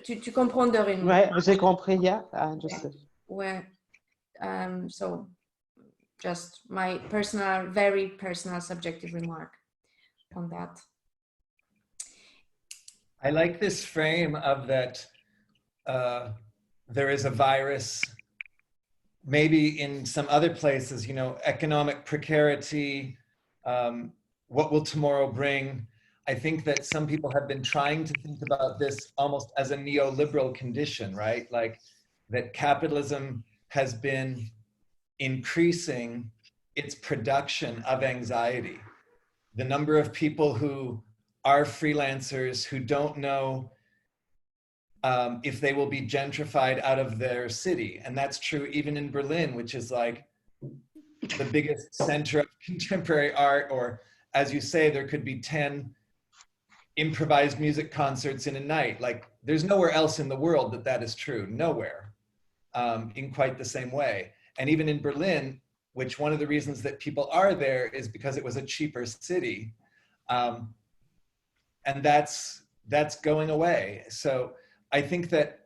tu comprends, Dorine? Ouais, j'ai compris, yeah, je sais. Ouais. So just my personal, very personal, subjective remark on that. I like this frame of that there is a virus, maybe in some other places, you know, economic precarity, what will tomorrow bring? I think that some people have been trying to think about this almost as a neoliberal condition, right? Like that capitalism has been increasing its production of anxiety. The number of people who are freelancers who don't know if they will be gentrified out of their city. And that's true even in Berlin, which is like the biggest center of contemporary art, or as you say, there could be 10 improvised music concerts in a night. Like there's nowhere else in the world that that is true, nowhere, in quite the same way. And even in Berlin, which one of the reasons that people are there is because it was a cheaper city. And that's going away. So I think that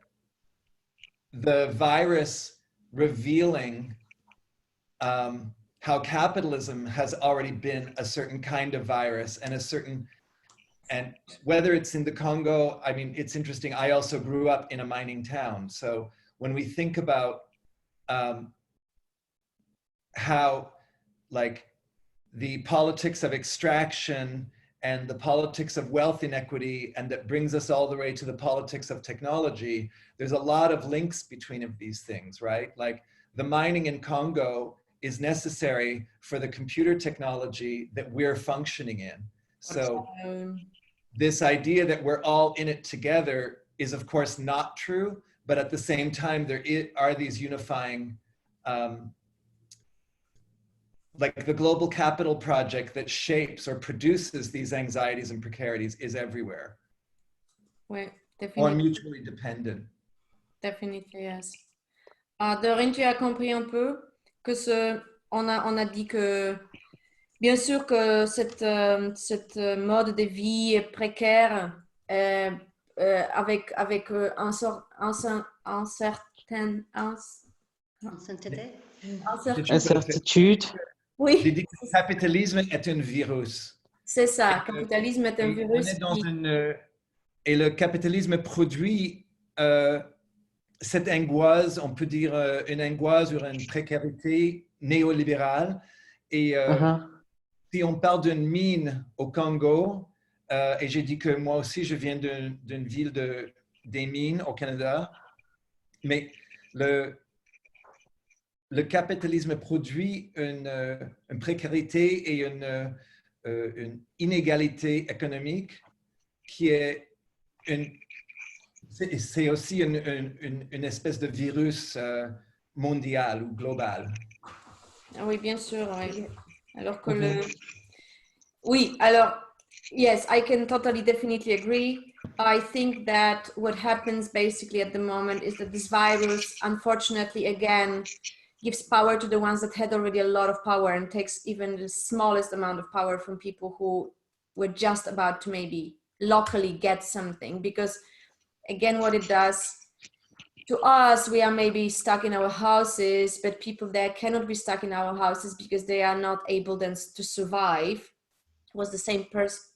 the virus revealing how capitalism has already been a certain kind of virus and a certain, and whether it's in the Congo, I mean, it's interesting. I also grew up in a mining town. So when we think about how like the politics of extraction and the politics of wealth inequity, and that brings us all the way to the politics of technology, there's a lot of links between these things, right? Like the mining in Congo is necessary for the computer technology that we're functioning in. So this idea that we're all in it together is of course not true, but at the same time, there are these unifying, like the global capital project that shapes or produces these anxieties and precarities is everywhere. Ouais, or mutually dependent. Definitely, yes. Dorine, tu as compris un peu que on a dit que bien sûr que cette mode de vie précaire avec incertitude. Oui. J'ai dit que le capitalisme est un virus. C'est ça, le capitalisme est un virus. On est dans et le capitalisme produit cette angoisse, on peut dire une angoisse ou une précarité néolibérale. Et si on parle d'une mine au Congo, et j'ai dit que moi aussi je viens d'une ville des mines au Canada, mais le capitalisme produit une précarité et une inégalité économique qui est c'est aussi une espèce de virus mondial ou global. Oui, bien sûr. Oui. Alors que oui, alors, yes, I can totally, definitely agree. I think that what happens basically at the moment is that this virus, unfortunately, again, gives power to the ones that had already a lot of power and takes even the smallest amount of power from people who were just about to maybe locally get something, because again, what it does to us, we are maybe stuck in our houses, but people there cannot be stuck in our houses because they are not able then to survive. It was the same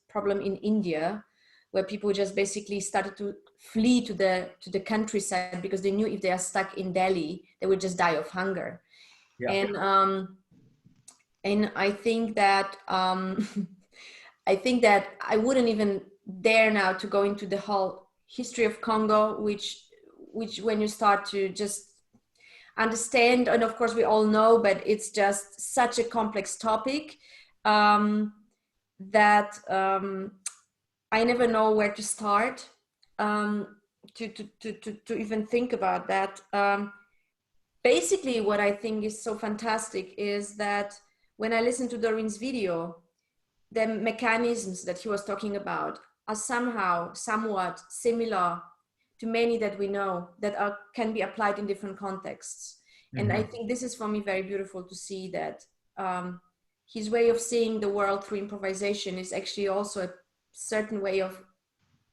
problem in India, where people just basically started to flee to the countryside because they knew if they are stuck in Delhi, they would just die of hunger. Yeah. And I think that I think that I wouldn't even dare now to go into the whole history of Congo, which when you start to just understand, and of course we all know, but it's just such a complex topic that I never know where to start to even think about that. Basically, what I think is so fantastic is that when I listen to Dorine's video, the mechanisms that he was talking about are somehow somewhat similar to many that we know that can be applied in different contexts. Mm-hmm. And I think this is for me very beautiful to see that his way of seeing the world through improvisation is actually also a certain way of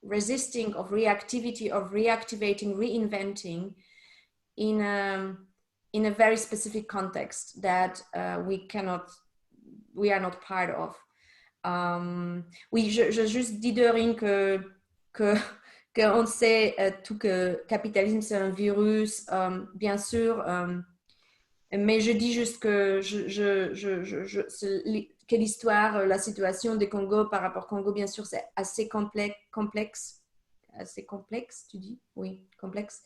resisting, of reactivity, of reactivating, reinventing in a very specific context that we are not part of. Oui, je juste dis Dorine qu'on sait tout que capitalisme c'est un virus, bien sûr, mais je dis juste que que l'histoire, la situation des Congo par rapport au Congo, bien sûr, c'est assez complexe, tu dis? Oui, complexe,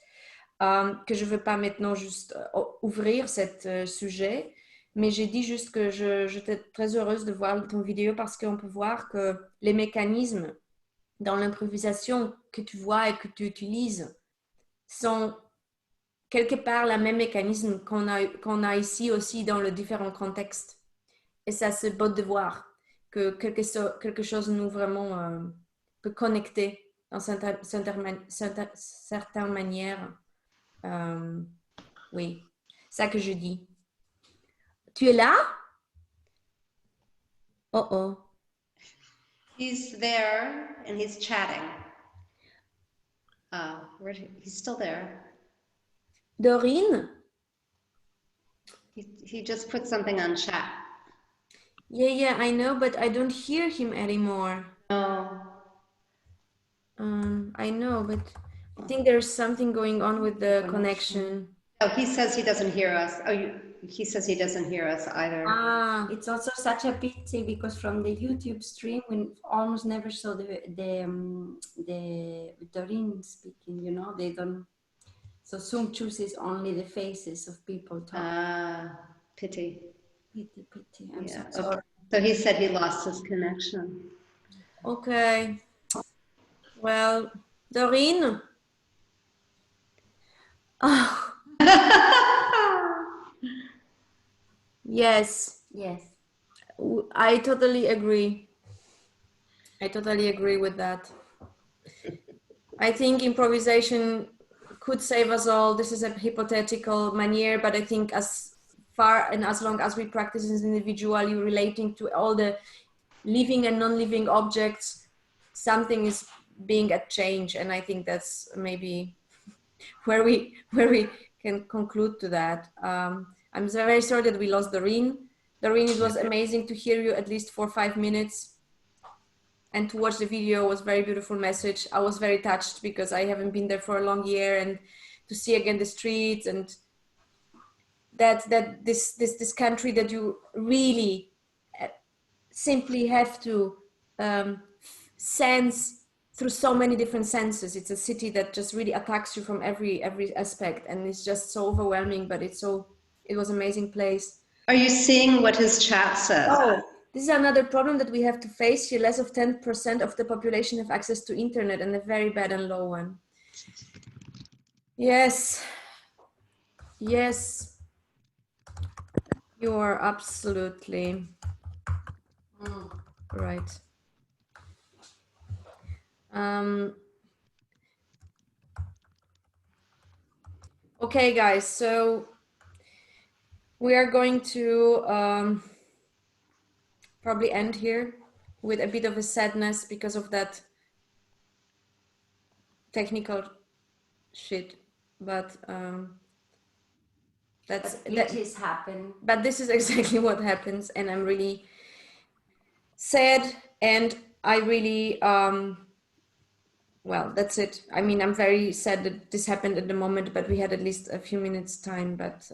que je ne veux pas maintenant juste ouvrir ce sujet. Mais j'ai dit juste que j'étais très heureuse de voir ton vidéo parce qu'on peut voir que les mécanismes dans l'improvisation que tu vois et que tu utilises sont quelque part le même mécanisme qu'on a ici aussi dans les différents contextes. Et ça, c'est beau de voir que quelque chose nous vraiment peut connecter dans certaines manières. Oui, c'est ça que je dis. Tu es là? Oh oh. He's there and he's chatting. He's still there. Dorine? He just put something on chat. Yeah, I know, but I don't hear him anymore. No. I know, but I think there's something going on with the connection. Oh, he says he doesn't hear us. He says he doesn't hear us either. It's also such a pity because from the YouTube stream we almost never saw the Dorine speaking. You know, they don't. So Zoom chooses only the faces of people talking. Pity. Pity. I'm so Okay. sorry. So he said he lost his connection. Okay. Well, Dorine. Oh. Yes. I totally agree. I totally agree with that. I think improvisation could save us all. This is a hypothetical manière, but I think as far and as long as we practice as individually relating to all the living and non-living objects, something is being at change. And I think that's maybe where we can conclude to that. I'm very sorry that we lost Dorine. Dorine, it was amazing to hear you at least for 5 minutes and to watch the video. Was very beautiful message. I was very touched because I haven't been there for a long year, and to see again the streets and that this country that you really simply have to sense through so many different senses. It's a city that just really attacks you from every aspect, and it's just so overwhelming, but it was an amazing place. Are you seeing what his chat says? Oh, this is another problem that we have to face here. Less of 10% of the population have access to internet, and a very bad and low one. Yes, you are absolutely right. Okay, guys, so we are going to probably end here with a bit of a sadness because of that technical shit, but glitches happen. But this is exactly what happens, and I'm really sad, and I really well, that's it. I mean, I'm very sad that this happened at the moment, but we had at least a few minutes time, but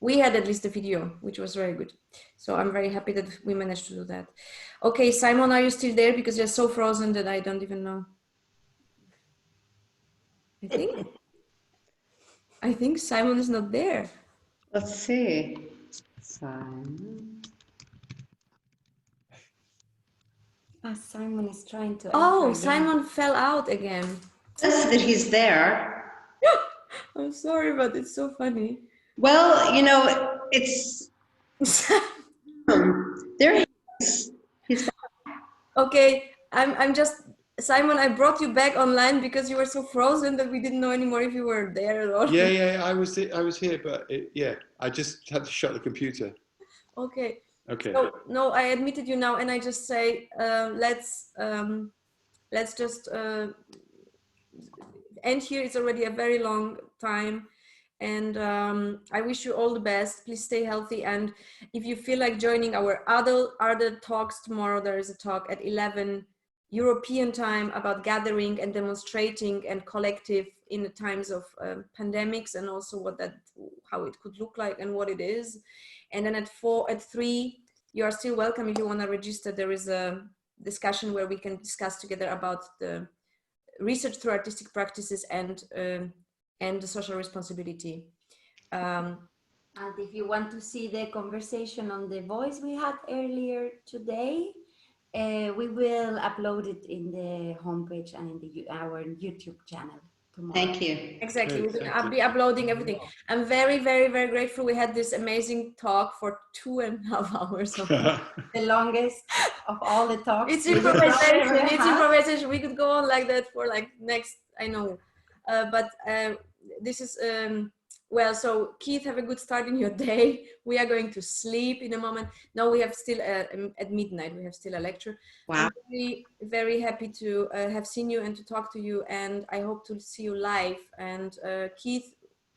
we had at least a video, which was very good. So I'm very happy that we managed to do that. Okay, Simon, are you still there? Because you're so frozen that I don't even know. I think Simon is not there. Let's see. Simon. Simon is trying to. Oh, Simon fell out again. Says that he's there. I'm sorry, but it's so funny. Well, you know, it's there he is. He's Okay, I'm just Simon. I brought you back online because you were so frozen that we didn't know anymore if you were there or not. Yeah, I was here, but I just had to shut the computer. Okay. Okay. So, no, I admitted you now, and I just say let's just end here. It's already a very long time, and I wish you all the best. Please stay healthy, and if you feel like joining our other talks tomorrow, there is a talk at 11 European time about gathering and demonstrating and collective in the times of pandemics, and also how it could look like and what it is. And then at 3, you are still welcome if you want to register. There is a discussion where we can discuss together about the research through artistic practices and the social responsibility. And if you want to see the conversation on the voice we had earlier today, we will upload it in the homepage and in our YouTube channel tomorrow. Thank you. Exactly. Great, We'll be uploading everything. I'm very, very, very grateful. We had this amazing talk for 2.5 hours. The longest of all the talks. It's improvisation. It's improvisation. We could go on like that for like next, I know. But this is, well, so Keith, have a good start in your day. We are going to sleep in a moment. No, we have still, at midnight, we have still a lecture. Wow. I'm very, very happy to have seen you and to talk to you. And I hope to see you live. And Keith,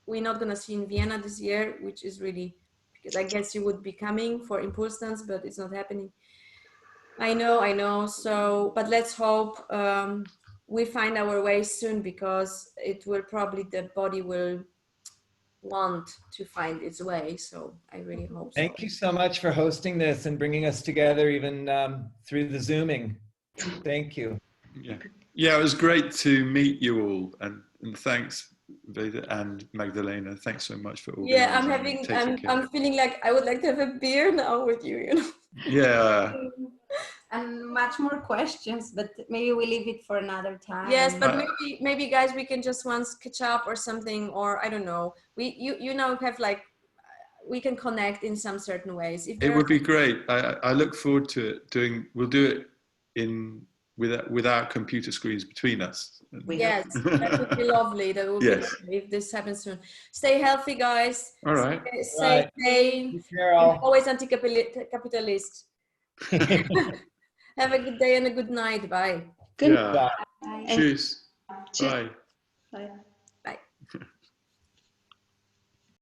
we're not going to see in Vienna this year, which is really, because I guess you would be coming for Impulse Dance, but it's not happening. I know. So, but let's hope we find our way soon, because it will probably, the body will want to find its way. So I really hope so. Thank you so much for hosting this and bringing us together even through the Zooming. Thank you. Yeah, it was great to meet you all, and thanks, Veda and Magdalena. Thanks so much for all. Yeah, I'm feeling like I would like to have a beer now with you, you know. Yeah. And much more questions, but maybe we leave it for another time. Yes, but maybe guys, we can just once catch up or something, or I don't know. You now have like, we can connect in some certain ways. It would be great. I look forward to it. We'll do it without computer screens between us. Yes, that would be lovely. That would be lovely if this happens soon. Stay healthy, guys. All right. Stay safe. Always anti-capitalist. Have a good day and a good night. Bye. Good. Yeah. Bye. Cheers. Bye. Bye. Bye.